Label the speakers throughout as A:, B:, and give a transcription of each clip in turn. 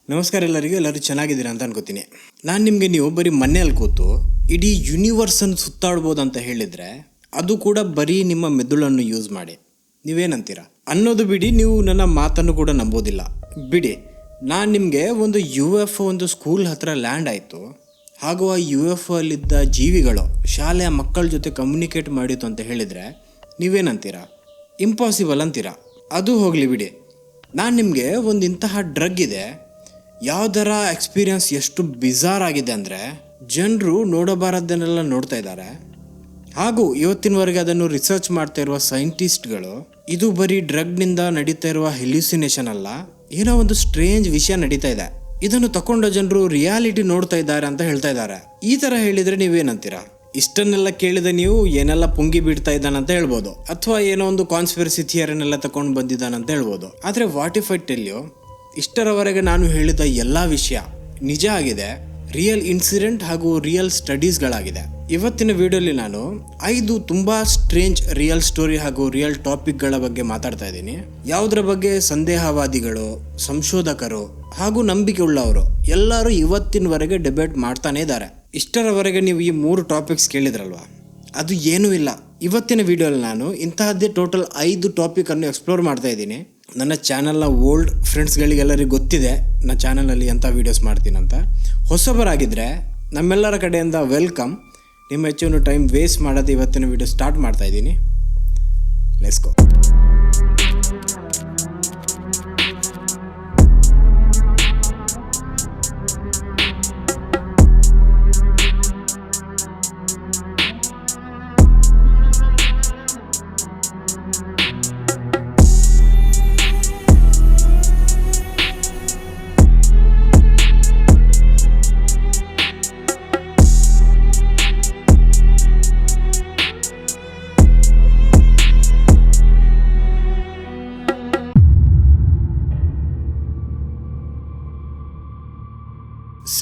A: ನಮಸ್ಕಾರ ಎಲ್ಲರೂ ಚೆನ್ನಾಗಿದ್ದೀರಾ ಅಂತ ಅನ್ಕೋತೀನಿ. ನಾನು ನಿಮಗೆ ನೀವು ಬರೀ ಮನೆಯಲ್ಲಿ ಕೂತು ಇಡೀ ಯೂನಿವರ್ಸನ್ನು ಸುತ್ತಾಡ್ಬೋದು ಅಂತ ಹೇಳಿದರೆ ಅದು ಕೂಡ ಬರೀ ನಿಮ್ಮ ಮೆದುಳನ್ನು ಯೂಸ್ ಮಾಡಿ. ನೀವೇನಂತೀರಾ ಅನ್ನೋದು ಬಿಡಿ, ನೀವು ನನ್ನ ಮಾತನ್ನು ಕೂಡ ನಂಬೋದಿಲ್ಲ ಬಿಡಿ. ನಾನು ನಿಮಗೆ ಒಂದು UFO ಒಂದು ಸ್ಕೂಲ್ ಹತ್ರ ಲ್ಯಾಂಡ್ ಆಯಿತು, ಹಾಗೂ ಆ UFO ಅಲ್ಲಿದ್ದ ಜೀವಿಗಳು ಶಾಲೆಯ ಮಕ್ಕಳ ಜೊತೆ ಕಮ್ಯುನಿಕೇಟ್ ಮಾಡಿತು ಅಂತ ಹೇಳಿದರೆ ನೀವೇನಂತೀರಾ? ಇಂಪಾಸಿಬಲ್ ಅಂತೀರಾ. ಅದು ಹೋಗಲಿ ಬಿಡಿ, ನಾನು ನಿಮಗೆ ಒಂದು ಇಂತಹ ಡ್ರಗ್ ಇದೆ, ಯಾವುದರ ಎಕ್ಸ್ಪೀರಿಯನ್ಸ್ ಎಷ್ಟು ಬಿಜಾರ್ ಆಗಿದೆ ಅಂದರೆ ಜನರು ನೋಡಬಾರದನ್ನೆಲ್ಲ ನೋಡ್ತಾ ಇದ್ದಾರೆ. ಹಾಗೂ ಇವತ್ತಿನವರೆಗೆ ಅದನ್ನು ರಿಸರ್ಚ್ ಮಾಡ್ತಾ ಇರುವ ಸೈಂಟಿಸ್ಟ್ಗಳು ಇದು ಬರೀ ಡ್ರಗ್ನಿಂದ ನಡೀತಾ ಇರುವ ಹೆಲ್ಯೂಸಿನೇಷನ್ ಅಲ್ಲ, ಏನೋ ಒಂದು ಸ್ಟ್ರೇಂಜ್ ವಿಷಯ ನಡೀತಾ ಇದೆ, ಇದನ್ನು ತಗೊಂಡ ಜನರು ರಿಯಾಲಿಟಿ ನೋಡ್ತಾ ಇದ್ದಾರೆ ಅಂತ ಹೇಳ್ತಾ ಇದ್ದಾರೆ. ಈ ಥರ ಹೇಳಿದರೆ ನೀವೇನಂತೀರಾ? ಇಷ್ಟನ್ನೆಲ್ಲ ಕೇಳಿದ ನೀವು ಏನೆಲ್ಲ ಪುಂಗಿ ಬಿಡ್ತಾ ಇದ್ದಾನಂತ ಹೇಳ್ಬೋದು, ಅಥವಾ ಏನೋ ಒಂದು ಕಾನ್ಸ್ಪಿರಸಿ ಥಿಯರಿನೆಲ್ಲ ತಗೊಂಡು ಬಂದಿದ್ದಾನಂತ ಹೇಳ್ಬೋದು. ಆದರೆ what if I tell you, ಇಷ್ಟರವರೆಗೆ ನಾನು ಹೇಳಿದ ಎಲ್ಲ ವಿಷಯ ನಿಜ ಆಗಿದೆ, ರಿಯಲ್ ಇನ್ಸಿಡೆಂಟ್ ಹಾಗೂ ರಿಯಲ್ ಸ್ಟಡೀಸ್ಗಳಾಗಿದೆ. ಇವತ್ತಿನ ವಿಡಿಯೋಲಿ ನಾನು 5 ತುಂಬ ಸ್ಟ್ರೇಂಜ್ ರಿಯಲ್ ಸ್ಟೋರಿ ಹಾಗೂ ರಿಯಲ್ ಟಾಪಿಕ್ಗಳ ಬಗ್ಗೆ ಮಾತಾಡ್ತಾ ಇದ್ದೀನಿ. ಯಾವುದರ ಬಗ್ಗೆ ಸಂದೇಹವಾದಿಗಳು, ಸಂಶೋಧಕರು ಹಾಗೂ ನಂಬಿಕೆ ಉಳ್ಳವರು ಎಲ್ಲರೂ ಇವತ್ತಿನವರೆಗೆ ಡಿಬೇಟ್ ಮಾಡ್ತಾನೆ ಇದ್ದಾರೆ. ಇಷ್ಟರವರೆಗೆ ನೀವು ಈ 3 ಟಾಪಿಕ್ಸ್ ಕೇಳಿದ್ರಲ್ವಾ, ಅದು ಏನೂ ಇಲ್ಲ. ಇವತ್ತಿನ ವಿಡಿಯೋಲಿ ನಾನು ಇಂತಹದ್ದೇ ಟೋಟಲ್ 5 ಟಾಪಿಕನ್ನು ಎಕ್ಸ್ಪ್ಲೋರ್ ಮಾಡ್ತಾ ಇದ್ದೀನಿ. ನನ್ನ ಚಾನಲ್ನ ಓಲ್ಡ್ ಫ್ರೆಂಡ್ಸ್ಗಳಿಗೆಲ್ಲರಿಗೂ ಗೊತ್ತಿದೆ ನನ್ನ ಚಾನಲಲ್ಲಿ ಎಂಥ ವೀಡಿಯೋಸ್ ಮಾಡ್ತೀನಂತ. ಹೊಸಬರಾಗಿದ್ದರೆ ನಮ್ಮೆಲ್ಲರ ಕಡೆಯಿಂದ ವೆಲ್ಕಮ್. ನಿಮ್ಮ ಹೆಚ್ಚು ಟೈಮ್ ವೇಸ್ಟ್ ಮಾಡೋದು ಇವತ್ತಿನ ವೀಡಿಯೋ ಸ್ಟಾರ್ಟ್ ಮಾಡ್ತಾ ಇದ್ದೀನಿ. Let's go.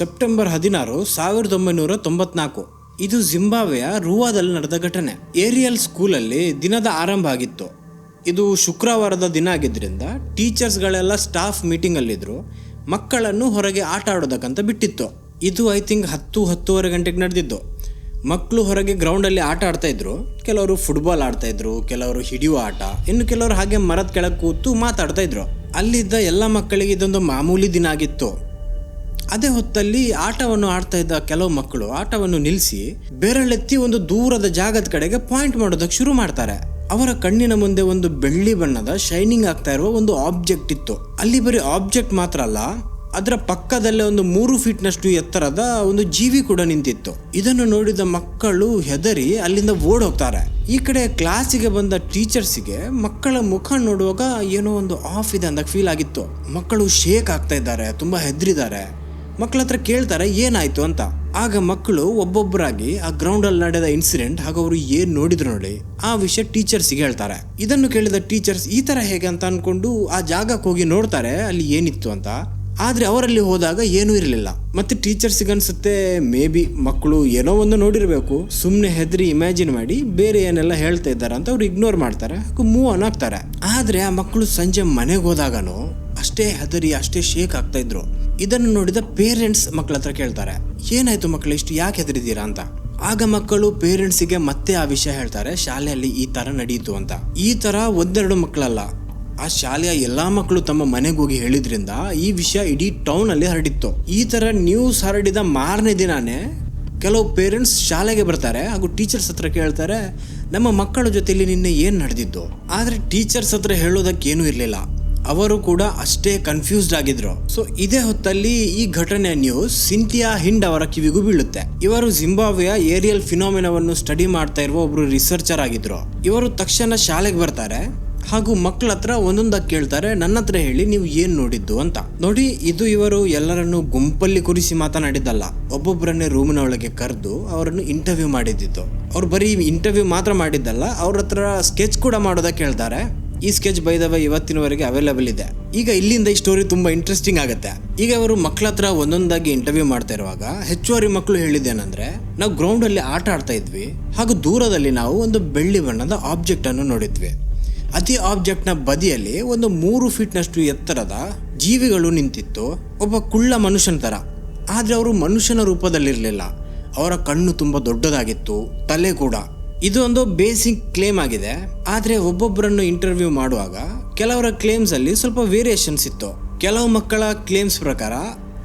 A: ಸೆಪ್ಟೆಂಬರ್ 16, 1994. ಇದು ಜಿಂಬಾಬ್ವೆಯ ರೂವಾದಲ್ಲಿ ನಡೆದ ಘಟನೆ. ಏರಿಯಲ್ ಸ್ಕೂಲಲ್ಲಿ ದಿನದ ಆರಂಭ ಆಗಿತ್ತು. ಇದು ಶುಕ್ರವಾರದ ದಿನ ಆಗಿದ್ದರಿಂದ ಟೀಚರ್ಸ್ಗಳೆಲ್ಲ ಸ್ಟಾಫ್ ಮೀಟಿಂಗಲ್ಲಿದ್ದರು. ಮಕ್ಕಳನ್ನು ಹೊರಗೆ ಆಟ ಆಡೋದಕ್ಕಂತ ಬಿಟ್ಟಿತ್ತು. ಇದು ಐ ಥಿಂಕ್ 10-10:30 ಗಂಟೆಗೆ ನಡೆದಿದ್ದು. ಮಕ್ಕಳು ಹೊರಗೆ ಗ್ರೌಂಡಲ್ಲಿ ಆಟ ಆಡ್ತಾಯಿದ್ರು. ಕೆಲವರು ಫುಟ್ಬಾಲ್ ಆಡ್ತಾಯಿದ್ರು, ಕೆಲವರು ಹಿಡಿಯುವ ಆಟ, ಇನ್ನು ಕೆಲವರು ಹಾಗೆ ಮರದ ಕೆಳಗೆ ಕೂತು ಮಾತಾಡ್ತಾಯಿದ್ರು. ಅಲ್ಲಿದ್ದ ಎಲ್ಲ ಮಕ್ಕಳಿಗೆ ಇದೊಂದು ಮಾಮೂಲಿ ದಿನ ಆಗಿತ್ತು. ಅದೇ ಹೊತ್ತಲ್ಲಿ ಆಟವನ್ನು ಆಡ್ತಾ ಇದ್ದ ಕೆಲವು ಮಕ್ಕಳು ಆಟವನ್ನು ನಿಲ್ಲಿಸಿ ಬೆರಳೆತ್ತಿ ಒಂದು ದೂರದ ಜಾಗದ ಕಡೆಗೆ ಪಾಯಿಂಟ್ ಮಾಡೋದಕ್ಕೆ ಶುರು ಮಾಡ್ತಾರೆ. ಅವರ ಕಣ್ಣಿನ ಮುಂದೆ ಒಂದು ಬೆಳ್ಳಿ ಬಣ್ಣದ ಶೈನಿಂಗ್ ಆಗ್ತಾ ಇರುವ ಒಂದು ಆಬ್ಜೆಕ್ಟ್ ಇತ್ತು. ಅಲ್ಲಿ ಬರೀ ಆಬ್ಜೆಕ್ಟ್ ಮಾತ್ರ ಅಲ್ಲ, ಅದರ ಪಕ್ಕದಲ್ಲೇ ಒಂದು 3 ಫೀಟ್ನಷ್ಟು ಎತ್ತರದ ಒಂದು ಜೀವಿ ಕೂಡ ನಿಂತಿತ್ತು. ಇದನ್ನು ನೋಡಿದ ಮಕ್ಕಳು ಹೆದರಿ ಅಲ್ಲಿಂದ ಓಡ್ ಹೋಗ್ತಾರೆ. ಈ ಕಡೆ ಕ್ಲಾಸಿಗೆ ಬಂದ ಟೀಚರ್ಸಿಗೆ ಮಕ್ಕಳ ಮುಖ ನೋಡುವಾಗ ಏನೋ ಒಂದು ಆಫ್ ಇದೆ ಅಂದಾಗ ಫೀಲ್ ಆಗಿತ್ತು. ಮಕ್ಕಳು ಶೇಕ್ ಆಗ್ತಾ ಇದ್ದಾರೆ, ತುಂಬಾ ಹೆದರಿದ್ದಾರೆ. ಮಕ್ಕಳ ಹತ್ರ ಕೇಳ್ತಾರೆ ಏನಾಯ್ತು ಅಂತ. ಆಗ ಮಕ್ಕಳು ಒಬ್ಬೊಬ್ಬರಾಗಿ ಆ ಗ್ರೌಂಡಲ್ಲಿ ನಡೆದ ಇನ್ಸಿಡೆಂಟ್ ಹಾಗೂ ಅವರು ಏನ್ ನೋಡಿದ್ರು ನೋಡಿ ಆ ವಿಷಯ ಟೀಚರ್ಸಿಗೆ ಹೇಳ್ತಾರೆ. ಇದನ್ನು ಕೇಳಿದ ಟೀಚರ್ಸ್ ಈ ತರ ಹೇಗೆ ಅಂತ ಅನ್ಕೊಂಡು ಆ ಜಾಗಕ್ಕೆ ಹೋಗಿ ನೋಡ್ತಾರೆ ಅಲ್ಲಿ ಏನಿತ್ತು ಅಂತ. ಆದ್ರೆ ಅವರಲ್ಲಿ ಹೋದಾಗ ಏನೂ ಇರಲಿಲ್ಲ. ಮತ್ತೆ ಟೀಚರ್ಸಿಗೆ ಅನ್ಸುತ್ತೆ ಮೇ ಬಿ ಮಕ್ಕಳು ಏನೋ ಒಂದು ನೋಡಿರ್ಬೇಕು, ಸುಮ್ನೆ ಹೆದರಿ ಇಮ್ಯಾಜಿನ್ ಮಾಡಿ ಬೇರೆ ಏನೆಲ್ಲ ಹೇಳ್ತಾ ಇದ್ದಾರೆ ಅಂತ ಅವ್ರು ಇಗ್ನೋರ್ ಮಾಡ್ತಾರೆ ಹಾಗೂ ಮೂವ್ ಆನ್ ಆಗ್ತಾರೆ. ಆದ್ರೆ ಆ ಮಕ್ಕಳು ಸಂಜೆ ಮನೆಗೆ ಹೋದಾಗನು ಅಷ್ಟೇ ಹೆದರಿ ಅಷ್ಟೇ ಶೇಕ್ ಆಗ್ತಾ ಇದ್ರು. ಇದನ್ನು ನೋಡಿದ ಪೇರೆಂಟ್ಸ್ ಮಕ್ಕಳ ಹತ್ರ ಕೇಳ್ತಾರೆ ಏನಾಯ್ತು ಮಕ್ಕಳು, ಇಷ್ಟು ಯಾಕೆ ಹೆದರಿದ್ದೀರಾ ಅಂತ. ಆಗ ಮಕ್ಕಳು ಪೇರೆಂಟ್ಸಿಗೆ ಮತ್ತೆ ಆ ವಿಷಯ ಹೇಳ್ತಾರೆ, ಶಾಲೆಯಲ್ಲಿ ಈ ತರ ನಡೀತು ಅಂತ. ಈ ತರ 1-2 ಮಕ್ಕಳಲ್ಲ, ಆ ಶಾಲೆಯ ಎಲ್ಲಾ ಮಕ್ಕಳು ತಮ್ಮ ಮನೆಗೆ ಹೋಗಿ ಹೇಳಿದ್ರಿಂದ ಈ ವಿಷಯ ಇಡೀ ಟೌನ್ ಅಲ್ಲಿ ಹರಡಿತ್ತು. ಈ ತರ ನ್ಯೂಸ್ ಹರಡಿದ ಮಾರನೇ ದಿನಾನೇ ಕೆಲವು ಪೇರೆಂಟ್ಸ್ ಶಾಲೆಗೆ ಬರ್ತಾರೆ ಹಾಗೂ ಟೀಚರ್ಸ್ ಹತ್ರ ಕೇಳ್ತಾರೆ ನಮ್ಮ ಮಕ್ಕಳ ಜೊತೆಲಿ ನಿನ್ನೆ ಏನ್ ನಡೆದಿದ್ದು. ಆದ್ರೆ ಟೀಚರ್ಸ್ ಹತ್ರ ಹೇಳೋದಕ್ಕೇನು ಇರ್ಲಿಲ್ಲ, ಅವರು ಕೂಡ ಅಷ್ಟೇ ಕನ್ಫ್ಯೂಸ್ಡ್ ಆಗಿದ್ರು. ಸೊ ಇದೇ ಹೊತ್ತಲ್ಲಿ ಈ ಘಟನೆಯ ನ್ಯೂಸ್ ಸಿಂಥಿಯಾ ಹಿಂಡ್ ಅವರ ಕಿವಿಗೂ ಬೀಳುತ್ತೆ. ಇವರು ಜಿಂಬಾಬ್ವೆಯ ಏರಿಯಲ್ ಫಿನಾಮಿನಾವನ್ನು ಸ್ಟಡಿ ಮಾಡ್ತಾ ಇರುವ ಒಬ್ರು ರಿಸರ್ಚರ್ ಆಗಿದ್ರು. ಇವರು ತಕ್ಷಣ ಶಾಲೆಗೆ ಬರ್ತಾರೆ ಹಾಗೂ ಮಕ್ಕಳ ಹತ್ರ ಒಂದೊಂದಾಗಿ ಕೇಳ್ತಾರೆ, ನನ್ನ ಹತ್ರ ಹೇಳಿ ನೀವು ಏನ್ ನೋಡಿದ್ದು ಅಂತ. ನೋಡಿ, ಇದು ಇವರು ಎಲ್ಲರನ್ನು ಗುಂಪಲ್ಲಿ ಕೂರಿಸಿ ಮಾತನಾಡಿದ್ದಲ್ಲ, ಒಬ್ಬೊಬ್ಬರನ್ನೇ ರೂಮಿನ ಒಳಗೆ ಕರೆದು ಅವರನ್ನು ಇಂಟರ್ವ್ಯೂ ಮಾಡಿದ್ದು. ಅವ್ರು ಬರೀ ಇಂಟರ್ವ್ಯೂ ಮಾತ್ರ ಮಾಡಿದ್ದಲ್ಲ, ಅವ್ರ ಹತ್ರ ಸ್ಕೆಚ್ ಕೂಡ ಮಾಡೋದಕ್ಕೆ ಹೇಳ್ತಾರೆ. ಈ ಸ್ಕೆಚ್ ಬೈದವ ಇವತ್ತಿನವರೆಗೆ ಅವೈಲೇಬಲ್ ಇದೆ. ಈಗ ಇಲ್ಲಿಂದ ಈ ಸ್ಟೋರಿ ತುಂಬಾ ಇಂಟ್ರೆಸ್ಟಿಂಗ್ ಆಗುತ್ತೆ. ಈಗ ಅವರು ಮಕ್ಕಳ ಹತ್ರ ಒಂದೊಂದಾಗಿ ಇಂಟರ್ವ್ಯೂ ಮಾಡ್ತಾ ಇರುವಾಗ ಹೆಚ್ಚುವರಿ ಮಕ್ಕಳು ಹೇಳಿದ್ದೇನೆಂದ್ರೆ, ನಾವು ಗ್ರೌಂಡ್ ಅಲ್ಲಿ ಆಟ ಆಡ್ತಾ ಇದ್ವಿ ಹಾಗೂ ದೂರದಲ್ಲಿ ನಾವು ಒಂದು ಬೆಳ್ಳಿ ಬಣ್ಣದ ಆಬ್ಜೆಕ್ಟ್ ಅನ್ನು ನೋಡಿದ್ವಿ. ಅದೇ ಆಬ್ಜೆಕ್ಟ್ನ ಬದಿಯಲ್ಲಿ ಒಂದು 3 ಫೀಟ್ನಷ್ಟು ಎತ್ತರದ ಜೀವಿಗಳು ನಿಂತಿತ್ತು, ಒಬ್ಬ ಕುಳ್ಳ ಮನುಷ್ಯನ ಥರ. ಆದರೆ ಅವರು ಮನುಷ್ಯನ ರೂಪದಲ್ಲಿರಲಿಲ್ಲ. ಅವರ ಕಣ್ಣು ತುಂಬ ದೊಡ್ಡದಾಗಿತ್ತು, ತಲೆ ಕೂಡ. ಇದು ಒಂದು ಬೇಸಿಕ್ ಕ್ಲೇಮ್ ಆಗಿದೆ. ಆದರೆ ಒಬ್ಬೊಬ್ಬರನ್ನು ಇಂಟರ್ವ್ಯೂ ಮಾಡುವಾಗ ಕೆಲವರ ಕ್ಲೇಮ್ಸ್ ಅಲ್ಲಿ ಸ್ವಲ್ಪ ವೇರಿಯೇಷನ್ಸ್ ಇತ್ತು. ಕೆಲವು ಮಕ್ಕಳ ಕ್ಲೇಮ್ಸ್ ಪ್ರಕಾರ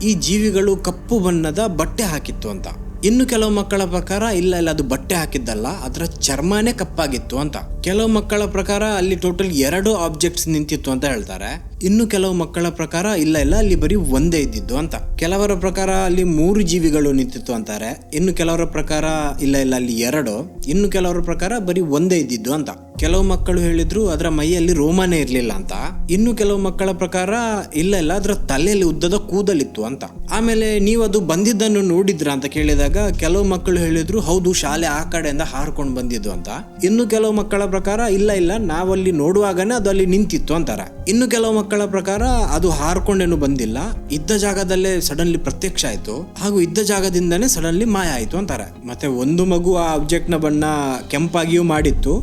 A: ಈ ಜೀವಿಗಳು ಕಪ್ಪು ಬಣ್ಣದ ಬಟ್ಟೆ ಹಾಕಿತ್ತು ಅಂತ. ಇನ್ನು ಕೆಲವು ಮಕ್ಕಳ ಪ್ರಕಾರ ಇಲ್ಲ ಅದು ಬಟ್ಟೆ ಹಾಕಿದ್ದಲ್ಲ, ಅದರ ಚರ್ಮನೇ ಕಪ್ಪಾಗಿತ್ತು ಅಂತ. ಕೆಲವು ಮಕ್ಕಳ ಪ್ರಕಾರ ಅಲ್ಲಿ ಟೋಟಲ್ 2 ಆಬ್ಜೆಕ್ಟ್ಸ್ ನಿಂತಿತ್ತು ಅಂತ ಹೇಳ್ತಾರೆ. ಇನ್ನು ಕೆಲವು ಮಕ್ಕಳ ಪ್ರಕಾರ ಇಲ್ಲ ಅಲ್ಲಿ ಬರೀ ಒಂದೇ ಇದ್ದಿದ್ದು ಅಂತ. ಕೆಲವರ ಪ್ರಕಾರ ಅಲ್ಲಿ 3 ಜೀವಿಗಳು ನಿಂತಿತ್ತು ಅಂತಾರೆ. ಇನ್ನು ಕೆಲವರ ಪ್ರಕಾರ ಇಲ್ಲ ಅಲ್ಲಿ 2. ಇನ್ನು ಕೆಲವರ ಪ್ರಕಾರ ಬರೀ ಒಂದೇ ಇದ್ದಿದ್ದು ಅಂತ. ಕೆಲವು ಮಕ್ಕಳು ಹೇಳಿದ್ರು ಅದರ ಮೈಯಲ್ಲಿ ರೋಮನೇ ಇರ್ಲಿಲ್ಲ ಅಂತ. ಇನ್ನು ಕೆಲವು ಮಕ್ಕಳ ಪ್ರಕಾರ ಇಲ್ಲ ಅದರ ತಲೆಯಲ್ಲಿ ಉದ್ದದ ಕೂದಲಿತ್ತು ಅಂತ. ಆಮೇಲೆ ನೀವು ಅದು ಬಂದಿದ್ದನ್ನು ನೋಡಿದ್ರ ಅಂತ ಕೇಳಿದಾಗ ಕೆಲವು ಮಕ್ಕಳು ಹೇಳಿದ್ರು ಹೌದು, ಶಾಲೆ ಆ ಕಡೆಯಿಂದ ಹಾರ್ಕೊಂಡು ಬಂದಿದ್ದು ಅಂತ. ಇನ್ನು ಕೆಲವು ಮಕ್ಕಳ ಪ್ರಕಾರ ಇಲ್ಲ ನಾವಲ್ಲಿ ನೋಡುವಾಗನೇ ಅದು ಅಲ್ಲಿ ನಿಂತಿತ್ತು ಅಂತಾರೆ. ಇನ್ನು ಕೆಲವು ಮಕ್ಕಳ ಪ್ರಕಾರ ಅದು ಹಾರ್ಕೊಂಡೇನು ಬಂದಿಲ್ಲ, ಇದ್ದ ಜಾಗದಲ್ಲೇ ಸಡನ್ಲಿ ಪ್ರತ್ಯಕ್ಷ ಆಯ್ತು, ಹಾಗೂ ಇದ್ದ ಜಾಗದಿಂದನೇ ಸಡನ್ಲಿ ಮಾಯ ಆಯ್ತು ಅಂತಾರೆ. ಮತ್ತೆ ಒಂದು ಮಗು ಆ ಆಬ್ಜೆಕ್ಟ್ ನ ಬಣ್ಣ ಕೆಂಪಾಗಿಯೂ ಮಾಡಿತ್ತು.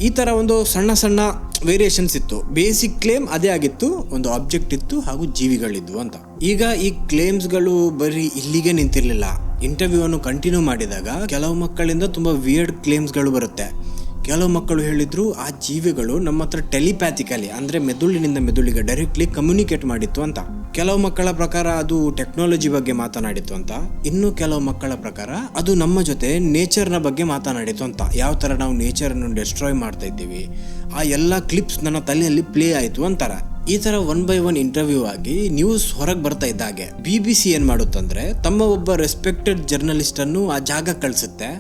A: ಈ ತರ ಒಂದು ಸಣ್ಣ ವೇರಿಯೇಷನ್ಸ್ ಇತ್ತು. ಬೇಸಿಕ್ ಕ್ಲೇಮ್ ಅದೇ ಆಗಿತ್ತು, ಒಂದು ಆಬ್ಜೆಕ್ಟ್ ಇತ್ತು ಹಾಗೂ ಜೀವಿಗಳಿದ್ವು ಅಂತ. ಈಗ ಈ ಕ್ಲೇಮ್ಸ್ಗಳು ಬರೀ ಇಲ್ಲಿಗೆ ನಿಂತಿರ್ಲಿಲ್ಲ. ಇಂಟರ್ವ್ಯೂ ಅನ್ನು ಕಂಟಿನ್ಯೂ ಮಾಡಿದಾಗ ಕೆಲವು ಮಕ್ಕಳಿಂದ ತುಂಬಾ ವಿಯರ್ಡ್ ಕ್ಲೇಮ್ಸ್ಗಳು ಬರುತ್ತೆ. ಕೆಲವು ಮಕ್ಕಳು ಹೇಳಿದ್ರು ಆ ಜೀವಿಗಳು ನಮ್ಮ ಹತ್ರ ಟೆಲಿಪ್ಯಾಥಿಕಲಿ ಅಂದ್ರೆ ಮೆದುಳಿನಿಂದ ಮೆದುಳಿಗೆ ಡೈರೆಕ್ಟ್ಲಿ ಕಮ್ಯುನಿಕೇಟ್ ಮಾಡಿತ್ತು ಅಂತ. ಕೆಲವು ಮಕ್ಕಳ ಪ್ರಕಾರ ಅದು ಟೆಕ್ನಾಲಜಿ ಬಗ್ಗೆ ಮಾತನಾಡಿತ್ತು ಅಂತ. ಇನ್ನು ಕೆಲವು ಮಕ್ಕಳ ಪ್ರಕಾರ ಅದು ನಮ್ಮ ಜೊತೆ ನೇಚರ್ನ ಬಗ್ಗೆ ಮಾತನಾಡಿತ್ತು ಅಂತ. ಯಾವ ತರ ನಾವು ನೇಚರ್ ಅನ್ನು ಡೆಸ್ಟ್ರಾಯ್ ಮಾಡ್ತಾ ಇದ್ದೀವಿ, ಆ ಎಲ್ಲಾ ಕ್ಲಿಪ್ಸ್ ನನ್ನ ತಲೆಯಲ್ಲಿ ಪ್ಲೇ ಆಯ್ತು ಅಂತಾರೆ. ಈ ತರ 1 by 1 ಇಂಟರ್ವ್ಯೂ ಆಗಿ ನ್ಯೂಸ್ ಹೊರಗೆ ಬರ್ತಾ ಇದ್ದಾಗೆ BBC ಏನ್ ಮಾಡುತ್ತಂದ್ರೆ ತಮ್ಮ ಒಬ್ಬ ರೆಸ್ಪೆಕ್ಟೆಡ್ ಜರ್ನಲಿಸ್ಟ್ ಅನ್ನು ಆ ಜಾಗ ಕಳಿಸುತ್ತೆ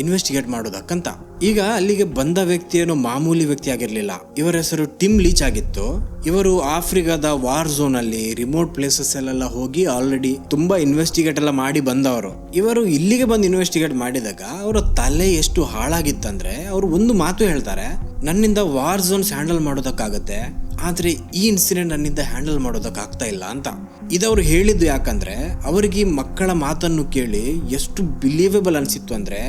A: ಇನ್ವೆಸ್ಟಿಗೇಟ್ ಮಾಡೋದಕ್ಕಂತ. ಈಗ ಅಲ್ಲಿಗೆ ಬಂದ ವ್ಯಕ್ತಿ ಏನೋ ಮಾಮೂಲಿ ವ್ಯಕ್ತಿ ಆಗಿರ್ಲಿಲ್ಲ. ಇವರ ಹೆಸರು ಟಿಮ್ ಲೀಚ್ ಆಗಿತ್ತು. ಇವರು ಆಫ್ರಿಕಾದ ವಾರ್ ಝೋನ್ ಅಲ್ಲಿ ರಿಮೋಟ್ ಪ್ಲೇಸಸ್ ಎಲ್ಲ ಹೋಗಿ ಆಲ್ರೆಡಿ ತುಂಬಾ ಇನ್ವೆಸ್ಟಿಗೇಟ್ ಎಲ್ಲ ಮಾಡಿ ಬಂದವರು. ಇವರು ಇಲ್ಲಿಗೆ ಬಂದು ಇನ್ವೆಸ್ಟಿಗೇಟ್ ಮಾಡಿದಾಗ ಅವರ ತಲೆ ಎಷ್ಟು ಹಾಳಾಗಿತ್ತಂದ್ರೆ ಅವರು ಒಂದು ಮಾತು ಹೇಳ್ತಾರೆ, ನನ್ನಿಂದ ವಾರ್ ಝೋನ್ಸ್ ಹ್ಯಾಂಡಲ್ ಮಾಡೋದಕ್ಕಾಗತ್ತೆ, ಆದ್ರೆ ಈ ಇನ್ಸಿಡೆಂಟ್ ನನ್ನಿಂದ ಹ್ಯಾಂಡಲ್ ಮಾಡೋದಕ್ಕಾಗ್ತಾ ಇಲ್ಲ ಅಂತ. ಇದವ್ರು ಹೇಳಿದ್ದು ಯಾಕಂದ್ರೆ ಅವರಿಗೆ ಮಕ್ಕಳ ಮಾತನ್ನು ಕೇಳಿ ಎಷ್ಟು ಬಿಲೀವೇಬಲ್ ಅನ್ಸಿತ್ತು ಅಂದ್ರೆ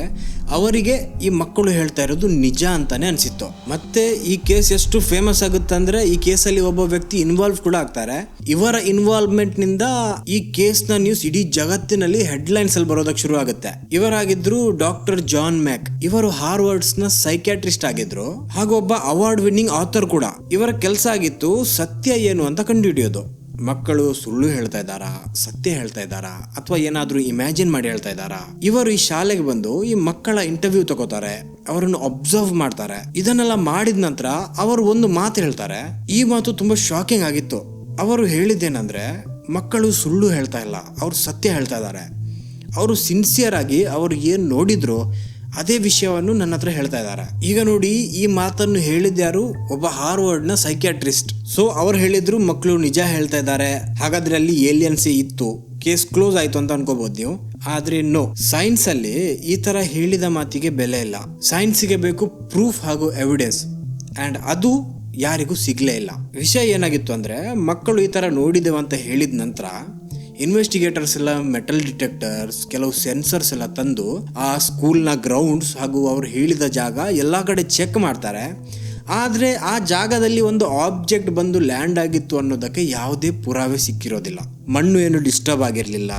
A: ಅವರಿಗೆ ಈ ಮಕ್ಕಳು ಹೇಳ್ತಾ ಇರೋದು ನಿಜ ಅಂತಾನೆ ಅನ್ಸಿತ್ತು. ಮತ್ತೆ ಈ ಕೇಸ್ ಎಷ್ಟು ಫೇಮಸ್ ಆಗುತ್ತೆ ಅಂದ್ರೆ ಈ ಕೇಸಲ್ಲಿ ಒಬ್ಬ ವ್ಯಕ್ತಿ ಇನ್ವಾಲ್ವ್ ಕೂಡ ಆಗ್ತಾರೆ. ಇವರ ಇನ್ವಾಲ್ವ್ಮೆಂಟ್ ನಿಂದ ಈ ಕೇಸ್ ನ ನ್ಯೂಸ್ ಇಡೀ ಜಗತ್ತಿನಲ್ಲಿ ಹೆಡ್ಲೈನ್ಸ್ ಅಲ್ಲಿ ಬರೋದಕ್ಕೆ ಶುರು ಆಗುತ್ತೆ. ಇವರಾಗಿದ್ರು ಡಾಕ್ಟರ್ ಜಾನ್ ಮ್ಯಾಕ್. ಇವರು ಹಾರ್ವರ್ಡ್ಸ್ ನ ಸೈಕ್ಯಾಟ್ರಿಸ್ಟ್ ಆಗಿದ್ರು ಹಾಗೂ ಒಬ್ಬ ಅವಾರ್ಡ್ ವಿನ್ನಿಂಗ್ ಆಥರ್ ಕೂಡ. ಇವರ ಕೆಲಸ ಆಗಿತ್ತು ಸತ್ಯ ಏನು ಅಂತ ಕಂಡುಹಿಡಿಯೋದು. ಮಕ್ಕಳು ಸುಳ್ಳು ಹೇಳ್ತಾ ಇದ್ದಾರಾ, ಸತ್ಯ ಹೇಳ್ತಾ ಇದ್ದಾರಾ, ಅಥವಾ ಏನಾದ್ರೂ ಇಮ್ಯಾಜಿನ್ ಮಾಡಿ ಹೇಳ್ತಾ ಇದ್ದಾರಾ. ಇವರು ಈ ಶಾಲೆಗೆ ಬಂದು ಈ ಮಕ್ಕಳ ಇಂಟರ್ವ್ಯೂ ತಗೋತಾರೆ, ಅವರನ್ನು ಅಬ್ಸರ್ವ್ ಮಾಡ್ತಾರೆ. ಇದನ್ನೆಲ್ಲ ಮಾಡಿದ ನಂತರ ಅವರು ಒಂದು ಮಾತು ಹೇಳ್ತಾರೆ. ಈ ಮಾತು ತುಂಬಾ ಶಾಕಿಂಗ್ ಆಗಿತ್ತು. ಅವರು ಹೇಳಿದ್ದೇನಂದ್ರೆ ಮಕ್ಕಳು ಸುಳ್ಳು ಹೇಳ್ತಾ ಇಲ್ಲ, ಅವ್ರು ಸತ್ಯ ಹೇಳ್ತಾ ಇದ್ದಾರೆ. ಅವರು ಸಿನ್ಸಿಯರ್ ಆಗಿ ಅವ್ರು ಏನ್ ನೋಡಿದ್ರು ಅದೇ ವಿಷಯವನ್ನು ನನ್ನ ಹತ್ರ ಹೇಳ್ತಾ ಇದ್ದಾರೆ. ಈಗ ನೋಡಿ, ಈ ಮಾತನ್ನು ಹೇಳಿದ್ಯಾರು? ಒಬ್ಬ ಹಾರ್ವರ್ಡ್ ನ ಸೈಕ್ಯಾಟ್ರಿಸ್ಟ್. ಸೊ ಅವ್ರು ಹೇಳಿದ್ರು ಮಕ್ಕಳು ನಿಜ ಹೇಳ್ತಾ ಇದ್ದಾರೆ, ಹಾಗಾದ್ರೆ ಅಲ್ಲಿ ಏಲಿಯನ್ಸೇ ಇತ್ತು, ಕೇಸ್ ಕ್ಲೋಸ್ ಆಯ್ತು ಅಂತ ಅನ್ಕೋಬಹುದು ನೀವು. ಆದ್ರೆ ನೋ, ಸೈನ್ಸ್ ಅಲ್ಲಿ ಈ ತರ ಹೇಳಿದ ಮಾತಿಗೆ ಬೆಲೆ ಇಲ್ಲ. ಸೈನ್ಸ್ಗೆ ಬೇಕು ಪ್ರೂಫ್ ಹಾಗೂ ಎವಿಡೆನ್ಸ್, ಅಂಡ್ ಅದು ಯಾರಿಗೂ ಸಿಗ್ಲೇ ಇಲ್ಲ. ವಿಷಯ ಏನಾಗಿತ್ತು ಅಂದ್ರೆ ಮಕ್ಕಳು ಈ ತರ ನೋಡಿದೆವು ಅಂತ ಹೇಳಿದ ನಂತರ ಇನ್ವೆಸ್ಟಿಗೇಟರ್ಸ್ ಎಲ್ಲ ಮೆಟಲ್ ಡಿಟೆಕ್ಟರ್ಸ್, ಕೆಲವು ಸೆನ್ಸರ್ಸ್ ಎಲ್ಲ ತಂದು ಆ ಸ್ಕೂಲ್ನ ಗ್ರೌಂಡ್ಸ್ ಹಾಗೂ ಅವ್ರು ಹೇಳಿದ ಜಾಗ ಎಲ್ಲ ಕಡೆ ಚೆಕ್ ಮಾಡ್ತಾರೆ. ಆದರೆ ಆ ಜಾಗದಲ್ಲಿ ಒಂದು ಆಬ್ಜೆಕ್ಟ್ ಬಂದು ಲ್ಯಾಂಡ್ ಆಗಿತ್ತು ಅನ್ನೋದಕ್ಕೆ ಯಾವುದೇ ಪುರಾವೆ ಸಿಕ್ಕಿರೋದಿಲ್ಲ. ಮಣ್ಣು ಏನು ಡಿಸ್ಟರ್ಬ್ ಆಗಿರಲಿಲ್ಲ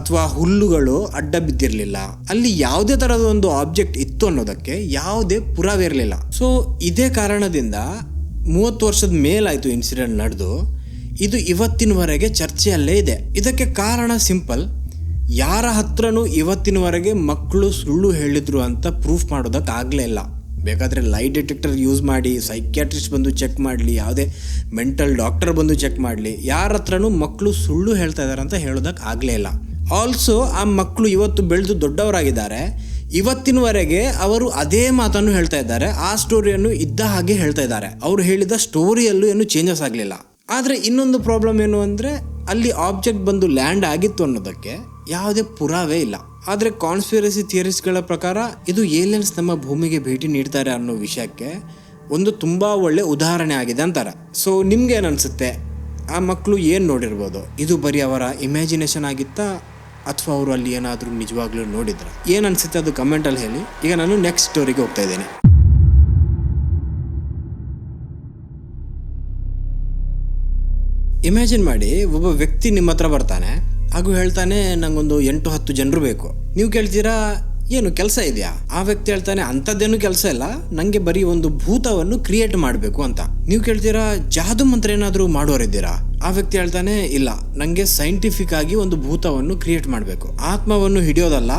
A: ಅಥವಾ ಹುಲ್ಲುಗಳು ಅಡ್ಡ ಬಿದ್ದಿರಲಿಲ್ಲ. ಅಲ್ಲಿ ಯಾವುದೇ ತರಹದ ಒಂದು ಆಬ್ಜೆಕ್ಟ್ ಇತ್ತು ಅನ್ನೋದಕ್ಕೆ ಯಾವುದೇ ಪುರಾವೆ ಇರಲಿಲ್ಲ. ಸೊ ಇದೇ ಕಾರಣದಿಂದ 30 ವರ್ಷದ ಮೇಲಾಯಿತು ಇನ್ಸಿಡೆಂಟ್ ನಡೆದು. ಇದು ಇವತ್ತಿನವರೆಗೆ ಚರ್ಚೆಯಲ್ಲೇ ಇದೆ. ಇದಕ್ಕೆ ಕಾರಣ ಸಿಂಪಲ್, ಯಾರ ಹತ್ರನೂ ಇವತ್ತಿನವರೆಗೆ ಮಕ್ಕಳು ಸುಳ್ಳು ಹೇಳಿದ್ರು ಅಂತ ಪ್ರೂಫ್ ಮಾಡೋದಕ್ಕಾಗಲೇ ಇಲ್ಲ. ಬೇಕಾದರೆ ಲೈ ಡಿಟೆಕ್ಟರ್ ಯೂಸ್ ಮಾಡಿ, ಸೈಕ್ಯಾಟ್ರಿಸ್ಟ್ ಬಂದು ಚೆಕ್ ಮಾಡಲಿ, ಯಾವುದೇ ಮೆಂಟಲ್ ಡಾಕ್ಟರ್ ಬಂದು ಚೆಕ್ ಮಾಡಲಿ, ಯಾರ ಹತ್ರನೂ ಮಕ್ಕಳು ಸುಳ್ಳು ಹೇಳ್ತಾ ಇದ್ದಾರೆ ಅಂತ ಹೇಳೋದಕ್ಕಾಗಲೇ ಇಲ್ಲ. ಆಲ್ಸೋ ಆ ಮಕ್ಕಳು ಇವತ್ತು ಬೆಳೆದು ದೊಡ್ಡವರಾಗಿದ್ದಾರೆ. ಇವತ್ತಿನವರೆಗೆ ಅವರು ಅದೇ ಮಾತನ್ನು ಹೇಳ್ತಾ ಇದ್ದಾರೆ, ಆ ಸ್ಟೋರಿಯನ್ನು ಇದ್ದ ಹಾಗೆ ಹೇಳ್ತಾ ಇದ್ದಾರೆ. ಅವರು ಹೇಳಿದ ಸ್ಟೋರಿಯಲ್ಲೂ ಏನು ಚೇಂಜಸ್ ಆಗಲಿಲ್ಲ. ಆದರೆ ಇನ್ನೊಂದು ಪ್ರಾಬ್ಲಮ್ ಏನು ಅಂದರೆ ಅಲ್ಲಿ ಆಬ್ಜೆಕ್ಟ್ ಬಂದು ಲ್ಯಾಂಡ್ ಆಗಿತ್ತು ಅನ್ನೋದಕ್ಕೆ ಯಾವುದೇ ಪುರಾವೆ ಇಲ್ಲ. ಆದರೆ ಕಾನ್ಸ್ಪಿರಸಿ ಥಿಯರಿಸ್ಗಳ ಪ್ರಕಾರ ಇದು ಏಲಿಯನ್ಸ್ ನಮ್ಮ ಭೂಮಿಗೆ ಭೇಟಿ ನೀಡ್ತಾರೆ ಅನ್ನೋ ವಿಷಯಕ್ಕೆ ಒಂದು ತುಂಬ ಒಳ್ಳೆ ಉದಾಹರಣೆ ಆಗಿದೆ ಅಂತಾರೆ. ಸೊ ನಿಮ್ಗೆ ಏನು ಅನಿಸುತ್ತೆ? ಆ ಮಕ್ಕಳು ಏನು ನೋಡಿರ್ಬೋದು? ಇದು ಬರೀ ಅವರ ಇಮ್ಯಾಜಿನೇಷನ್ ಆಗಿತ್ತಾ ಅಥವಾ ಅವರು ಅಲ್ಲಿ ಏನಾದರೂ ನಿಜವಾಗ್ಲೂ ನೋಡಿದ್ರ? ಏನು ಅನಿಸುತ್ತೆ ಅದು ಕಮೆಂಟಲ್ಲಿ ಹೇಳಿ. ಈಗ ನಾನು ನೆಕ್ಸ್ಟ್ ಸ್ಟೋರಿಗೆ ಹೋಗ್ತಾ ಇದ್ದೇನೆ. ಇಮ್ಯಾಜಿನ್ ಮಾಡಿ, ಒಬ್ಬ ವ್ಯಕ್ತಿ ನಿಮ್ಮ ಹತ್ರ ಬರ್ತಾನೆ ಹಾಗೂ ಹೇಳ್ತಾನೆ ನಂಗೊಂದು 8-10 ಜನರು ಬೇಕು. ನೀವು ಕೇಳ್ತೀರಾ ಏನು ಕೆಲಸ ಇದೆಯಾ? ಆ ವ್ಯಕ್ತಿ ಹೇಳ್ತಾನೆ ಅಂಥದ್ದೇನು ಕೆಲಸ ಇಲ್ಲ, ನಂಗೆ ಬರೀ ಒಂದು ಭೂತವನ್ನು ಕ್ರಿಯೇಟ್ ಮಾಡಬೇಕು ಅಂತ. ನೀವು ಕೇಳ್ತೀರಾ ಜಾದು ಮಂತ್ರ ಏನಾದರೂ ಮಾಡೋರಿದ್ದೀರಾ? ಆ ವ್ಯಕ್ತಿ ಹೇಳ್ತಾನೆ ಇಲ್ಲ, ನಂಗೆ ಸೈಂಟಿಫಿಕ್ ಆಗಿ ಒಂದು ಭೂತವನ್ನು ಕ್ರಿಯೇಟ್ ಮಾಡಬೇಕು, ಆತ್ಮವನ್ನು ಹಿಡಿಯೋದಲ್ಲ,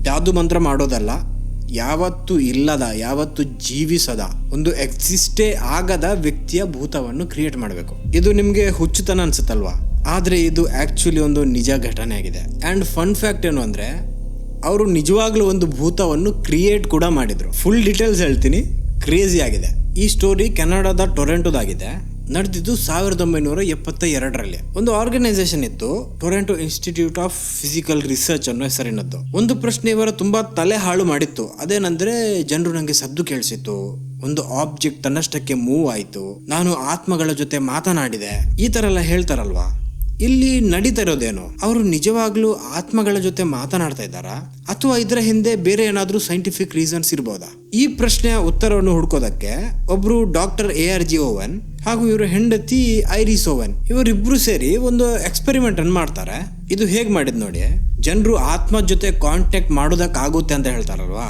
A: ಜಾದು ಮಂತ್ರ ಮಾಡೋದಲ್ಲ, ಯಾವತ್ತು ಇಲ್ಲದ, ಯಾವತ್ತು ಜೀವಿಸದ, ಒಂದು ಎಕ್ಸಿಸ್ಟೇ ಆಗದ ವ್ಯಕ್ತಿಯ ಭೂತವನ್ನು ಕ್ರಿಯೇಟ್ ಮಾಡಬೇಕು. ಇದು ನಿಮ್ಗೆ ಹುಚ್ಚುತನ ಅನ್ಸುತ್ತಲ್ವಾ? ಆದ್ರೆ ಇದು ಆಕ್ಚುಲಿ ಒಂದು ನಿಜ ಘಟನೆ ಆಗಿದೆ. ಅಂಡ್ ಫನ್ ಫ್ಯಾಕ್ಟ್ ಏನು ಅಂದ್ರೆ, ಅವರು ನಿಜವಾಗ್ಲೂ ಒಂದು ಭೂತವನ್ನು ಕ್ರಿಯೇಟ್ ಕೂಡ ಮಾಡಿದ್ರು. ಫುಲ್ ಡೀಟೇಲ್ಸ್ ಹೇಳ್ತೀನಿ, ಕ್ರೇಜಿ ಆಗಿದೆ. ಈ ಸ್ಟೋರಿ ಕೆನಡಾದ ಟೊರೆಂಟೋದಾಗಿದೆ. ನಡೆದಿದ್ದು 1972ರಲ್ಲಿ. ಒಂದು ಆರ್ಗನೈಸೇಷನ್ ಇತ್ತು, Toronto institute of physical research ಅನ್ನೋ ಹೆಸರಿನದ್ದು. ಒಂದು ಪ್ರಶ್ನೆ ಇವರ ತುಂಬಾ ತಲೆ ಹಾಳು ಮಾಡಿತ್ತು. ಅದೇನಂದ್ರೆ, ಜನರು ನಂಗೆ ಸದ್ದು ಕೇಳಿಸಿತ್ತು, ಒಂದು ಆಬ್ಜೆಕ್ಟ್ ತನ್ನಷ್ಟಕ್ಕೆ ಮೂವ್ ಆಯ್ತು, ನಾನು ಆತ್ಮಗಳ ಜೊತೆ ಮಾತನಾಡಿದೆ, ಈ ತರ ಎಲ್ಲ ಹೇಳ್ತಾರಲ್ವಾ. ಇಲ್ಲಿ ನಡೀತಾ ಇರೋದೇನು? ಅವರು ನಿಜವಾಗ್ಲೂ ಆತ್ಮಗಳ ಜೊತೆ ಮಾತನಾಡ್ತಾ ಇದ್ದಾರಾ, ಅಥವಾ ಇದರ ಹಿಂದೆ ಬೇರೆ ಏನಾದ್ರೂ ಸೈಂಟಿಫಿಕ್ ರೀಸನ್ಸ್ ಇರ್ಬೋದಾ? ಈ ಪ್ರಶ್ನೆಯ ಉತ್ತರವನ್ನು ಹುಡ್ಕೋದಕ್ಕೆ ಒಬ್ರು ಡಾಕ್ಟರ್ ARG ಓವನ್ ಹಾಗೂ ಇವರ ಹೆಂಡತಿ ಐರಿಸ್ ಓವನ್, ಇವರಿಬ್ರು ಸೇರಿ ಒಂದು ಎಕ್ಸ್ಪೆರಿಮೆಂಟ್ ಅನ್ನು ಮಾಡ್ತಾರೆ. ಇದು ಹೇಗ್ ಮಾಡಿದ್ ನೋಡಿ. ಜನರು ಆತ್ಮ ಜೊತೆ ಕಾಂಟ್ಯಾಕ್ಟ್ ಮಾಡೋದಕ್ಕಾಗುತ್ತೆ ಅಂತ ಹೇಳ್ತಾರಲ್ವಾ.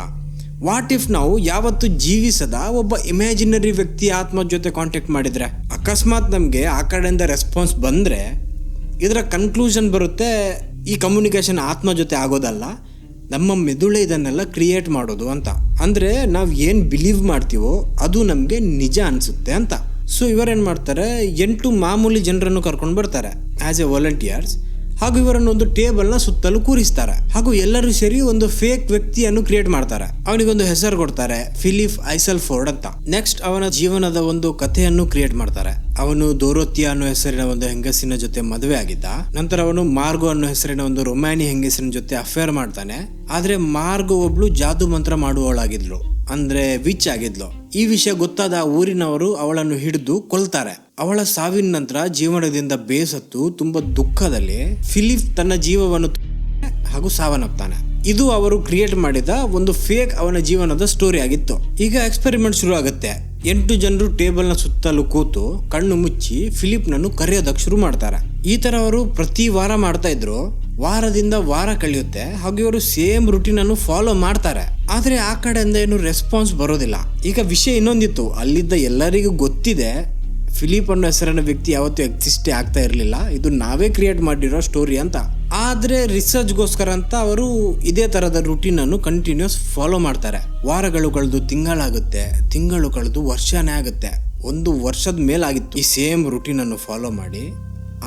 A: ವಾಟ್ ಇಫ್ ನಾವು ಯಾವತ್ತು ಜೀವಿಸದ ಒಬ್ಬ ಇಮ್ಯಾಜಿನರಿ ವ್ಯಕ್ತಿ ಆತ್ಮ ಜೊತೆ ಕಾಂಟ್ಯಾಕ್ಟ್ ಮಾಡಿದ್ರೆ, ಅಕಸ್ಮಾತ್ ನಮ್ಗೆ ಆ ಕಡೆಯಿಂದ ರೆಸ್ಪಾನ್ಸ್ ಬಂದ್ರೆ, ಇದರ ಕನ್ಕ್ಲೂಷನ್ ಬರುತ್ತೆ, ಈ ಕಮ್ಯುನಿಕೇಶನ್ ಆತ್ಮ ಜೊತೆ ಆಗೋದಲ್ಲ, ನಮ್ಮ ಮೆದುಳೆ ಇದನ್ನೆಲ್ಲ ಕ್ರಿಯೇಟ್ ಮಾಡೋದು ಅಂತ. ಅಂದ್ರೆ ನಾವು ಏನ್ ಬಿಲೀವ್ ಮಾಡ್ತೀವೋ ಅದು ನಮ್ಗೆ ನಿಜ ಅನ್ಸುತ್ತೆ ಅಂತ. ಸೊ ಇವರೇನ್ ಮಾಡ್ತಾರೆ, 8 ಮಾಮೂಲಿ ಜನರನ್ನು ಕರ್ಕೊಂಡು ಬರ್ತಾರೆ ಆಸ್ ಎ ವಾಲಂಟಿಯರ್ಸ್. ಹಾಗೂ ಇವರನ್ನು ಒಂದು ಟೇಬಲ್ ನ ಸುತ್ತಲೂ ಕೂರಿಸ್ತಾರೆ. ಹಾಗೂ ಎಲ್ಲರೂ ಸೇರಿ ಒಂದು ಫೇಕ್ ವ್ಯಕ್ತಿಯನ್ನು ಕ್ರಿಯೇಟ್ ಮಾಡ್ತಾರೆ. ಅವನಿಗೊಂದು ಹೆಸರು ಕೊಡ್ತಾರೆ, ಫಿಲಿಪ್ ಐಸೆಲ್ಫೋರ್ಡ್ ಅಂತ. ನೆಕ್ಸ್ಟ್ ಅವನ ಜೀವನದ ಒಂದು ಕಥೆಯನ್ನು ಕ್ರಿಯೇಟ್ ಮಾಡ್ತಾರೆ. ಅವನು ಡೋರೋಥಿಯಾ ಅನ್ನೋ ಹೆಸರಿನ ಒಂದು ಹೆಂಗಸಿನ ಜೊತೆ ಮದುವೆ ಆಗಿದ್ದ. ನಂತರ ಅವನು ಮಾರ್ಗೋ ಅನ್ನೋ ಹೆಸರಿನ ಒಂದು ರೊಮ್ಯಾನಿ ಹೆಂಗಸಿನ ಜೊತೆ ಅಫೇರ್ ಮಾಡ್ತಾನೆ. ಆದ್ರೆ ಮಾರ್ಗೋ ಒಬ್ಳು ಜಾದು ಮಂತ್ರ ಮಾಡುವವಳಾಗಿದ್ಲು, ಅಂದ್ರೆ ವಿಚ್ ಆಗಿದ್ಲು. ಈ ವಿಷಯ ಗೊತ್ತಾದ ಊರಿನವರು ಅವಳನ್ನು ಹಿಡಿದು ಕೊಲ್ತಾರೆ. ಅವಳ ಸಾವಿನ ನಂತರ ಜೀವನದಿಂದ ಬೇಸತ್ತು ತುಂಬಾ ದುಃಖದಲ್ಲಿ ಫಿಲಿಪ್ ತನ್ನ ಜೀವವನ್ನು ಹಾಗೂ ಸಾವನ್ನಪ್ತಾನೆ. ಇದು ಅವರು ಕ್ರಿಯೇಟ್ ಮಾಡಿದ ಒಂದು ಫೇಕ್ ಅವನ ಜೀವನದ ಸ್ಟೋರಿ ಆಗಿತ್ತು. ಈಗ ಎಕ್ಸ್ಪೆರಿಮೆಂಟ್ ಶುರು ಆಗುತ್ತೆ. 8 ಜನರು ಟೇಬಲ್ ನ ಸುತ್ತಲೂ ಕೂತು ಕಣ್ಣು ಮುಚ್ಚಿ ಫಿಲಿಪ್ ನನ್ನು ಕರೆಯೋದಕ್ಕೆ ಶುರು ಮಾಡ್ತಾರೆ. ಈ ತರ ಅವರು ಪ್ರತಿ ವಾರ ಮಾಡ್ತಾ ಇದ್ರು. ವಾರದಿಂದ ವಾರ ಕಳೆಯುತ್ತೆ ಹಾಗೂ ಇವರು ಸೇಮ್ ರುಟೀನ್ ಅನ್ನು ಫಾಲೋ ಮಾಡ್ತಾರೆ. ಆದ್ರೆ ಆ ಕಡೆಯಿಂದ ಏನು ರೆಸ್ಪಾನ್ಸ್ ಬರೋದಿಲ್ಲ. ಈಗ ವಿಷಯ ಇನ್ನೊಂದಿತ್ತು, ಅಲ್ಲಿದ್ದ ಎಲ್ಲರಿಗೂ ಗೊತ್ತಿದೆ ಫಿಲಿಪ್ ಅನ್ನೋ ಹೆಸರಿನ ವ್ಯಕ್ತಿ ಯಾವತ್ತೂ ಎಕ್ಸಿಸ್ಟೇ ಆಗ್ತಾ ಇರಲಿಲ್ಲ, ಇದು ನಾವೇ ಕ್ರಿಯೇಟ್ ಮಾಡಿರೋ ಸ್ಟೋರಿ ಅಂತ. ಆದ್ರೆ ರಿಸರ್ಚ್ಗೋಸ್ಕರ ಅಂತ ಅವರು ಇದೇ ತರದ ರುಟೀನ್ ಅನ್ನು ಕಂಟಿನ್ಯೂಸ್ ಫಾಲೋ ಮಾಡ್ತಾರೆ. ವಾರಗಳು ಕಳೆದು ತಿಂಗಳಾಗುತ್ತೆ, ತಿಂಗಳು ಕಳೆದು ವರ್ಷನೇ ಆಗುತ್ತೆ. 1 ವರ್ಷದ ಮೇಲಾಗಿತ್ತು ಈ ಸೇಮ್ ರುಟೀನ್ ಅನ್ನು ಫಾಲೋ ಮಾಡಿ.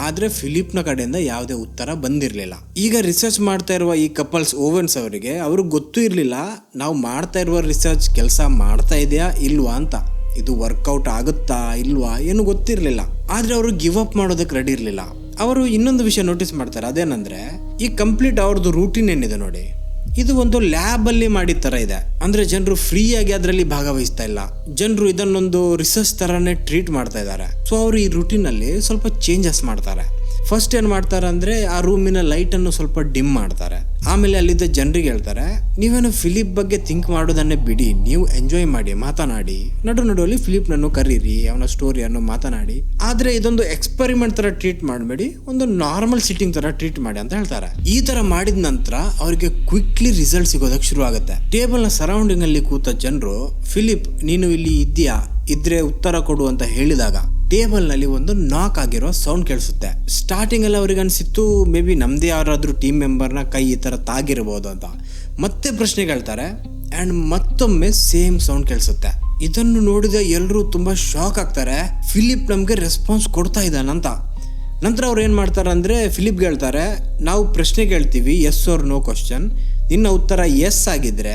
A: ಆದ್ರೆ ಫಿಲಿಪ್ನ ಕಡೆಯಿಂದ ಯಾವುದೇ ಉತ್ತರ ಬಂದಿರಲಿಲ್ಲ. ಈಗ ರಿಸರ್ಚ್ ಮಾಡ್ತಾ ಇರುವ ಈ ಕಪಲ್ಸ್ ಓವನ್ಸ್ ಅವರಿಗೆ ಅವ್ರಿಗೆ ಗೊತ್ತೂ ಇರಲಿಲ್ಲ ನಾವು ಮಾಡ್ತಾ ಇರುವ ರಿಸರ್ಚ್ ಕೆಲಸ ಮಾಡ್ತಾ ಇದೆಯಾ ಇಲ್ವಾ ಅಂತ. ಇದು ವರ್ಕೌಟ್ ಆಗುತ್ತಾ ಇಲ್ವಾ ಏನು ಗೊತ್ತಿರಲಿಲ್ಲ. ಆದ್ರೆ ಅವರು ಗಿವ್ ಅಪ್ ಮಾಡೋದಕ್ಕೆ ರೆಡಿ ಇರಲಿಲ್ಲ. ಅವರು ಇನ್ನೊಂದು ವಿಷಯ ನೋಟಿಸ್ ಮಾಡ್ತಾರೆ, ಅದೇನಂದ್ರೆ ಈ ಕಂಪ್ಲೀಟ್ ಅವ್ರದ್ದು ರೂಟೀನ್ ಏನಿದೆ ನೋಡಿ, ಇದು ಒಂದು ಲ್ಯಾಬ್ ಅಲ್ಲಿ ಮಾಡಿದ ತರ ಇದೆ. ಅಂದ್ರೆ ಜನರು ಫ್ರೀ ಆಗಿ ಅದರಲ್ಲಿ ಭಾಗವಹಿಸ್ತಾ ಇಲ್ಲ. ಜನರು ಇದನ್ನೊಂದು ರಿಸರ್ಚ್ ತರಾನೇ ಟ್ರೀಟ್ ಮಾಡ್ತಾ ಇದ್ದಾರೆ. ಸೊ ಅವರು ಈ ರೂಟೀನ್ ಅಲ್ಲಿ ಸ್ವಲ್ಪ ಚೇಂಜಸ್ ಮಾಡ್ತಾರೆ. ಫಸ್ಟ್ ಏನ್ ಮಾಡ್ತಾರೆ ಅಂದ್ರೆ ಆ ರೂಮಿನ ಲೈಟ್ ಅನ್ನು ಸ್ವಲ್ಪ ಡಿಮ್ ಮಾಡ್ತಾರೆ. ಆಮೇಲೆ ಅಲ್ಲಿದ್ದ ಜನರಿಗೆ ಹೇಳ್ತಾರೆ, ನೀವೇನು ಫಿಲಿಪ್ ಬಗ್ಗೆ ಥಿಂಕ್ ಮಾಡೋದನ್ನೇ ಬಿಡಿ, ನೀವು ಎಂಜಾಯ್ ಮಾಡಿ, ಮಾತನಾಡಿ, ನಡುವಲ್ಲಿ ಫಿಲಿಪ್ ನನ್ನು ಕರೀರಿ, ಅವನ ಸ್ಟೋರಿಯನ್ನು ಮಾತನಾಡಿ. ಆದ್ರೆ ಇದೊಂದು ಎಕ್ಸ್ಪೆರಿಮೆಂಟ್ ತರ ಟ್ರೀಟ್ ಮಾಡಬೇಡಿ, ಒಂದು ನಾರ್ಮಲ್ ಸಿಟ್ಟಿಂಗ್ ತರ ಟ್ರೀಟ್ ಮಾಡಿ ಅಂತ ಹೇಳ್ತಾರೆ. ಈ ತರ ಮಾಡಿದ ನಂತರ ಅವರಿಗೆ ಕ್ವಿಕ್ಲಿ ರಿಸಲ್ಟ್ ಸಿಗೋದಕ್ಕೆ ಶುರು ಆಗುತ್ತೆ. ಟೇಬಲ್ ನ ಸರೌಂಡಿಂಗ್ ಅಲ್ಲಿ ಕೂತ ಜನರು, ಫಿಲಿಪ್ ನೀನು ಇಲ್ಲಿ ಇದ್ದೀಯಾ, ಇದ್ರೆ ಉತ್ತರ ಕೊಡು ಅಂತ ಹೇಳಿದಾಗ ಟೇಬಲ್ ನಲ್ಲಿ ಒಂದು ನಾಕ್ ಆಗಿರೋ ಸೌಂಡ್ ಕೇಳಿಸುತ್ತೆ. ಸ್ಟಾರ್ಟಿಂಗ್ ಅಲ್ಲಿ ಅವ್ರಿಗೆ ಅನ್ಸಿತ್ತು ಮೇ ಬಿ ನಮ್ದೇ ಯಾರಾದ್ರೂ ಟೀಮ್ ಮೆಂಬರ್ನ ಕೈ ಈ ತರ ತಾಗಿರ್ಬೋದು ಅಂತ. ಮತ್ತೆ ಪ್ರಶ್ನೆ ಕೇಳ್ತಾರೆ ಅಂಡ್ ಮತ್ತೊಮ್ಮೆ ಸೇಮ್ ಸೌಂಡ್ ಕೇಳಿಸುತ್ತೆ. ಇದನ್ನು ನೋಡಿದ ಎಲ್ಲರೂ ತುಂಬಾ ಶಾಕ್ ಆಗ್ತಾರೆ. ಫಿಲಿಪ್ ನಮ್ಗೆ ರೆಸ್ಪಾನ್ಸ್ ಕೊಡ್ತಾ ಇದ್ದಾನಂತ. ನಂತರ ಅವ್ರು ಏನ್ ಮಾಡ್ತಾರೆ ಅಂದ್ರೆ ಫಿಲಿಪ್ಗೆ ಹೇಳ್ತಾರೆ, ನಾವು ಪ್ರಶ್ನೆ ಕೇಳ್ತೀವಿ ಎಸ್ ಆರ್ ನೋ ಕ್ವಶನ್, ನಿನ್ನ ಉತ್ತರ ಎಸ್ ಆಗಿದ್ರೆ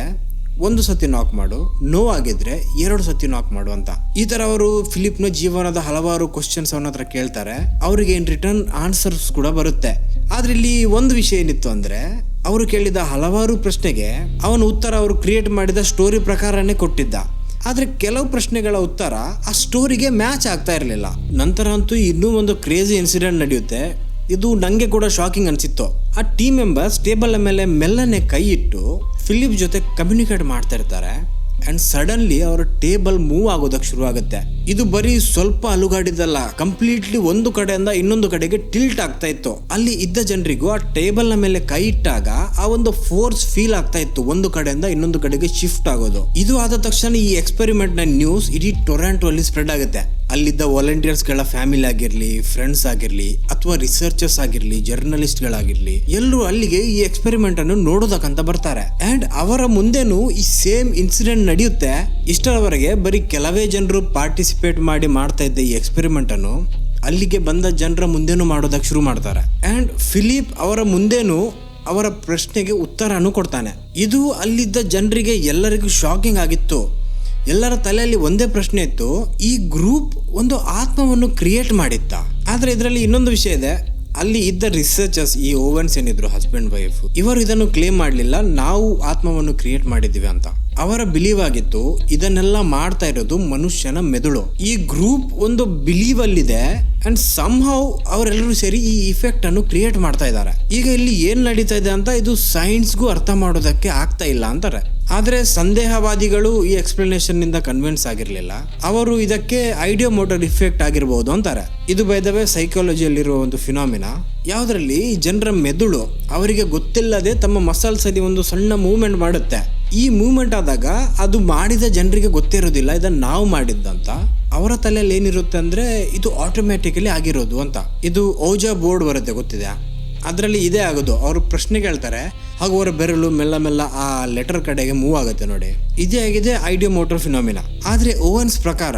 A: 1 ಸತಿ ನಾಕ್ ಮಾಡು, ನೋ ಆಗಿದ್ರೆ 2 ಸತಿ ನಾಕ್ ಮಾಡು ಅಂತ. ಈ ತರ ಅವರು ಫಿಲಿಪ್ನ ಜೀವನದ ಹಲವಾರು ಕ್ವಶನ್ಸ್ ಅವನ ಹತ್ರ ಕೇಳ್ತಾರೆ. ಅವರಿಗೆ ಇನ್ ರಿಟರ್ನ್ ಆನ್ಸರ್ಸ್ ಕೂಡ ಬರುತ್ತೆ. ಆದ್ರೆ ಇಲ್ಲಿ ಒಂದು ವಿಷಯ ಏನಿತ್ತು ಅಂದ್ರೆ, ಅವರು ಕೇಳಿದ ಹಲವಾರು ಪ್ರಶ್ನೆಗೆ ಅವನ ಉತ್ತರ ಅವರು ಕ್ರಿಯೇಟ್ ಮಾಡಿದ ಸ್ಟೋರಿ ಪ್ರಕಾರನೇ ಕೊಟ್ಟಿದ್ದ. ಆದ್ರೆ ಕೆಲವು ಪ್ರಶ್ನೆಗಳ ಉತ್ತರ ಆ ಸ್ಟೋರಿಗೆ ಮ್ಯಾಚ್ ಆಗ್ತಾ ಇರಲಿಲ್ಲ. ನಂತರ ಅಂತೂ ಇನ್ನೂ ಒಂದು ಕ್ರೇಜಿ ಇನ್ಸಿಡೆಂಟ್ ನಡೆಯುತ್ತೆ. ಇದು ನಂಗೆ ಕೂಡ ಶಾಕಿಂಗ್ ಅನ್ಸಿತ್ತು. ಆ ಟೀಮ್ ಮೆಂಬರ್ಸ್ ಟೇಬಲ್ ಮೇಲೆ ಮೆಲ್ಲನೆ ಕೈ ಇಟ್ಟು ಫಿಲಿಪ್ ಜೊತೆ ಕಮ್ಯುನಿಕೇಟ್ ಮಾಡ್ತಾ ಇರ್ತಾರೆ. ಅಂಡ್ ಸಡನ್ಲಿ ಅವರ ಟೇಬಲ್ ಮೂವ್ ಆಗೋದಕ್ಕೆ ಶುರು ಆಗುತ್ತೆ. ಇದು ಬರೀ ಸ್ವಲ್ಪ ಅಲುಗಾಡಿದಲ್ಲ, ಕಂಪ್ಲೀಟ್ಲಿ ಒಂದು ಕಡೆಯಿಂದ ಇನ್ನೊಂದು ಕಡೆಗೆ ಟಿಲ್ಟ್ ಆಗ್ತಾ ಇತ್ತು. ಅಲ್ಲಿ ಇದ್ದ ಜನರಿಗೂ ಆ ಟೇಬಲ್ ನ ಮೇಲೆ ಕೈ ಇಟ್ಟಾಗ ಆ ಒಂದು ಫೋರ್ಸ್ ಫೀಲ್ ಆಗ್ತಾ ಇತ್ತು, ಒಂದು ಕಡೆಯಿಂದ ಇನ್ನೊಂದು ಕಡೆಗೆ ಶಿಫ್ಟ್ ಆಗೋದು. ಇದು ಆದ ತಕ್ಷಣ ಈ ಎಕ್ಸ್ಪೆರಿಮೆಂಟ್ ನ ನ್ಯೂಸ್ ಇಡೀ ಟೊರಾಂಟೋ ಅಲ್ಲಿ ಸ್ಪ್ರೆಡ್ ಆಗುತ್ತೆ. ಅಲ್ಲಿದ್ದ ವಾಲಂಟಿಯರ್ಸ್ ಗಳ ಫ್ಯಾಮಿಲಿ ಆಗಿರ್ಲಿ, ಫ್ರೆಂಡ್ಸ್ ಆಗಿರ್ಲಿ, ಅಥವಾ ರಿಸರ್ಚರ್ಸ್ ಆಗಿರ್ಲಿ, ಜರ್ನಲಿಸ್ಟ್ ಗಳಾಗಿರ್ಲಿ, ಎಲ್ಲರೂ ಅಲ್ಲಿಗೆ ಈ ಎಕ್ಸ್ಪೆರಿಮೆಂಟ್ ಅನ್ನು ನೋಡೋದಕ್ಕಂತ ಬರ್ತಾರೆ. ಅಂಡ್ ಅವರ ಮುಂದೆನೂ ಈ ಸೇಮ್ ಇನ್ಸಿಡೆಂಟ್ ನಡೆಯುತ್ತೆ. ಇಷ್ಟರವರೆಗೆ ಬರೀ ಕೆಲವೇ ಜನರು ಪಾರ್ಟಿಸಿಪೇಟ್ ಮಾಡಿ ಮಾಡ್ತಾ ಇದ್ದ ಈ ಎಕ್ಸ್ಪೆರಿಮೆಂಟ್ ಅನ್ನು ಅಲ್ಲಿಗೆ ಬಂದ ಜನರ ಮುಂದೆನೂ ಮಾಡೋದಕ್ಕೆ ಶುರು ಮಾಡ್ತಾರೆ. ಅಂಡ್ ಫಿಲಿಪ್ ಅವರ ಮುಂದೆನೂ ಅವರ ಪ್ರಶ್ನೆಗೆ ಉತ್ತರನೂ ಕೊಡ್ತಾನೆ. ಇದು ಅಲ್ಲಿದ್ದ ಜನರಿಗೆ ಎಲ್ಲರಿಗೂ ಶಾಕಿಂಗ್ ಆಗಿತ್ತು. ಎಲ್ಲರ ತಲೆಯಲ್ಲಿ ಒಂದೇ ಪ್ರಶ್ನೆ ಇತ್ತು, ಈ ಗ್ರೂಪ್ ಒಂದು ಆತ್ಮವನ್ನು ಕ್ರಿಯೇಟ್ ಮಾಡಿತ್ತ? ಆದ್ರೆ ಇದರಲ್ಲಿ ಇನ್ನೊಂದು ವಿಷಯ ಇದೆ. ಅಲ್ಲಿ ಇದ್ದ ರಿಸರ್ಚರ್ಸ್, ಈ ಓವೆನ್ಸ್ ಏನಿದ್ರು ಹಸ್ಬೆಂಡ್ ವೈಫ್, ಇವರು ಇದನ್ನು ಕ್ಲೇಮ್ ಮಾಡಲಿಲ್ಲ ನಾವು ಆತ್ಮವನ್ನು ಕ್ರಿಯೇಟ್ ಮಾಡಿದ್ದೀವಿ ಅಂತ. ಅವರ ಬಿಲೀವ್ ಆಗಿತ್ತು ಇದನ್ನೆಲ್ಲ ಮಾಡ್ತಾ ಇರೋದು ಮನುಷ್ಯನ ಮೆದುಳು. ಈ ಗ್ರೂಪ್ ಒಂದು ಬಿಲೀವ್ ಅಲ್ಲಿದೆ ಅಂಡ್ ಸಮ್ಹೌ ಅವರೆಲ್ಲರೂ ಸೇರಿ ಈ ಇಫೆಕ್ಟ್ ಅನ್ನು ಕ್ರಿಯೇಟ್ ಮಾಡ್ತಾ ಇದ್ದಾರೆ. ಈಗ ಇಲ್ಲಿ ಏನ್ ನಡೀತಾ ಇದೆ ಅಂತ ಇದು ಸೈನ್ಸ್ಗೂ ಅರ್ಥ ಮಾಡೋದಕ್ಕೆ ಆಗ್ತಾ ಇಲ್ಲ ಅಂತಾರೆ. ಆದ್ರೆ ಸಂದೇಹವಾದಿಗಳು ಈ ಎಕ್ಸ್ಪ್ಲನೇಷನ್ ನಿಂದ ಕನ್ವಿನ್ಸ್ ಆಗಿರ್ಲಿಲ್ಲ. ಅವರು ಇದಕ್ಕೆ ಐಡಿಯೋ ಮೋಟರ್ ಇಫೆಕ್ಟ್ ಆಗಿರಬಹುದು ಅಂತಾರೆ. ಇದು ಬೈ ದ ವೇ ಸೈಕಾಲಜಿಯಲ್ಲಿರುವ ಒಂದು ಫಿನಾಮಿನಾ, ಯಾವುದರಲ್ಲಿ ಜನರ ಮೆದುಳು ಅವರಿಗೆ ಗೊತ್ತಿಲ್ಲದೆ ತಮ್ಮ ಮಸಲ್ಸ್ ಅಲ್ಲಿ ಒಂದು ಸಣ್ಣ ಮೂವ್ಮೆಂಟ್ ಮಾಡುತ್ತೆ. ಈ ಮೂವ್ಮೆಂಟ್ ಆದಾಗ ಅದು ಮಾಡಿದ ಜನರಿಗೆ ಗೊತ್ತಿರೋದಿಲ್ಲ ಇದನ್ನ ನಾವು ಮಾಡಿದ್ದಂತ. ಅವರ ತಲೆಯಲ್ಲಿ ಏನಿರುತ್ತೆ ಅಂದ್ರೆ ಇದು ಆಟೋಮ್ಯಾಟಿಕಲಿ ಆಗಿರೋದು ಅಂತ. ಇದು ಓಜಾ ಬೋರ್ಡ್ ಬರುತ್ತೆ, ಗೊತ್ತಿದೆ? ಅದರಲ್ಲಿ ಇದೇ ಆಗೋದು. ಅವರು ಪ್ರಶ್ನೆ ಕೇಳ್ತಾರೆ, ಹಾಗೂ ಅವರ ಬೆರಳು ಮೆಲ್ಲ ಮೆಲ್ಲ ಆ ಲೆಟರ್ ಕಡೆಗೆ ಮೂವ್ ಆಗುತ್ತೆ ನೋಡಿ. ಇದೇ ಆಗಿದೆ ಐಡಿಯೋ ಮೋಟರ್ ಫಿನಾಮಿನಾ. ಆದ್ರೆ ಓವನ್ಸ್ ಪ್ರಕಾರ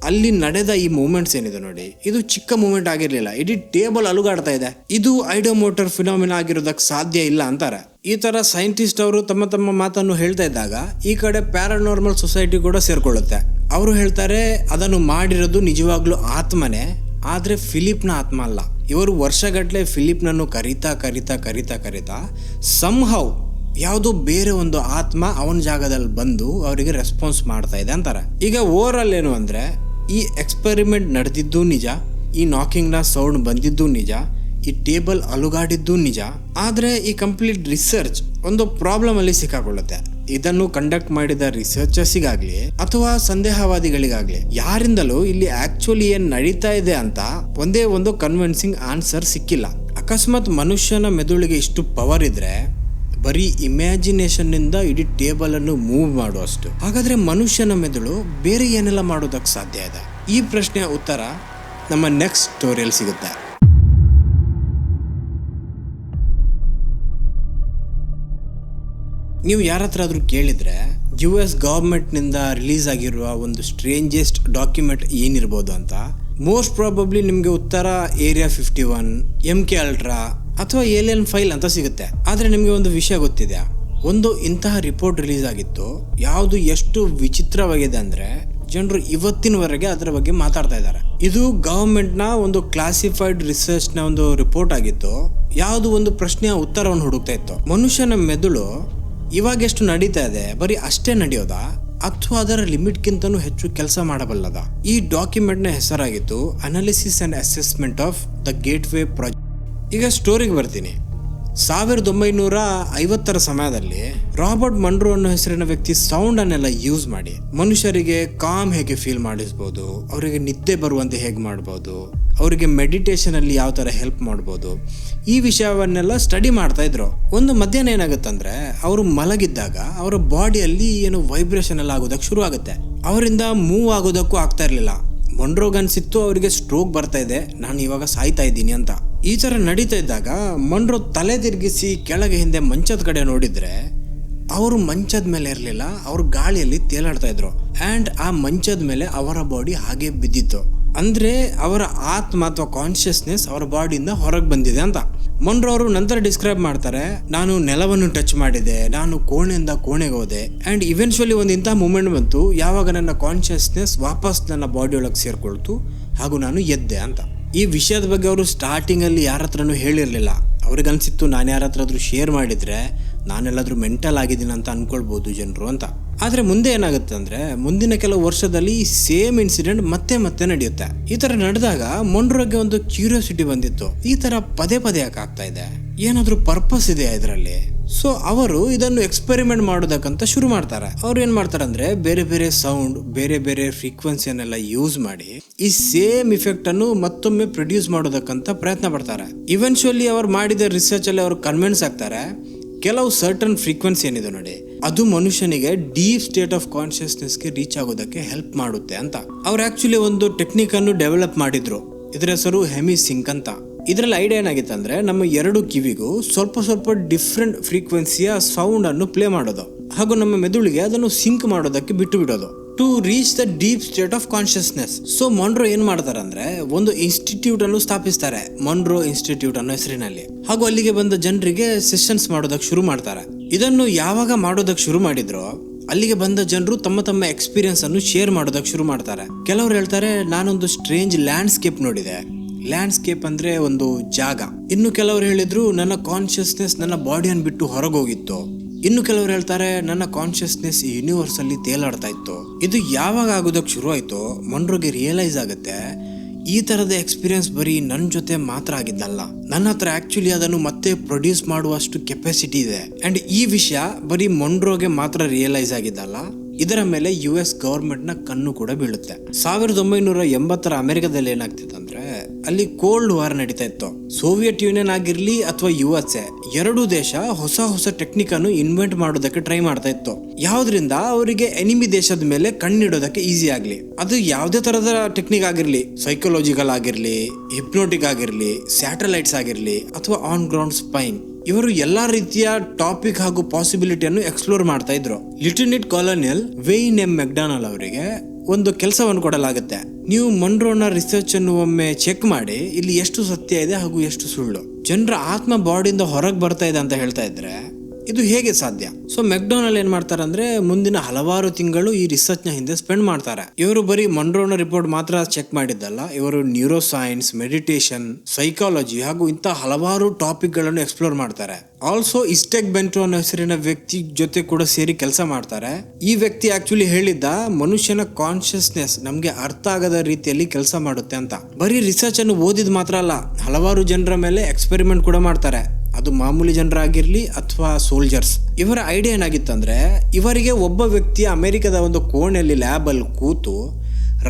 A: ಅಲ್ಲಿ ನಡೆದ ಈ ಮೂವ್ಮೆಂಟ್ಸ್ ಏನಿದೆ ನೋಡಿ, ಇದು ಚಿಕ್ಕ ಮೂವ್ಮೆಂಟ್ ಆಗಿರ್ಲಿಲ್ಲ, ಇಡೀ ಟೇಬಲ್ ಅಲುಗಾಡ್ತಾ ಇದೆ. ಇದು ಐಡಿಯೋ ಮೋಟರ್ ಫಿನಾಮಿನಾ ಆಗಿರೋದಕ್ಕೆ ಸಾಧ್ಯ ಇಲ್ಲ ಅಂತಾರೆ. ಈ ತರ ಸೈಂಟಿಸ್ಟ್ ಅವರು ತಮ್ಮ ತಮ್ಮ ಮಾತನ್ನು ಹೇಳ್ತಾ ಇದ್ದಾಗ ಈ ಕಡೆ ಪ್ಯಾರಾನಾರ್ಮಲ್ ಸೊಸೈಟಿ ಕೂಡ ಸೇರ್ಕೊಳ್ಳುತ್ತೆ. ಅವರು ಹೇಳ್ತಾರೆ ಅದನ್ನು ಮಾಡಿರೋದು ನಿಜವಾಗ್ಲೂ ಆತ್ಮನೇ, ಆದ್ರೆ ಫಿಲಿಪ್ನ ಆತ್ಮ ಅಲ್ಲ. ಇವರು ವರ್ಷಗಟ್ಟಲೆ ಫಿಲಿಪ್ನನ್ನು ಕರೀತಾ ಕರೀತಾ ಕರೀತಾ ಕರೀತಾ ಸಮ್ಹೌ ಯಾವುದೋ ಬೇರೆ ಒಂದು ಆತ್ಮ ಅವನ ಜಾಗದಲ್ಲಿ ಬಂದು ಅವರಿಗೆ ರೆಸ್ಪಾನ್ಸ್ ಮಾಡ್ತಾ ಇದೆ ಅಂತಾರೆ. ಈಗ ಓವರ್ ಆಲ್ ಏನು ಅಂದ್ರೆ, ಈ ಎಕ್ಸ್ಪೆರಿಮೆಂಟ್ ನಡೆದಿದ್ದು ನಿಜ, ಈ ನಾಕಿಂಗ್ ನ ಸೌಂಡ್ ಬಂದಿದ್ದು ನಿಜ, ಈ ಟೇಬಲ್ ಅಲುಗಾಡಿದ್ದು ನಿಜ. ಆದ್ರೆ ಈ ಕಂಪ್ಲೀಟ್ ರಿಸರ್ಚ್ ಒಂದು ಪ್ರಾಬ್ಲಮ್ ಅಲ್ಲಿ ಸಿಕ್ಕಾಕೊಳ್ಳುತ್ತೆ. ಇದನ್ನು ಕಂಡಕ್ಟ್ ಮಾಡಿದ ರಿಸರ್ಚರ್ಸಿಗಾಗ್ಲಿ ಅಥವಾ ಸಂದೇಹವಾದಿಗಳಿಗಾಗ್ಲಿ ಯಾರಿಂದಲೂ ಇಲ್ಲಿ ಆಕ್ಚುಲಿ ಏನ್ ನಡೀತಾ ಇದೆ ಅಂತ ಒಂದೇ ಒಂದು ಕನ್ವಿನ್ಸಿಂಗ್ ಆನ್ಸರ್ ಸಿಕ್ಕಿಲ್ಲ. ಅಕಸ್ಮಾತ್ ಮನುಷ್ಯನ ಮೆದುಳಿಗೆ ಇಷ್ಟು ಪವರ್ ಇದ್ರೆ ಬರೀ ಇಮ್ಯಾಜಿನೇಷನ್ ನಿಂದ ಇಡೀ ಟೇಬಲ್ ಅನ್ನು ಮೂವ್ ಮಾಡುವಷ್ಟು, ಹಾಗಾದ್ರೆ ಮನುಷ್ಯನ ಮೆದುಳು ಬೇರೆ ಏನೆಲ್ಲ ಮಾಡೋದಕ್ಕೆ ಸಾಧ್ಯ ಇದೆ? ಈ ಪ್ರಶ್ನೆಯ ಉತ್ತರ ನಮ್ಮ ನೆಕ್ಸ್ಟ್ ಸ್ಟೋರಿಯಲ್ಲಿ ಸಿಗುತ್ತೆ. ನೀವು ಯಾರ ಹತ್ರ ಆದ್ರೂ ಕೇಳಿದ್ರೆ US ಗವರ್ಮೆಂಟ್ನಿಂದ ರಿಲೀಸ್ ಆಗಿರುವ ಒಂದು ಸ್ಟ್ರೇಂಜೆಸ್ಟ್ ಡಾಕ್ಯುಮೆಂಟ್ ಏನಿರ್ಬೋದು ಅಂತ, ಮೋಸ್ಟ್ ಪ್ರಾಬಬ್ಲಿ ನಿಮಗೆ ಉತ್ತರ ಏರಿಯಾ 51, MK ಅಲ್ಟ್ರಾ ಅಥವಾ ಏಲಿಯನ್ ಫೈಲ್ ಅಂತ ಸಿಗುತ್ತೆ. ಆದ್ರೆ ನಿಮಗೆ ಒಂದು ವಿಷಯ ಗೊತ್ತಿದೆ, ಒಂದು ಇಂತಹ ರಿಪೋರ್ಟ್ ರಿಲೀಸ್ ಆಗಿತ್ತು, ಯಾವುದು ಎಷ್ಟು ವಿಚಿತ್ರವಾಗಿದೆ ಅಂದ್ರೆ ಜನರು ಇವತ್ತಿನವರೆಗೆ ಅದರ ಬಗ್ಗೆ ಮಾತಾಡ್ತಾ ಇದ್ದಾರೆ. ಇದು ಗವರ್ಮೆಂಟ್ ನ ಒಂದು ಕ್ಲಾಸಿಫೈಡ್ ರಿಸರ್ಚ್ ನ ಒಂದು ರಿಪೋರ್ಟ್ ಆಗಿತ್ತು. ಯಾವುದು ಒಂದು ಪ್ರಶ್ನೆಯ ಉತ್ತರವನ್ನು ಹುಡುಕ್ತಾ ಇತ್ತು. ಮನುಷ್ಯನ ಮೆದುಳು ಇವಾಗ ಎಷ್ಟು ನಡೀತಾ ಇದೆ, ಬರೀ ಅಷ್ಟೇ ನಡೆಯೋದಾ ಅಥವಾ ಅದರ ಲಿಮಿಟ್ಗಿಂತನೂ ಹೆಚ್ಚು ಕೆಲಸ ಮಾಡಬಲ್ಲದ? ಈ ಡಾಕ್ಯುಮೆಂಟ್ ನ ಹೆಸರಾಗಿತ್ತು analysis and assessment of the gateway project. ಈಗ ಸ್ಟೋರಿಗೆ ಬರ್ತೀನಿ. 1950ರ ಸಮಯದಲ್ಲಿ ರಾಬರ್ಟ್ ಮನ್ರೋ ಅನ್ನೋ ಹೆಸರಿನ ವ್ಯಕ್ತಿ ಸೌಂಡ್ ಅನ್ನೆಲ್ಲ ಯೂಸ್ ಮಾಡಿ ಮನುಷ್ಯರಿಗೆ ಕಾಮ್ ಹೇಗೆ ಫೀಲ್ ಮಾಡಿಸ್ಬೋದು, ಅವರಿಗೆ ನಿದ್ದೆ ಬರುವಂತೆ ಹೇಗೆ ಮಾಡ್ಬೋದು, ಅವರಿಗೆ ಮೆಡಿಟೇಷನ್ ಅಲ್ಲಿ ಯಾವ ತರ ಹೆಲ್ಪ್ ಮಾಡ್ಬೋದು, ಈ ವಿಷಯವನ್ನೆಲ್ಲ ಸ್ಟಡಿ ಮಾಡ್ತಾ ಇದ್ರು. ಒಂದು ಮಧ್ಯಾಹ್ನ ಏನಾಗುತ್ತಂದ್ರೆ ಅವರು ಮಲಗಿದ್ದಾಗ ಅವರ ಬಾಡಿಯಲ್ಲಿ ಏನು ವೈಬ್ರೇಷನ್ ಎಲ್ಲ ಆಗೋದಕ್ಕೆ ಶುರು ಆಗುತ್ತೆ. ಅವರಿಂದ ಮೂವ್ ಆಗೋದಕ್ಕೂ ಆಗ್ತಾ ಇರ್ಲಿಲ್ಲ. ಮೊನ್ರೋಗ್ ಅನ್ಸಿತ್ತು ಅವರಿಗೆ ಸ್ಟ್ರೋಕ್ ಬರ್ತಾ ಇದೆ, ನಾನು ಇವಾಗ ಸಾಯ್ತಾ ಇದ್ದೀನಿ ಅಂತ. ಈ ತರ ನಡೀತಾ ಇದ್ದಾಗ ಮೊನ್ರೋ ತಲೆ ತಿರುಗಿಸಿ ಕೆಳಗೆ ಹಿಂದೆ ಮಂಚದ ಕಡೆ ನೋಡಿದ್ರೆ ಅವರು ಮಂಚದ ಮೇಲೆ ಇರಲಿಲ್ಲ, ಅವರು ಗಾಳಿಯಲ್ಲಿ ತೇಲಾಡ್ತಾ ಇದ್ರು. ಅಂಡ್ ಆ ಮಂಚದ ಮೇಲೆ ಅವರ ಬಾಡಿ ಹಾಗೆ ಬಿದ್ದಿತ್ತು. ಅಂದ್ರೆ ಅವರ ಆತ್ಮ ಅಥವಾ ಕಾನ್ಶಿಯಸ್ನೆಸ್ ಅವರ ಬಾಡಿಯಿಂದ ಹೊರಗೆ ಬಂದಿದೆ ಅಂತ. ಮೊನ್ರೋ ಅವರು ನಂತರ ಡಿಸ್ಕ್ರೈಬ್ ಮಾಡ್ತಾರೆ, ನಾನು ನೆಲವನ್ನು ಟಚ್ ಮಾಡಿದೆ, ನಾನು ಕೋಣೆಯಿಂದ ಕೋಣೆಗೆ ಹೋದೆ, ಅಂಡ್ ಇವೆನ್ಚುಯಲಿ ಒಂದು ಇಂಥ ಮೂಮೆಂಟ್ ಬಂತು ಯಾವಾಗ ನನ್ನ ಕಾನ್ಶಿಯಸ್ನೆಸ್ ವಾಪಸ್ ನನ್ನ ಬಾಡಿ ಒಳಗೆ ಸೇರ್ಕೊಳ್ತು ಹಾಗೂ ನಾನು ಎದ್ದೆ ಅಂತ. ಈ ವಿಷಯದ ಬಗ್ಗೆ ಅವರು ಸ್ಟಾರ್ಟಿಂಗ್ ಅಲ್ಲಿ ಯಾರ ಹತ್ರನೂ ಹೇಳಿರ್ಲಿಲ್ಲ. ಅವ್ರಿಗೆ ಅನ್ಸಿತ್ತು ನಾನು ಯಾರ ಹತ್ರ ಆದ್ರೂ ಶೇರ್ ಮಾಡಿದ್ರೆ ನಾನೆಲ್ಲಾದ್ರೂ ಮೆಂಟಲ್ ಆಗಿದ್ದೀನಿ ಅಂತ ಅನ್ಕೊಳ್ಬಹುದು ಜನರು ಅಂತ. ಆದ್ರೆ ಮುಂದೆ ಏನಾಗುತ್ತೆ ಅಂದ್ರೆ ಮುಂದಿನ ಕೆಲವು ವರ್ಷದಲ್ಲಿ ಸೇಮ್ ಇನ್ಸಿಡೆಂಟ್ ಮತ್ತೆ ಮತ್ತೆ ನಡೆಯುತ್ತೆ. ಈ ತರ ನಡೆದಾಗ ಮೊನ್ರೋಗೆ ಒಂದು ಕ್ಯೂರಿಯಾಸಿಟಿ ಬಂದಿತ್ತು, ಈ ತರ ಪದೇ ಪದೇ ಯಾಕೆ ಆಗ್ತಾ ಇದೆ, ಏನಾದ್ರೂ ಪರ್ಪಸ್ ಇದೆಯಾ ಇದರಲ್ಲಿ? ಸೊ ಅವರು ಇದನ್ನು ಎಕ್ಸ್ಪೆರಿಮೆಂಟ್ ಮಾಡೋದಕ್ಕಂತ ಶುರು ಮಾಡ್ತಾರೆ. ಅವ್ರು ಏನ್ ಮಾಡ್ತಾರೆ ಅಂದ್ರೆ ಬೇರೆ ಬೇರೆ ಸೌಂಡ್, ಬೇರೆ ಬೇರೆ ಫ್ರೀಕ್ವೆನ್ಸಿಯನ್ನೆಲ್ಲ ಯೂಸ್ ಮಾಡಿ ಈ ಸೇಮ್ ಇಫೆಕ್ಟ್ ಅನ್ನು ಮತ್ತೊಮ್ಮೆ ಪ್ರೊಡ್ಯೂಸ್ ಮಾಡೋದಕ್ಕಂತ ಪ್ರಯತ್ನ ಪಡ್ತಾರೆ. ಇವೆನ್ಚುಯಲಿ ಅವ್ರು ಮಾಡಿದ ರಿಸರ್ಚ್ ಅಲ್ಲಿ ಅವ್ರು ಕನ್ವಿನ್ಸ್ ಆಗ್ತಾರೆ, ಕೆಲವು ಸರ್ಟನ್ ಫ್ರೀಕ್ವೆನ್ಸಿ ಏನಿದೆ ನೋಡಿ, ಅದು ಮನುಷ್ಯನಿಗೆ ಡೀಪ್ ಸ್ಟೇಟ್ ಆಫ್ ಕಾನ್ಶಿಯಸ್ನೆಸ್ಗೆ ರೀಚ್ ಆಗೋದಕ್ಕೆ ಹೆಲ್ಪ್ ಮಾಡುತ್ತೆ ಅಂತ. ಅವ್ರು ಆಕ್ಚುಲಿ ಒಂದು ಟೆಕ್ನಿಕ್ ಅನ್ನು ಡೆವಲಪ್ ಮಾಡಿದ್ರು. ಇದರ ಹೆಸರು ಹೆಮಿಸಿಂಕ್ ಅಂತ. ಇದರಲ್ಲಿ ಐಡಿಯಾ ಏನಾಗಿತ್ತು ಅಂದ್ರೆ, ನಮ್ಮ ಎರಡು ಕಿವಿಗೂ ಸ್ವಲ್ಪ ಸ್ವಲ್ಪ ಡಿಫ್ರೆಂಟ್ ಫ್ರೀಕ್ವೆನ್ಸಿಯ ಸೌಂಡ್ ಅನ್ನು ಪ್ಲೇ ಮಾಡೋದು ಹಾಗೂ ನಮ್ಮ ಮೆದುಳಿಗೆ ಅದನ್ನು ಸಿಂಕ್ ಮಾಡೋದಕ್ಕೆ ಬಿಟ್ಟು ಬಿಡೋದು to reach the deep state of consciousness. So Monroe ಏನ್ ಮಾಡ್ತಾರೆ ಅಂದ್ರೆ, ಒಂದು ಇನ್ಸ್ಟಿಟ್ಯೂಟ್ ಅನ್ನು ಸ್ಥಾಪಿಸ್ತಾರೆ, ಮೊನ್ರೋ ಇನ್ಸ್ಟಿಟ್ಯೂಟ್ ಅನ್ನೋ ಹೆಸರಿನಲ್ಲಿ. ಹಾಗೂ ಅಲ್ಲಿಗೆ ಬಂದ ಜನರಿಗೆ ಸೆಷನ್ಸ್ ಮಾಡೋದಕ್ಕೆ ಶುರು ಮಾಡ್ತಾರೆ. ಇದನ್ನು ಯಾವಾಗ ಮಾಡೋದಕ್ಕೆ ಶುರು ಮಾಡಿದ್ರು, ಅಲ್ಲಿಗೆ ಬಂದ ಜನರು ತಮ್ಮ ತಮ್ಮ ಎಕ್ಸ್ಪೀರಿಯನ್ಸ್ ಅನ್ನು ಶೇರ್ ಮಾಡೋದಕ್ಕೆ ಶುರು ಮಾಡ್ತಾರೆ. ಕೆಲವರು ಹೇಳ್ತಾರೆ, ನಾನೊಂದು ಸ್ಟ್ರೇಂಜ್ ಲ್ಯಾಂಡ್ಸ್ಕೇಪ್ ನೋಡಿದೆ. ಲ್ಯಾಂಡ್ಸ್ಕೇಪ್ ಅಂದ್ರೆ ಒಂದು ಜಾಗ. ಇನ್ನು ಕೆಲವರು ಹೇಳಿದ್ರು, ನನ್ನ ಕಾನ್ಶಿಯಸ್ನೆಸ್ ನನ್ನ ಬಾಡಿಯನ್ನು ಬಿಟ್ಟು ಹೊರಗೋಗಿತ್ತು. ಇನ್ನು ಕೆಲವರು ಹೇಳ್ತಾರೆ, ನನ್ನ ಕಾನ್ಶಿಯಸ್ನೆಸ್ ಈ ಯೂನಿವರ್ಸ್ ಅಲ್ಲಿ ತೇಲಾಡ್ತಾ ಇತ್ತು. ಇದು ಯಾವಾಗ ಆಗೋದಕ್ಕೆ ಶುರು ಆಯ್ತು, ಮೊನ್ರೋಗೆ ರಿಯಲೈಸ್ ಆಗುತ್ತೆ, ಈ ತರದ ಎಕ್ಸ್ಪೀರಿಯನ್ಸ್ ಬರೀ ನನ್ನ ಜೊತೆ ಮಾತ್ರ ಆಗಿದ್ದಲ್ಲ, ನನ್ನ ಹತ್ರ ಆಕ್ಚುಲಿ ಅದನ್ನು ಮತ್ತೆ ಪ್ರೊಡ್ಯೂಸ್ ಮಾಡುವಷ್ಟು ಕೆಪಾಸಿಟಿ ಇದೆ. ಅಂಡ್ ಈ ವಿಷಯ ಬರೀ ಮೊನ್ರೋಗೆ ಮಾತ್ರ ರಿಯಲೈಸ್ ಆಗಿದ್ದಲ್ಲ, ಇದರ ಮೇಲೆ US ಗವರ್ಮೆಂಟ್ ನ ಕಣ್ಣು ಕೂಡ ಬೀಳುತ್ತೆ. 1980 ಅಮೆರಿಕದಲ್ಲಿ ಏನಾಗ್ತಿತ್ತು ಅಂದ್ರೆ, ಅಲ್ಲಿ ಕೋಲ್ಡ್ ವಾರ್ ನಡೀತಾ ಇತ್ತು. ಸೋವಿಯತ್ ಯೂನಿಯನ್ ಆಗಿರ್ಲಿ ಅಥವಾ USA, ಎರಡೂ ದೇಶ ಹೊಸ ಹೊಸ ಟೆಕ್ನಿಕ್ ಅನ್ನು ಇನ್ವೆಂಟ್ ಮಾಡೋದಕ್ಕೆ ಟ್ರೈ ಮಾಡ್ತಾ ಇತ್ತು. ಯಾವ್ದ್ರಿಂದ ಅವರಿಗೆ ಎನಿಮಿ ದೇಶದ ಮೇಲೆ ಕಣ್ಣಿಡೋದಕ್ಕೆ ಈಸಿ ಆಗ್ಲಿ. ಅದು ಯಾವುದೇ ತರದ ಟೆಕ್ನಿಕ್ ಆಗಿರ್ಲಿ, ಸೈಕಾಲಜಿಕಲ್ ಆಗಿರ್ಲಿ, ಹಿಪ್ನೋಟಿಕ್ ಆಗಿರ್ಲಿ, ಸ್ಯಾಟಲೈಟ್ಸ್ ಆಗಿರ್ಲಿ ಅಥವಾ ಆನ್ ಗ್ರೌಂಡ್ ಸ್ಪೈನ್, ಇವರು ಎಲ್ಲಾ ರೀತಿಯ ಟಾಪಿಕ್ ಹಾಗೂ ಪಾಸಿಬಿಲಿಟಿಯನ್ನು ಎಕ್ಸ್ಪ್ಲೋರ್ ಮಾಡ್ತಾ ಇದ್ರು. ಲಿeutenant colonel ವೇಯ್ನ್ ಎಂ ಮೆಕ್ಡೊನಾಲ್ಡ್ ಅವರಿಗೆ ಒಂದು ಕೆಲಸವನ್ನು ಕೊಡಲಾಗುತ್ತೆ. ನೀವು ಮೊನ್ರೋನ ರಿಸರ್ಚ್ ಅನ್ನು ಒಮ್ಮೆ ಚೆಕ್ ಮಾಡಿ, ಇಲ್ಲಿ ಎಷ್ಟು ಸತ್ಯ ಇದೆ ಹಾಗೂ ಎಷ್ಟು ಸುಳ್ಳು. ಜನರ ಆತ್ಮ ಬಾಡಿಯಿಂದ ಹೊರಗೆ ಬರ್ತಾ ಇದೆ ಅಂತ ಹೇಳ್ತಾ ಇದ್ರೆ ಇದು ಹೇಗೆ ಸಾಧ್ಯ? ಸೊ ಮೆಕ್ಡೊನಾಲ್ಡ್ ಏನ್ ಮಾಡ್ತಾರೆ ಅಂದ್ರೆ, ಮುಂದಿನ ಹಲವಾರು ತಿಂಗಳು ಈ ರಿಸರ್ಚ್ ನ ಹಿಂದೆ ಸ್ಪೆಂಡ್ ಮಾಡ್ತಾರೆ. ಇವರು ಬರೀ ಮೊನ್ರೋನ ರಿಪೋರ್ಟ್ ಮಾತ್ರ ಚೆಕ್ ಮಾಡಿದ್ದಲ್ಲ, ಇವರು ನ್ಯೂರೋ ಸೈನ್ಸ್, ಮೆಡಿಟೇಷನ್, ಸೈಕಾಲಜಿ ಹಾಗೂ ಇಂಥ ಹಲವಾರು ಟಾಪಿಕ್ ಗಳನ್ನು ಎಕ್ಸ್ಪ್ಲೋರ್ ಮಾಡ್ತಾರೆ. ಆಲ್ಸೋ ಇಸ್ಟೆಕ್ ಬೆಂಟೋ ಅನ್ನೋ ಹೆಸರಿನ ವ್ಯಕ್ತಿ ಜೊತೆ ಕೂಡ ಸೇರಿ ಕೆಲಸ ಮಾಡ್ತಾರೆ. ಈ ವ್ಯಕ್ತಿ ಆಕ್ಚುಲಿ ಹೇಳಿದ್ದ, ಮನುಷ್ಯನ ಕಾನ್ಶಿಯಸ್ನೆಸ್ ನಮ್ಗೆ ಅರ್ಥ ಆಗದ ರೀತಿಯಲ್ಲಿ ಕೆಲಸ ಮಾಡುತ್ತೆ ಅಂತ. ಬರೀ ರಿಸರ್ಚ್ ಅನ್ನು ಓದಿದ್ ಮಾತ್ರ ಅಲ್ಲ, ಹಲವಾರು ಜನರ ಮೇಲೆ ಎಕ್ಸ್ಪೆರಿಮೆಂಟ್ ಕೂಡ ಮಾಡ್ತಾರೆ. ಅದು ಮಾಮೂಲಿ ಜನರಾಗಿರ್ಲಿ ಅಥವಾ ಸೋಲ್ಜರ್ಸ್. ಇವರ ಐಡಿಯಾ ಏನಾಗಿತ್ತಂದ್ರೆ, ಇವರಿಗೆ ಒಬ್ಬ ವ್ಯಕ್ತಿ ಅಮೆರಿಕದ ಒಂದು ಕೋಣೆಯಲ್ಲಿ ಲ್ಯಾಬ್ ಅಲ್ಲಿ ಕೂತು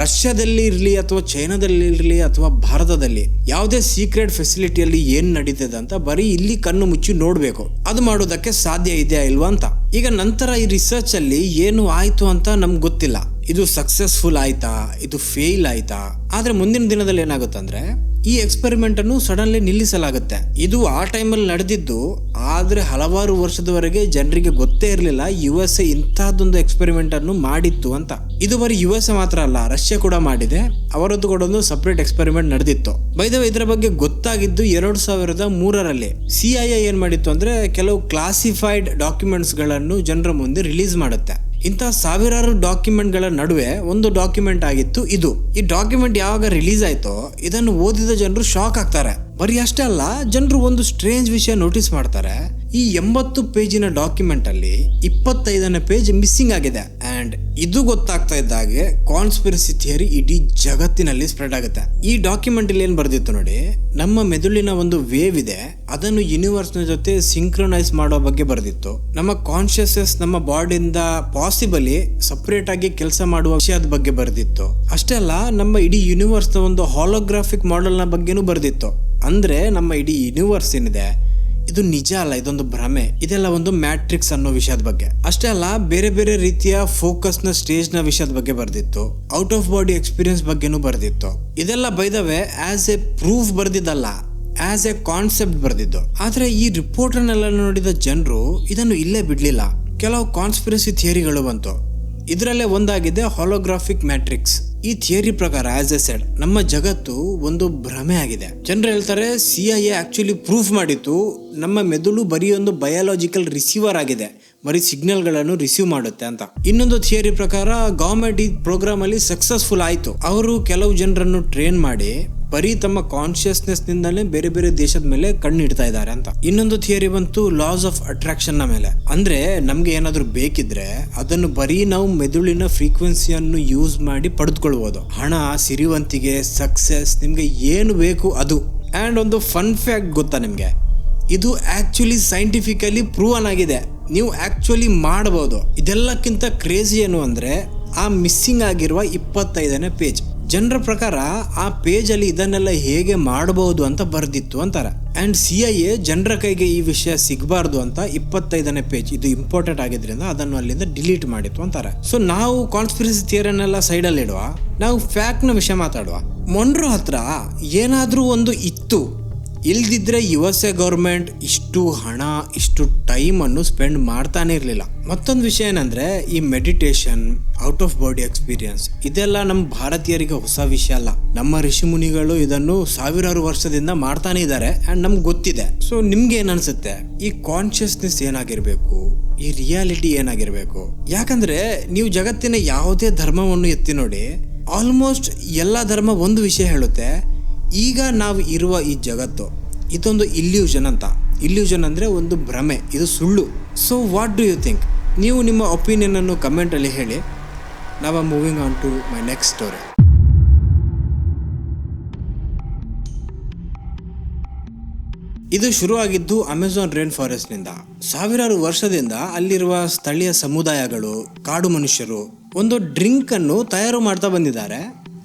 A: ರಷ್ಯಾದಲ್ಲಿ ಇರಲಿ ಅಥವಾ ಚೈನಾದಲ್ಲಿ ಇರಲಿ ಅಥವಾ ಭಾರತದಲ್ಲಿ ಯಾವುದೇ ಸೀಕ್ರೆಟ್ ಫೆಸಿಲಿಟಿಯಲ್ಲಿ ಏನ್ ನಡೀತದೆ ಅಂತ ಬರೀ ಇಲ್ಲಿ ಕಣ್ಣು ಮುಚ್ಚಿ ನೋಡ್ಬೇಕು. ಅದು ಮಾಡೋದಕ್ಕೆ ಸಾಧ್ಯ ಇದೆಯಾ ಇಲ್ವಾ ಅಂತ. ಈಗ ನಂತರ ಈ ರಿಸರ್ಚ್ ಅಲ್ಲಿ ಏನು ಆಯ್ತು ಅಂತ ನಮ್ಗೆ ಗೊತ್ತಿಲ್ಲ. ಇದು ಸಕ್ಸಸ್ಫುಲ್ ಆಯ್ತಾ, ಇದು ಫೇಲ್ ಆಯ್ತಾ? ಆದ್ರೆ ಮುಂದಿನ ದಿನದಲ್ಲಿ ಏನಾಗುತ್ತಂದ್ರೆ, ಈ ಎಕ್ಸ್ಪೆರಿಮೆಂಟ್ ಅನ್ನು ಸಡನ್ಲಿ ನಿಲ್ಲಿಸಲಾಗುತ್ತೆ. ಇದು ಆ ಟೈಮಲ್ಲಿ ನಡೆದಿದ್ದು, ಆದ್ರೆ ಹಲವಾರು ವರ್ಷದವರೆಗೆ ಜನರಿಗೆ ಗೊತ್ತೇ ಇರಲಿಲ್ಲ USA ಇಂತಹದ್ದೊಂದು ಎಕ್ಸ್ಪೆರಿಮೆಂಟ್ ಅನ್ನು ಮಾಡಿತ್ತು ಅಂತ. ಇದು ಬರೀ USA ಮಾತ್ರ ಅಲ್ಲ, ರಷ್ಯಾ ಕೂಡ ಮಾಡಿದೆ. ಅವರದ್ದು ಕೂಡ ಒಂದು ಸಪರೇಟ್ ಎಕ್ಸ್ಪೆರಿಮೆಂಟ್ ನಡೆದಿತ್ತು. ಬೈ ದ ವೇ, ಇದರ ಬಗ್ಗೆ ಗೊತ್ತಾಗಿದ್ದು 2003ರಲ್ಲಿ. CIA ಏನ್ ಮಾಡಿತ್ತು ಅಂದ್ರೆ, ಕೆಲವು ಕ್ಲಾಸಿಫೈಡ್ ಡಾಕ್ಯುಮೆಂಟ್ಸ್ ಗಳನ್ನು ಜನರ ಮುಂದೆ ರಿಲೀಸ್ ಮಾಡುತ್ತೆ. ಇಂತಹ ಸಾವಿರಾರು ಡಾಕ್ಯುಮೆಂಟ್ ಗಳ ನಡುವೆ ಒಂದು ಡಾಕ್ಯುಮೆಂಟ್ ಆಗಿತ್ತು ಇದು. ಈ ಡಾಕ್ಯುಮೆಂಟ್ ಯಾವಾಗ ರಿಲೀಸ್ ಆಯ್ತೋ, ಇದನ್ನು ಓದಿದ ಜನರು ಶಾಕ್ ಆಗ್ತಾರೆ. ಬರೀ ಅಷ್ಟೇ ಅಲ್ಲ, ಜನರು ಒಂದು ಸ್ಟ್ರೇಂಜ್ ವಿಷಯ ನೋಟಿಸ್ ಮಾಡ್ತಾರೆ. ಈ 80 ಪೇಜಿನ ಡಾಕ್ಯುಮೆಂಟ್ ಅಲ್ಲಿ 25ನೇ ಪೇಜ್ ಮಿಸ್ಸಿಂಗ್ ಆಗಿದೆ. ಅಂಡ್ ಇದು ಗೊತ್ತಾಗ್ತಾ ಇದ್ದಾಗೆ ಕಾನ್ಸ್ಪಿರಸಿ ಥಿಯರಿ ಇಡೀ ಜಗತ್ತಿನಲ್ಲಿ ಸ್ಪ್ರೆಡ್ ಆಗುತ್ತೆ. ಈ ಡಾಕ್ಯುಮೆಂಟ್ ಅಲ್ಲಿ ಏನ್ ಬರ್ದಿತ್ತು ನೋಡಿ, ನಮ್ಮ ಮೆದುಳಿನ ಒಂದು ವೇವ್ ಇದೆ, ಅದನ್ನು ಯೂನಿವರ್ಸ್ ನ ಜೊತೆ ಸಿಂಕ್ರೊನೈಸ್ ಮಾಡೋ ಬಗ್ಗೆ ಬರ್ದಿತ್ತು. ನಮ್ಮ ಕಾನ್ಶಿಯಸ್ನೆಸ್ ನಮ್ಮ ಬಾಡಿಯಿಂದ ಪಾಸಿಬಲಿ ಸಪರೇಟ್ ಆಗಿ ಕೆಲಸ ಮಾಡುವ ವಿಷಯದ ಬಗ್ಗೆ ಬರ್ದಿತ್ತು. ಅಷ್ಟೇ ಅಲ್ಲ, ನಮ್ಮ ಇಡೀ ಯೂನಿವರ್ಸ್ ನ ಒಂದು ಹಾಲೋಗ್ರಾಫಿಕ್ ಮಾಡೆಲ್ ನ ಬಗ್ಗೆನೂ ಬರ್ದಿತ್ತು. ಅಂದ್ರೆ ನಮ್ಮ ಇಡೀ ಯೂನಿವರ್ಸ್ ಏನಿದೆ, ಇದು ನಿಜ ಅಲ್ಲ, ಇದೊಂದು ಭ್ರಮೆ. ಇದೆಲ್ಲ ಒಂದು ಮ್ಯಾಟ್ರಿಕ್ಸ್ ಅನ್ನೋ ವಿಷಯದ ಬಗ್ಗೆ. ಅಷ್ಟೇ ಅಲ್ಲ, ಬೇರೆ ಬೇರೆ ರೀತಿಯ ಫೋಕಸ್ ನ ಸ್ಟೇಜ್ ನ ವಿಷಯದ ಬಗ್ಗೆ ಬರ್ದಿತ್ತು. ಔಟ್ ಆಫ್ ಬಾಡಿ ಎಕ್ಸ್ಪೀರಿಯನ್ಸ್ ಬಗ್ಗೆನೂ ಬರ್ದಿತ್ತು. ಇದೆಲ್ಲ by the way as a proof ಬರ್ದಿದ್ದಲ್ಲ, ಆಸ್ ಎ ಕಾನ್ಸೆಪ್ಟ್ ಬರ್ದಿದ್ದು. ಆದ್ರೆ ಈ ರಿಪೋರ್ಟ್ ಅನ್ನೆಲ್ಲ ನೋಡಿದ ಜನರು ಇದನ್ನು ಇಲ್ಲೇ ಬಿಡ್ಲಿಲ್ಲ. ಕೆಲವು ಕಾನ್ಸ್ಪಿರಸಿ ಥಿಯರಿಗಳು ಬಂತು. ಇದರಲ್ಲೇ ಒಂದಾಗಿದೆ ಹಾಲೋಗ್ರಾಫಿಕ್ ಮ್ಯಾಟ್ರಿಕ್ಸ್. ಈ ಥಿಯರಿ ಪ್ರಕಾರ, ಆಸ್ ಎ ಸೆಡ್, ನಮ್ಮ ಜಗತ್ತು ಒಂದು ಭ್ರಮೆ ಆಗಿದೆ. ಜನರು ಹೇಳ್ತಾರೆ, CIA ಆಕ್ಚುಲಿ ಪ್ರೂಫ್ ಮಾಡಿತ್ತು, ನಮ್ಮ ಮೆದುಳು ಬರೀ ಒಂದು ಬಯಾಲಜಿಕಲ್ ರಿಸೀವರ್ ಆಗಿದೆ, ಬರೀ ಸಿಗ್ನಲ್ ಗಳನ್ನು ರಿಸೀವ್ ಮಾಡುತ್ತೆ ಅಂತ. ಇನ್ನೊಂದು ಥಿಯರಿ ಪ್ರಕಾರ ಗವರ್ಮೆಂಟ್ ಈ ಪ್ರೋಗ್ರಾಮ್ ಅಲ್ಲಿ ಸಕ್ಸಸ್ಫುಲ್ ಆಯ್ತು. ಅವರು ಕೆಲವು ಜನರನ್ನು ಟ್ರೈನ್ ಮಾಡಿ ಬರೀ ತಮ್ಮ ಕಾನ್ಶಿಯಸ್ನೆಸ್ ನಿಂದಾನೇ ಬೇರೆ ಬೇರೆ ದೇಶದ ಮೇಲೆ ಕಣ್ಣಿಡ್ತಾ ಇದ್ದಾರೆ ಅಂತ. ಇನ್ನೊಂದು ಥಿಯರಿ ಬಂತು ಲಾಸ್ ಆಫ್ ಅಟ್ರಾಕ್ಷನ್ ನ ಮೇಲೆ. ಅಂದ್ರೆ ನಮ್ಗೆ ಏನಾದ್ರು ಬೇಕಿದ್ರೆ ಅದನ್ನು ಬರೀ ನಾವು ಮೆದುಳಿನ ಫ್ರೀಕ್ವೆನ್ಸಿಯನ್ನು ಯೂಸ್ ಮಾಡಿ ಪಡೆದುಕೊಳ್ಬಹುದು. ಹಣ, ಸಿರಿವಂತಿಗೆ, ಸಕ್ಸೆಸ್, ನಿಮ್ಗೆ ಏನು ಬೇಕು ಅದು. ಅಂಡ್ ಒಂದು ಫನ್ ಫ್ಯಾಕ್ಟ್ ಗೊತ್ತಾ ನಿಮ್ಗೆ, ಇದು ಆಕ್ಚುಲಿ ಸೈಂಟಿಫಿಕಲಿ ಪ್ರೂವನ್ ಆಗಿದೆ, ನೀವು ಆಕ್ಚುಲಿ ಮಾಡಬಹುದು. ಇದೆಲ್ಲಕ್ಕಿಂತ ಕ್ರೇಜಿ ಏನು ಅಂದ್ರೆ ಆ ಮಿಸ್ಸಿಂಗ್ ಆಗಿರುವ 25ನೇ ಪೇಜ್. ಜನರ ಪ್ರಕಾರ ಆ ಪೇಜ್ ಅಲ್ಲಿ ಇದನ್ನೆಲ್ಲ ಹೇಗೆ ಮಾಡಬಹುದು ಅಂತ ಬರ್ದಿತ್ತು ಅಂತಾರೆ. ಅಂಡ್ CIA ಜನರ ಕೈಗೆ ಈ ವಿಷಯ ಸಿಗಬಾರ್ದು ಅಂತ 25ನೇ ಪೇಜ್ ಇದು ಇಂಪಾರ್ಟೆಂಟ್ ಆಗಿದ್ರಿಂದ ಅದನ್ನು ಅಲ್ಲಿಂದ ಡಿಲೀಟ್ ಮಾಡಿತ್ತು ಅಂತಾರೆ. ಸೊ ನಾವು ಕಾನ್ಸ್ಪಿರಸಿ ಥಿಯರಿನೆಲ್ಲ ಸೈಡ್ ಅಲ್ಲಿ ಇಡುವ, ನಾವು ಫ್ಯಾಕ್ಟ್ ನ ವಿಷಯ ಮಾತಾಡುವ. ಮೊನ್ರೋ ಹತ್ರ ಏನಾದ್ರೂ ಒಂದು ಇತ್ತು, ಇಲ್ದಿದ್ರೆ USA ಗೌರ್ಮೆಂಟ್ ಇಷ್ಟು ಹಣ ಇಷ್ಟು ಟೈಮ್ ಅನ್ನು ಸ್ಪೆಂಡ್ ಮಾಡ್ತಾನೆ ಇರಲಿಲ್ಲ. ಮತ್ತೊಂದು ವಿಷಯ ಏನಂದ್ರೆ ಈ meditation, out of body experience ಇದೆಲ್ಲ ನಮ್ಮ ಭಾರತೀಯರಿಗೆ ಹೊಸ ವಿಷಯ ಅಲ್ಲ. ನಮ್ಮ ಋಷಿ ಮುನಿಗಳು ಇದನ್ನು ಸಾವಿರಾರು ವರ್ಷದಿಂದ ಮಾಡ್ತಾನೆ ಇದ್ದಾರೆ ಅಂಡ್ ನಮ್ಗೆ ಗೊತ್ತಿದೆ. ಸೊ ನಿಮ್ಗೆ ಏನ್ ಅನ್ಸುತ್ತೆ, ಈ ಕಾನ್ಶಿಯಸ್ನೆಸ್ ಏನಾಗಿರ್ಬೇಕು, ಈ ರಿಯಾಲಿಟಿ ಏನಾಗಿರ್ಬೇಕು? ಯಾಕಂದ್ರೆ ನೀವು ಜಗತ್ತಿನ ಯಾವುದೇ ಧರ್ಮವನ್ನು ಎತ್ತಿ ನೋಡಿ, ಆಲ್ಮೋಸ್ಟ್ ಎಲ್ಲಾ ಧರ್ಮ ಒಂದು ವಿಷಯ ಹೇಳುತ್ತೆ, ಈಗ ನಾವು ಇರುವ ಈ ಜಗತ್ತು ಇದೊಂದು ಇಲ್ಯೂಷನ್ ಅಂತ. ಇಲ್ಯೂಷನ್ ಅಂದರೆ ಒಂದು ಭ್ರಮೆ, ಇದು ಸುಳ್ಳು. So what do you think? ನೀವು ನಿಮ್ಮ ಒಪಿನಿಯನ್ ಅನ್ನು ಕಮೆಂಟಲ್ಲಿ ಹೇಳಿ. ನಾವು moving on to my next story. ಇದು ಶುರುವಾಗಿದ್ದು ಅಮೆಜಾನ್ ರೇನ್ ಫಾರೆಸ್ಟ್ ನಿಂದ. ಸಾವಿರಾರು ವರ್ಷದಿಂದ ಅಲ್ಲಿರುವ ಸ್ಥಳೀಯ ಸಮುದಾಯಗಳು, ಕಾಡು ಮನುಷ್ಯರು ಒಂದು ಡ್ರಿಂಕ್ ಅನ್ನು ತಯಾರು ಮಾಡ್ತಾ ಬಂದಿದ್ದಾರೆ.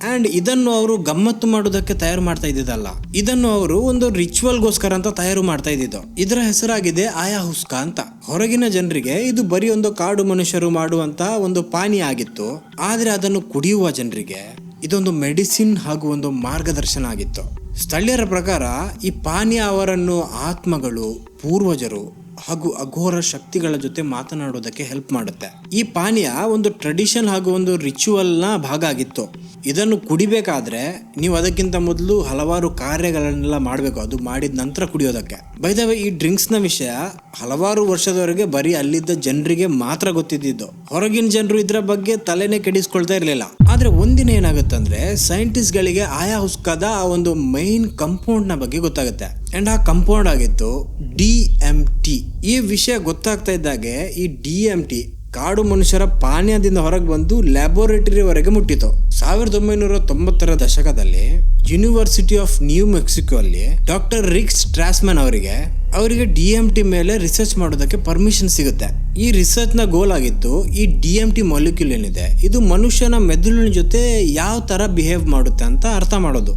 A: ಅಂಡ್ ಇದನ್ನು ಅವರು ಗಮ್ಮತ್ತು ಮಾಡೋದಕ್ಕೆ ತಯಾರು ಮಾಡ್ತಾ ಇದ್ದಿದ್ದಲ್ಲ, ಇದನ್ನು ಅವರು ಒಂದು ರಿಚುವಲ್ಗೋಸ್ಕರ ಅಂತ ತಯಾರು ಮಾಡ್ತಾ ಇದ್ದಿದ್ದು. ಇದರ ಹೆಸರಾಗಿದೆ ಆಯಾಹುಸ್ಕ ಅಂತ. ಹೊರಗಿನ ಜನರಿಗೆ ಇದು ಬರೀ ಒಂದು ಕಾಡು ಮನುಷ್ಯರು ಮಾಡುವಂತ ಒಂದು ಪಾನೀಯ ಆಗಿತ್ತು, ಆದ್ರೆ ಅದನ್ನು ಕುಡಿಯುವ ಜನರಿಗೆ ಇದೊಂದು ಮೆಡಿಸಿನ್ ಹಾಗೂ ಒಂದು ಮಾರ್ಗದರ್ಶನ ಆಗಿತ್ತು. ಸ್ಥಳೀಯರ ಪ್ರಕಾರ ಈ ಪಾನೀಯ ಅವರನ್ನು ಆತ್ಮಗಳು, ಪೂರ್ವಜರು ಹಾಗೂ ಅಘೋರ ಶಕ್ತಿಗಳ ಜೊತೆ ಮಾತನಾಡೋದಕ್ಕೆ ಹೆಲ್ಪ್ ಮಾಡುತ್ತೆ. ಈ ಪಾನೀಯ ಒಂದು ಟ್ರೆಡಿಷನ್ ಹಾಗೂ ಒಂದು ರಿಚುವಲ್ ನ ಭಾಗ ಆಗಿತ್ತು. ಇದನ್ನು ಕುಡಿಬೇಕಾದ್ರೆ ನೀವು ಅದಕ್ಕಿಂತ ಮೊದಲು ಹಲವಾರು ಕಾರ್ಯಗಳನ್ನೆಲ್ಲ ಮಾಡಬೇಕು, ಅದು ಮಾಡಿದ ನಂತರ ಕುಡಿಯೋದಕ್ಕೆ. ಬೈ ದ ವೇ, ಈ ಡ್ರಿಂಕ್ಸ್ ನ ವಿಷಯ ಹಲವಾರು ವರ್ಷದವರೆಗೆ ಬರೀ ಅಲ್ಲಿದ್ದ ಜನರಿಗೆ ಮಾತ್ರ ಗೊತ್ತಿದ್ದು. ಹೊರಗಿನ ಜನರು ಇದ್ರ ಬಗ್ಗೆ ತಲೆನೇ ಕೆಡಿಸ್ಕೊಳ್ತಾ ಇರಲಿಲ್ಲ. ಆದ್ರೆ ಒಂದಿನ ಏನಾಗುತ್ತಂದ್ರೆ ಸೈಂಟಿಸ್ಟ್ ಗಳಿಗೆ ಆಯಾಹುಸ್ಕದ ಆ ಒಂದು ಮೈನ್ ಕಂಪೌಂಡ್ ನ ಬಗ್ಗೆ ಗೊತ್ತಾಗುತ್ತೆ. ಅಂಡ್ ಆ ಕಂಪೌಂಡ್ ಆಗಿತ್ತು DMT. ಈ ವಿಷಯ ಗೊತ್ತಾಗ್ತಾ ಇದ್ದಾಗೆ ಈ DMT ಕಾಡು ಮನುಷ್ಯರ ಪಾನೀಯದಿಂದ ಹೊರಗೆ ಬಂದು ಲ್ಯಾಬೋರೇಟರಿವರೆಗೆ ಮುಟ್ಟಿತು. 1990ರ ದಶಕದಲ್ಲಿ ಯೂನಿವರ್ಸಿಟಿ ಆಫ್ ನ್ಯೂ ಮೆಕ್ಸಿಕೋ ಅಲ್ಲಿ ಡಾಕ್ಟರ್ ರಿಕ್ ಸ್ಟ್ರಾಸ್ಮನ್ ಅವರಿಗೆ DMT ಮೇಲೆ ರಿಸರ್ಚ್ ಮಾಡೋದಕ್ಕೆ ಪರ್ಮಿಷನ್ ಸಿಗುತ್ತೆ. ಈ ರಿಸರ್ಚ್ ನ ಗೋಲ್ ಆಗಿತ್ತು ಈ DMT ಮಾಲಿಕ್ಯೂಲ್ ಏನಿದೆ ಇದು ಮನುಷ್ಯನ ಮೆದುಳಿನ ಜೊತೆ ಯಾವ ತರ ಬಿಹೇವ್ ಮಾಡುತ್ತೆ ಅಂತ ಅರ್ಥ ಮಾಡೋದು.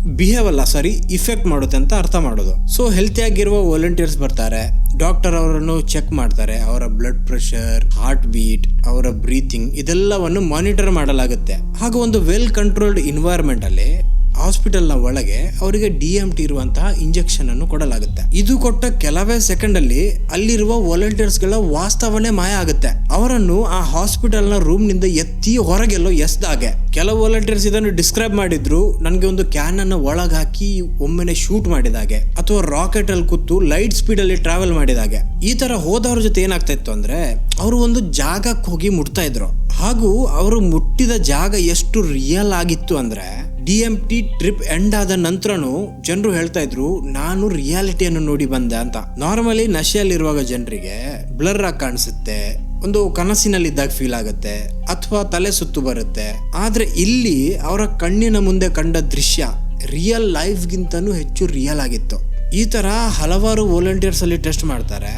A: ಇಫೆಕ್ಟ್ ಮಾಡುತ್ತೆ ಅಂತ ಅರ್ಥ ಮಾಡೋದು. ಸೊ ಹೆಲ್ತಿ ಆಗಿರುವ ವಾಲಂಟಿಯರ್ಸ್ ಬರ್ತಾರೆ, ಡಾಕ್ಟರ್ ಅವರನ್ನು ಚೆಕ್ ಮಾಡ್ತಾರೆ, ಅವರ ಬ್ಲಡ್ ಪ್ರೆಷರ್, ಹಾರ್ಟ್ ಬೀಟ್, ಅವರ ಬ್ರೀತಿಂಗ್ ಇದೆಲ್ಲವನ್ನು ಮಾನಿಟರ್ ಮಾಡಲಾಗುತ್ತೆ. ಹಾಗೂ ಒಂದು ವೆಲ್ ಕಂಟ್ರೋಲ್ಡ್ ಎನ್ವೈರನ್ಮೆಂಟ್ ಅಲ್ಲಿ ಹಾಸ್ಪಿಟಲ್ ನ ಒಳಗೆ ಅವರಿಗೆ DMT ಇರುವಂತಹ ಇಂಜೆಕ್ಷನ್ ಅನ್ನು ಕೊಡಲಾಗುತ್ತೆ. ಇದು ಕೊಟ್ಟ ಕೆಲವೇ ಸೆಕೆಂಡ್ ಅಲ್ಲಿ ಅಲ್ಲಿರುವ ವಾಲಂಟಿಯರ್ಸ್ ಗಳ ವಾಸ್ತವನೇ ಮಾಯ ಆಗುತ್ತೆ. ಅವರನ್ನು ಆ ಹಾಸ್ಪಿಟಲ್ ನ ರೂಮ್ ನಿಂದ ಎತ್ತಿ ಹೊರಗೆಲ್ಲೋ ಎಸ್ದಾಗೆ. ಕೆಲವು ವಾಲಂಟಿಯರ್ಸ್ ಇದನ್ನು ಡಿಸ್ಕ್ರೈಬ್ ಮಾಡಿದ್ರು, ನನಗೆ ಒಂದು ಕ್ಯಾನ್ ಅನ್ನು ಒಳಗೆ ಹಾಕಿ ಒಮ್ಮೆನೆ ಶೂಟ್ ಮಾಡಿದಾಗೆ, ಅಥವಾ ರಾಕೆಟ್ ಅಲ್ಲಿ ಕೂತು ಲೈಟ್ ಸ್ಪೀಡ್ ಅಲ್ಲಿ ಟ್ರಾವೆಲ್ ಮಾಡಿದಾಗೆ. ಈ ತರ ಹೋದವ್ರ ಜೊತೆ ಏನಾಗ್ತಾ ಇತ್ತು ಅಂದ್ರೆ ಅವರು ಒಂದು ಜಾಗಕ್ಕೆ ಹೋಗಿ ಮುಟ್ತಾ ಇದ್ರು. ಹಾಗೂ ಅವರು ಮುಟ್ಟಿದ ಜಾಗ ಎಷ್ಟು ರಿಯಲ್ ಆಗಿತ್ತು ಅಂದ್ರೆ DMT ಟ್ರಿಪ್ ಎಂಡ್ ಆದ ನಂತರನು ಜನರು ಹೇಳ್ತಾ ಇದ್ರು, ನಾನು ರಿಯಾಲಿಟಿಯನ್ನು ನೋಡಿ ಬಂದೆ ಅಂತ. ನಾರ್ಮಲಿ ನಶೆಯಲ್ಲಿರುವಾಗ ಜನರಿಗೆ ಬ್ಲರ್ ಆಗಿ ಕಾಣಿಸುತ್ತೆ, ಒಂದು ಕನಸಿನಲ್ಲಿದ್ದಾಗ ಫೀಲ್ ಆಗುತ್ತೆ, ಅಥವಾ ತಲೆ ಸುತ್ತು ಬರುತ್ತೆ. ಆದ್ರೆ ಇಲ್ಲಿ ಅವರ ಕಣ್ಣಿನ ಮುಂದೆ ಕಂಡ ದೃಶ್ಯ ರಿಯಲ್ ಲೈಫ್ ಗಿಂತನೂ ಹೆಚ್ಚು ರಿಯಲ್ ಆಗಿತ್ತು. ಈ ತರ ಹಲವಾರು ವಾಲಂಟಿಯರ್ಸ್ ಅಲ್ಲಿ ಟೆಸ್ಟ್ ಮಾಡ್ತಾರೆ.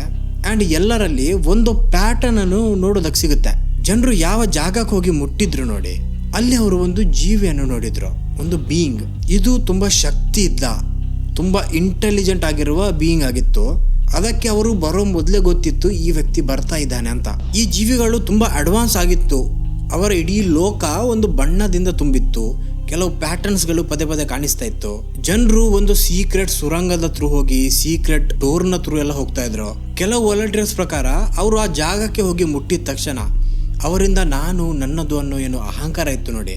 A: ಅಂಡ್ ಎಲ್ಲರಲ್ಲಿ ಒಂದು ಪ್ಯಾಟರ್ನ್ ಅನ್ನು ನೋಡೋದಕ್ಕೆ ಸಿಗುತ್ತೆ. ಜನರು ಯಾವ ಜಾಗಕ್ಕೆ ಹೋಗಿ ಮುಟ್ಟಿದ್ರು ನೋಡಿ, ಅಲ್ಲಿ ಅವರು ಒಂದು ಜೀವಿಯನ್ನು ನೋಡಿದ್ರು, ಒಂದು ಬೀಯಿಂಗ್. ಇದು ತುಂಬಾ ಶಕ್ತಿ ಇದ್ದ, ತುಂಬಾ ಇಂಟೆಲಿಜೆಂಟ್ ಆಗಿರುವ ಬೀಯಿಂಗ್ ಆಗಿತ್ತು. ಅದಕ್ಕೆ ಅವರು ಬರೋ ಮೊದಲೇ ಗೊತ್ತಿತ್ತು ಈ ವ್ಯಕ್ತಿ ಬರ್ತಾ ಇದ್ದಾನೆ ಅಂತ. ಈ ಜೀವಿಗಳು ತುಂಬಾ ಅಡ್ವಾನ್ಸ್ ಆಗಿತ್ತು. ಅವರ ಇಡೀ ಲೋಕ ಒಂದು ಬಣ್ಣದಿಂದ ತುಂಬಿತ್ತು. ಕೆಲವು ಪ್ಯಾಟರ್ನ್ಸ್ ಗಳು ಪದೇ ಪದೇ ಕಾಣಿಸ್ತಾ ಇತ್ತು. ಜನರು ಒಂದು ಸೀಕ್ರೆಟ್ ಸುರಂಗದ ಥ್ರೂ ಹೋಗಿ ಸೀಕ್ರೆಟ್ ಡೋರ್ನ ಥ್ರೂ ಎಲ್ಲ ಹೋಗ್ತಾ ಇದ್ರು. ಕೆಲವು ವಾಲಂಟಿಯರ್ಸ್ ಪ್ರಕಾರ ಅವರು ಆ ಜಾಗಕ್ಕೆ ಹೋಗಿ ಮುಟ್ಟಿದ ತಕ್ಷಣ ಅವರಿಂದ ನಾನು ನನ್ನದು ಅನ್ನೋ ಏನು ಅಹಂಕಾರ ಇತ್ತು ನೋಡಿ,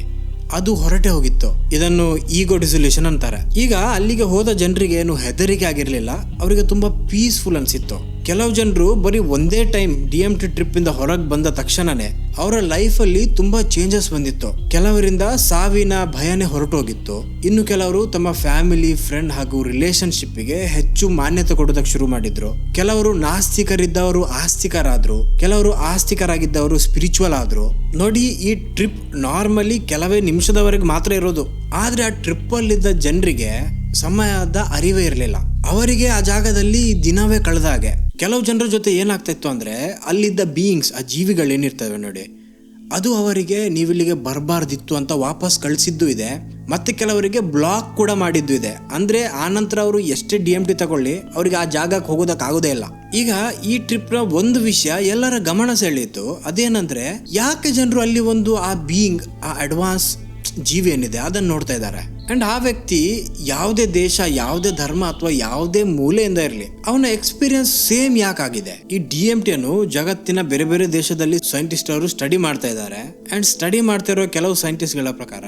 A: ಅದು ಹೊರಟೆ ಹೋಗಿತ್ತು. ಇದನ್ನು ಈಗೋ ಡಿಸೊಲ್ಯೂಷನ್ ಅಂತಾರೆ. ಈಗ ಅಲ್ಲಿಗೆ ಹೋದ ಜನರಿಗೆ ಏನು ಹೆದರಿಕೆ ಆಗಿರ್ಲಿಲ್ಲ, ಅವರಿಗೆ ತುಂಬಾ ಪೀಸ್ಫುಲ್ ಅನ್ಸಿತ್ತು. ಕೆಲವು ಜನರು ಬರೀ ಒಂದೇ ಟೈಮ್ DMT ಟ್ರಿಪ್ ಇಂದ ಹೊರಗೆ ಬಂದ ತಕ್ಷಣನೇ ಅವರ ಲೈಫ್ ಅಲ್ಲಿ ತುಂಬಾ ಚೇಂಜಸ್ ಬಂದಿತ್ತು. ಕೆಲವರಿಂದ ಸಾವಿನ ಭಯನೇ ಹೊರಟೋಗಿತ್ತು. ಇನ್ನು ಕೆಲವರು ತಮ್ಮ ಫ್ಯಾಮಿಲಿ, ಫ್ರೆಂಡ್ ಹಾಗೂ ರಿಲೇಶನ್ಶಿಪ್ ಗೆ ಹೆಚ್ಚು ಮಾನ್ಯತೆ ಕೊಡೋದಕ್ಕೆ ಶುರು ಮಾಡಿದ್ರು. ಕೆಲವರು ನಾಸ್ತಿಕರಿದ್ದವರು ಆಸ್ತಿಕರಾದ್ರು, ಕೆಲವರು ಆಸ್ತಿಕರಾಗಿದ್ದವರು ಸ್ಪಿರಿಚುವಲ್ ಆದ್ರು. ನೋಡಿ, ಈ ಟ್ರಿಪ್ ನಾರ್ಮಲಿ ಕೆಲವೇ ನಿಮಿಷದವರೆಗೆ ಮಾತ್ರ ಇರೋದು. ಆದ್ರೆ ಆ ಟ್ರಿಪ್ ಅಲ್ಲಿದ್ದ ಜನರಿಗೆ ಸಮಯದ ಅರಿವೇ ಇರಲಿಲ್ಲ. ಅವರಿಗೆ ಆ ಜಾಗದಲ್ಲಿ ದಿನವೇ ಕಳೆದಾಗೆ. ಕೆಲವು ಜನರ ಜೊತೆ ಏನಾಗ್ತಾ ಇತ್ತು ಅಂದರೆ ಅಲ್ಲಿದ್ದ ಬೀಯಿಂಗ್ಸ್, ಆ ಜೀವಿಗಳೇನಿರ್ತವೆ ನೋಡಿ, ಅದು ಅವರಿಗೆ ನೀವಿಲ್ಲಿಗೆ ಬರಬಾರ್ದಿತ್ತು ಅಂತ ವಾಪಸ್ ಕಳಿಸಿದ್ದು ಇದೆ. ಮತ್ತೆ ಕೆಲವರಿಗೆ ಬ್ಲಾಕ್ ಕೂಡ ಮಾಡಿದ್ದು ಇದೆ. ಅಂದರೆ ಆನಂತರ ಅವರು ಎಷ್ಟೇ DMT ತಗೊಳ್ಳಿ ಅವ್ರಿಗೆ ಆ ಜಾಗಕ್ಕೆ ಹೋಗೋದಕ್ಕಾಗೋದೇ ಇಲ್ಲ. ಈಗ ಈ ಟ್ರಿಪ್ನ ಒಂದು ವಿಷಯ ಎಲ್ಲರ ಗಮನ ಸೆಳೆಯಿತು. ಅದೇನಂದ್ರೆ, ಯಾಕೆ ಜನರು ಅಲ್ಲಿ ಒಂದು ಆ ಬೀಯಿಂಗ್, ಆ ಅಡ್ವಾನ್ಸ್ ಜೀವಿ ಏನಿದೆ ಅದನ್ನು ನೋಡ್ತಾ ಇದ್ದಾರೆ. ಅಂಡ್ ಆ ವ್ಯಕ್ತಿ ಯಾವುದೇ ದೇಶ, ಯಾವುದೇ ಧರ್ಮ ಅಥವಾ ಯಾವುದೇ ಮೂಲೆಯಿಂದ ಇರಲಿ, ಅವನ ಎಕ್ಸ್ಪೀರಿಯನ್ಸ್ ಸೇಮ್ ಯಾಕಾಗಿದೆ? ಈ DMT ಅನ್ನು ಜಗತ್ತಿನ ಬೇರೆ ಬೇರೆ ದೇಶದಲ್ಲಿ ಸೈಂಟಿಸ್ಟ್ ಅವರು ಸ್ಟಡಿ ಮಾಡ್ತಾ ಇದ್ದಾರೆ. ಅಂಡ್ ಸ್ಟಡಿ ಮಾಡ್ತಾ ಇರೋ ಕೆಲವು ಸೈಂಟಿಸ್ಟ್ಗಳ ಪ್ರಕಾರ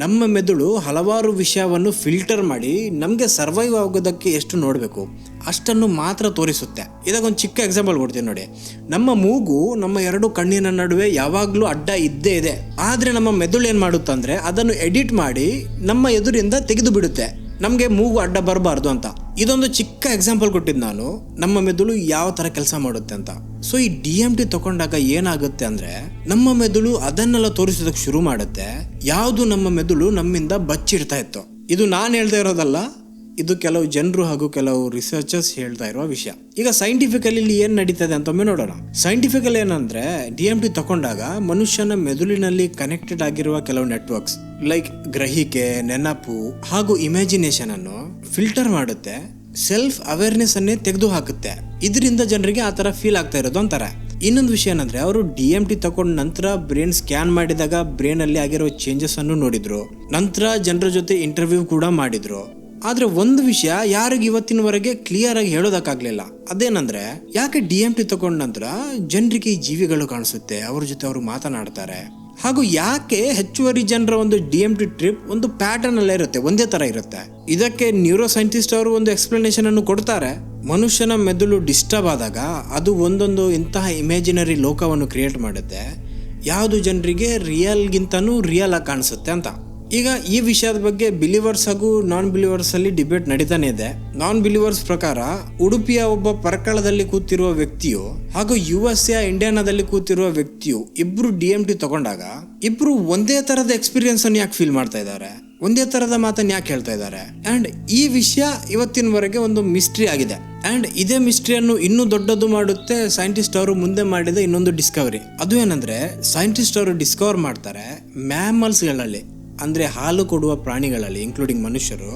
A: ನಮ್ಮ ಮೆದುಳು ಹಲವಾರು ವಿಷಯವನ್ನು ಫಿಲ್ಟರ್ ಮಾಡಿ ನಮಗೆ ಸರ್ವೈವ್ ಆಗೋದಕ್ಕೆ ಎಷ್ಟು ನೋಡಬೇಕು ಅಷ್ಟನ್ನು ಮಾತ್ರ ತೋರಿಸುತ್ತೆ. ಇದಕ್ಕೊಂದು ಚಿಕ್ಕ ಎಕ್ಸಾಂಪಲ್ ಕೊಡ್ತೀನಿ ನೋಡಿ. ನಮ್ಮ ಮೂಗು ನಮ್ಮ ಎರಡು ಕಣ್ಣಿನ ನಡುವೆ ಯಾವಾಗಲೂ ಅಡ್ಡ ಇದ್ದೇ ಇದೆ. ಆದರೆ ನಮ್ಮ ಮೆದುಳು ಏನು ಮಾಡುತ್ತಂದ್ರೆ ಅದನ್ನು ಎಡಿಟ್ ಮಾಡಿ ನಮ್ಮ ಎದುರಿಂದ ತೆಗೆದು ಬಿಡುತ್ತೆ, ನಮಗೆ ಮೂಗು ಅಡ್ಡ ಬರಬಾರ್ದು ಅಂತ. ಇದೊಂದು ಚಿಕ್ಕ ಎಕ್ಸಾಂಪಲ್ ಕೊಟ್ಟಿದ್ದು ನಾನು, ನಮ್ಮ ಮೆದುಳು ಯಾವ ಥರ ಕೆಲಸ ಮಾಡುತ್ತೆ ಅಂತ. ಸೊ ಈ DMT ತಗೊಂಡಾಗ ಏನಾಗುತ್ತೆ ಅಂದರೆ, ನಮ್ಮ ಮೆದುಳು ಅದನ್ನೆಲ್ಲ ತೋರಿಸೋದಕ್ಕೆ ಶುರು ಮಾಡುತ್ತೆ, ಯಾವುದು ನಮ್ಮ ಮೆದುಳು ನಮ್ಮಿಂದ ಬಚ್ಚಿಡ್ತಾ ಇತ್ತು. ಇದು ನಾನು ಹೇಳ್ತಾ ಇರೋದಲ್ಲ, ಇದು ಕೆಲವು ಜನರು ಹಾಗೂ ಕೆಲವು ರಿಸರ್ಚರ್ಸ್ ಹೇಳ್ತಾ ಇರುವ ವಿಷಯ. ಈಗ ಸೈಂಟಿಫಿಕಲಿ ಇಲ್ಲಿ ಏನು ನಡೀತದೆ ಅಂತ ಒಮ್ಮೆ ನೋಡೋಣ. ಸೈಂಟಿಫಿಕಲ್ ಏನಂದ್ರೆ, DMT ತಗೊಂಡಾಗ ಮನುಷ್ಯನ ಮೆದುಳಿನಲ್ಲಿ ಕನೆಕ್ಟೆಡ್ ಆಗಿರುವ ಕೆಲವು ನೆಟ್ವರ್ಕ್ಸ್ ಲೈಕ್ ಗ್ರಹಿಕೆ, ನೆನಪು ಹಾಗೂ ಇಮ್ಯಾಜಿನೇಷನ್ ಅನ್ನು ಫಿಲ್ಟರ್ ಮಾಡುತ್ತೆ, ಸೆಲ್ಫ್ ಅವೇರ್ನೆಸ್ ಅನ್ನೇ ತೆಗೆದು ಹಾಕುತ್ತೆ. ಇದರಿಂದ ಜನರಿಗೆ ಆ ಥರ ಫೀಲ್ ಆಗ್ತಾ ಇರೋದು ಅಂತಾರೆ. ಇನ್ನೊಂದು ವಿಷಯ ಏನಂದ್ರೆ, ಅವರು DMT ತಗೊಂಡ ನಂತರ ಬ್ರೈನ್ ಸ್ಕ್ಯಾನ್ ಮಾಡಿದಾಗ ಬ್ರೈನ್ ಅಲ್ಲಿ ಆಗಿರೋ ಚೇಂಜಸ್ ಅನ್ನು ನೋಡಿದ್ರು. ನಂತರ ಜನರ ಜೊತೆ ಇಂಟರ್ವ್ಯೂ ಕೂಡ ಮಾಡಿದ್ರು. ಆದ್ರೆ ಒಂದು ವಿಷಯ ಯಾರಿಗೆ ಇವತ್ತಿನವರೆಗೆ ಕ್ಲಿಯರ್ ಆಗಿ ಹೇಳೋದಕ್ಕಾಗ್ಲಿಲ್ಲ. ಅದೇನಂದ್ರೆ, ಯಾಕೆ DMT ತಗೊಂಡ ನಂತರ ಜನರಿಗೆ ಈ ಜೀವಿಗಳು ಕಾಣಿಸುತ್ತೆ, ಅವ್ರ ಜೊತೆ ಅವರು ಮಾತನಾಡ್ತಾರೆ, ಹಾಗೂ ಯಾಕೆ ಹೆಚ್ಚುವರಿ ಜನರ ಒಂದು DMT ಟ್ರಿಪ್ ಒಂದು ಪ್ಯಾಟರ್ನ್ ಅಲ್ಲೇ ಇರುತ್ತೆ, ಒಂದೇ ತರ ಇರುತ್ತೆ. ಇದಕ್ಕೆ ನ್ಯೂರೋ ಸೈಂಟಿಸ್ಟ್ ಅವರು ಒಂದು ಎಕ್ಸ್ಪ್ಲನೇಷನ್ ಅನ್ನು ಕೊಡ್ತಾರೆ. ಮನುಷ್ಯನ ಮೆದುಳು ಡಿಸ್ಟರ್ಬ್ ಆದಾಗ ಅದು ಒಂದೊಂದು ಇಂತಹ ಇಮ್ಯಾಜಿನರಿ ಲೋಕವನ್ನು ಕ್ರಿಯೇಟ್ ಮಾಡುತ್ತೆ, ಯಾವುದು ಜನರಿಗೆ ರಿಯಲ್ಗಿಂತನೂ ರಿಯಲ್ ಆಗಿ ಕಾಣಿಸುತ್ತೆ ಅಂತ. ಈಗ ಈ ವಿಷಯದ ಬಗ್ಗೆ ಬಿಲೀವರ್ಸ್ ಹಾಗೂ ನಾನ್ ಬಿಲೀವರ್ಸ್ ಅಲ್ಲಿ ಡಿಬೇಟ್ ನಡೀತಾನೆ ಇದೆ. ನಾನ್ ಬಿಲೀವರ್ಸ್ ಪ್ರಕಾರ ಉಡುಪಿಯ ಒಬ್ಬ ಪರ್ಕಳದಲ್ಲಿ ಕೂತಿರುವ ವ್ಯಕ್ತಿಯು ಹಾಗೂ USA ಇಂಡಿಯಾನಾದಲ್ಲಿ ಕೂತಿರುವ ವ್ಯಕ್ತಿಯು ಇಬ್ರು DMT ತಗೊಂಡಾಗ ಇಬ್ರು ಒಂದೇ ತರದ ಎಕ್ಸ್ಪೀರಿಯನ್ಸ್ ಅನ್ನು ಯಾಕೆ ಫೀಲ್ ಮಾಡ್ತಾ ಇದ್ದಾರೆ, ಒಂದೇ ತರದ ಮಾತನ್ನು ಯಾಕೆ ಹೇಳ್ತಾ ಇದ್ದಾರೆ? ಅಂಡ್ ಈ ವಿಷಯ ಇವತ್ತಿನವರೆಗೆ ಒಂದು ಮಿಸ್ಟ್ರಿ ಆಗಿದೆ. ಅಂಡ್ ಇದೇ ಮಿಸ್ಟ್ರಿಯನ್ನು ಇನ್ನೂ ದೊಡ್ಡದು ಮಾಡುತ್ತೆ ಸೈಂಟಿಸ್ಟ್ ಅವರು ಮುಂದೆ ಮಾಡಿದ ಇನ್ನೊಂದು ಡಿಸ್ಕವರಿ. ಅದು ಏನಂದ್ರೆ, ಸೈಂಟಿಸ್ಟ್ ಅವರು ಡಿಸ್ಕವರ್ ಮಾಡ್ತಾರೆ, ಮ್ಯಾಮಲ್ಸ್ಗಳಲ್ಲಿ ಅಂದ್ರೆ ಹಾಲು ಕೊಡುವ ಪ್ರಾಣಿಗಳಲ್ಲಿ ಇನ್ಕ್ಲೂಡಿಂಗ್ ಮನುಷ್ಯರು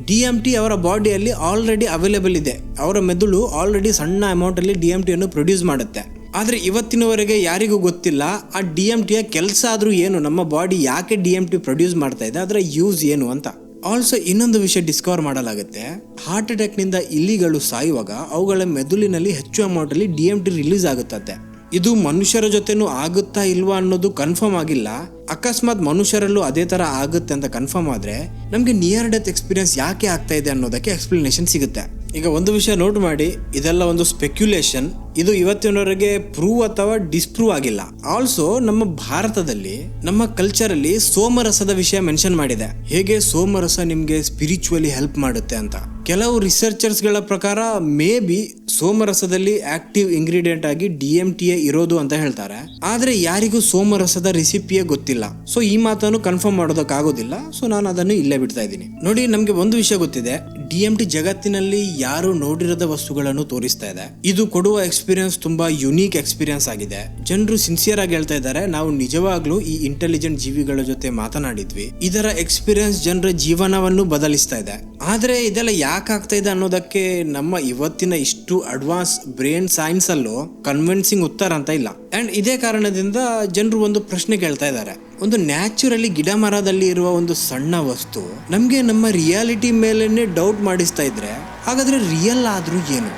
A: DMT ಅವರ ಬಾಡಿಯಲ್ಲಿ ಆಲ್ರೆಡಿ ಅವೈಲೇಬಲ್ ಇದೆ. ಅವರ ಮೆದುಳು ಆಲ್ರೆಡಿ ಸಣ್ಣ ಅಮೌಂಟ್ ಅಲ್ಲಿ DMT ಅನ್ನು ಪ್ರೊಡ್ಯೂಸ್ ಮಾಡುತ್ತೆ. ಆದ್ರೆ ಇವತ್ತಿನವರೆಗೆ ಯಾರಿಗೂ ಗೊತ್ತಿಲ್ಲ ಆ DMT ಕೆಲಸ ಆದ್ರೂ ಏನು, ನಮ್ಮ ಬಾಡಿ ಯಾಕೆ DMT ಪ್ರೊಡ್ಯೂಸ್ ಮಾಡ್ತಾ ಇದೆ, ಅದರ ಯೂಸ್ ಏನು ಅಂತ. ಆಲ್ಸೋ ಇನ್ನೊಂದು ವಿಷಯ ಡಿಸ್ಕವರ್ ಮಾಡಲಾಗುತ್ತೆ, ಹಾರ್ಟ್ ಅಟ್ಯಾಕ್ ನಿಂದ ಇಲಿಗಳು ಸಾಯುವಾಗ ಅವುಗಳ ಮೆದುಳಿನಲ್ಲಿ ಹೆಚ್ಚು ಅಮೌಂಟ್ ಅಲ್ಲಿ DMT ರಿಲೀಸ್ ಆಗುತ್ತದೆ. ಇದು ಮನುಷ್ಯರ ಜೊತೆನೂ ಆಗುತ್ತಾ ಇಲ್ವಾ ಅನ್ನೋದು ಕನ್ಫರ್ಮ್ ಆಗಿಲ್ಲ. ಅಕಸ್ಮಾತ್ ಮನುಷ್ಯರಲ್ಲೂ ಅದೇ ತರ ಆಗುತ್ತೆ ಅಂತ ಕನ್ಫರ್ಮ್ ಆದ್ರೆ ನಮ್ಗೆ ನಿಯರ್ ಡೆತ್ ಎಕ್ಸ್ಪೀರಿಯನ್ಸ್ ಯಾಕೆ ಆಗ್ತಾ ಇದೆ ಅನ್ನೋದಕ್ಕೆ ಎಕ್ಸ್ಪ್ಲನೇಷನ್ ಸಿಗುತ್ತೆ. ಈಗ ಒಂದು ವಿಷಯ ನೋಟ್ ಮಾಡಿ, ಇದೆಲ್ಲ ಒಂದು ಸ್ಪೆಕ್ಯುಲೇಷನ್. ಇದು ಇವತ್ತಿನವರೆಗೆ ಪ್ರೂವ್ ಅಥವಾ ಡಿಸ್ಪ್ರೂವ್ ಆಗಿಲ್ಲ. ಆಲ್ಸೋ ನಮ್ಮ ಭಾರತದಲ್ಲಿ, ನಮ್ಮ ಕಲ್ಚರ್ ಅಲ್ಲಿ ಸೋಮರಸದ ವಿಷಯ ಮೆನ್ಷನ್ ಮಾಡಿದೆ. ಹೇಗೆ ಸೋಮರಸ ನಿಮ್ಗೆ ಸ್ಪಿರಿಚುವಲಿ ಹೆಲ್ಪ್ ಮಾಡುತ್ತೆ ಅಂತ. ಕೆಲವು ರಿಸರ್ಚರ್ಸ್ ಗಳ ಪ್ರಕಾರ ಮೇ ಬಿ ಸೋಮರಸದಲ್ಲಿ ಆಕ್ಟಿವ್ ಇಂಗ್ರೀಡಿಯೆಂಟ್ ಆಗಿ DMT ಇರೋದು ಅಂತ ಹೇಳ್ತಾರೆ. ಆದ್ರೆ ಯಾರಿಗೂ ಸೋಮರಸದ ರೆಸಿಪಿಯೇ ಗೊತ್ತಿಲ್ಲ. ಸೊ ಈ ಮಾತನ್ನು ಕನ್ಫರ್ಮ್ ಮಾಡೋದಕ್ಕಾಗೋದಿಲ್ಲ. ಸೊ ನಾನು ಅದನ್ನು ಇಲ್ಲೇ ಬಿಡ್ತಾ ಇದ್ದೀನಿ. ನೋಡಿ, ನಮ್ಗೆ ಒಂದು ವಿಷಯ ಗೊತ್ತಿದೆ, DMT ಜಗತ್ತಿನಲ್ಲಿ ಯಾರು ನೋಡಿರದ ವಸ್ತುಗಳನ್ನು ತೋರಿಸ್ತಾ ಇದೆ. ಇದು ಕೊಡುವ ಎಕ್ಸ್ಪೀರಿಯನ್ಸ್ ತುಂಬಾ ಯುನೀಕ್ ಎಕ್ಸ್ಪೀರಿಯನ್ಸ್ ಆಗಿದೆ. ಜನರು ಸಿನ್ಸಿಯರ್ ಆಗಿ ಹೇಳ್ತಾ ಇದ್ದಾರೆ, ನಾವು ನಿಜವಾಗ್ಲೂ ಈ ಇಂಟೆಲಿಜೆಂಟ್ ಜೀವಿಗಳ ಜೊತೆ ಮಾತನಾಡಿದ್ವಿ, ಇದರ ಎಕ್ಸ್ಪೀರಿಯನ್ಸ್ ಜನರ ಜೀವನವನ್ನು ಬದಲಿಸ್ತಾ ಇದೆ. ಆದ್ರೆ ಇದೆಲ್ಲ ಯಾಕೆ ಆಗ್ತಾ ಇದೆ ಅನ್ನೋದಕ್ಕೆ ನಮ್ಮ ಇವತ್ತಿನ ಇಷ್ಟು ಅಡ್ವಾನ್ಸ್ ಬ್ರೈನ್ ಸೈನ್ಸ್ ಅಲ್ಲೂ ಕನ್ವಿನ್ಸಿಂಗ್ ಉತ್ತರ ಅಂತ ಇಲ್ಲ. ಅಂಡ್ ಇದೇ ಕಾರಣದಿಂದ ಜನರು ಒಂದು ಪ್ರಶ್ನೆ ಕೇಳ್ತಾ ಇದ್ದಾರೆ, ಒಂದು ನ್ಯಾಚುರಲಿ ಗಿಡ ಮರದಲ್ಲಿ ಇರುವ ಒಂದು ಸಣ್ಣ ವಸ್ತು ನಮ್ಗೆ ನಮ್ಮ ರಿಯಾಲಿಟಿ ಮೇಲೇನೆ ಡೌಟ್ ಮಾಡಿಸ್ತಾ ಇದ್ರೆ, ಹಾಗಾದ್ರೆ ರಿಯಲ್ ಆದ್ರೂ ಏನು?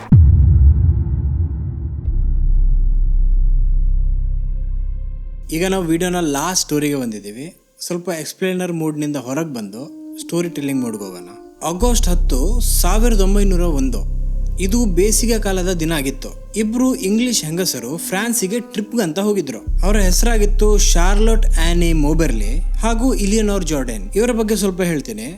A: ಈಗ ನಾವು ವಿಡಿಯೋನ ಲಾಸ್ಟ್ ಸ್ಟೋರಿಗೆ ಬಂದಿದ್ದೀವಿ. ಸ್ವಲ್ಪ ಎಕ್ಸ್ಪ್ಲೇನರ್ ಮೂಡ್ನಿಂದ ಹೊರಗೆ ಬಂದು ಸ್ಟೋರಿ ಟೆಲ್ಲಿಂಗ್ ಮೂಡ್ಗೆ ಹೋಗೋಣ. ಆಗಸ್ಟ್ 10, 1901. ಇದು ಬೇಸಿಗೆ ಕಾಲದ ದಿನ ಆಗಿತ್ತು. ಇಬ್ರು ಇಂಗ್ಲಿಷ್ ಹೆಂಗಸರು ಫ್ರಾನ್ಸಿಗೆ ಟ್ರಿಪ್ ಅಂತ ಹೋಗಿದ್ರು. ಅವರ ಹೆಸರಾಗಿತ್ತು ಶಾರ್ಲೋಟ್ ಆನಿ ಮೋಬೆರ್ಲಿ ಹಾಗೂ ಇಲಿಯನೋರ್ ಜಾರ್ಡನ್. ಇವರ ಬಗ್ಗೆ ಸ್ವಲ್ಪ ಹೇಳ್ತೀನಿ.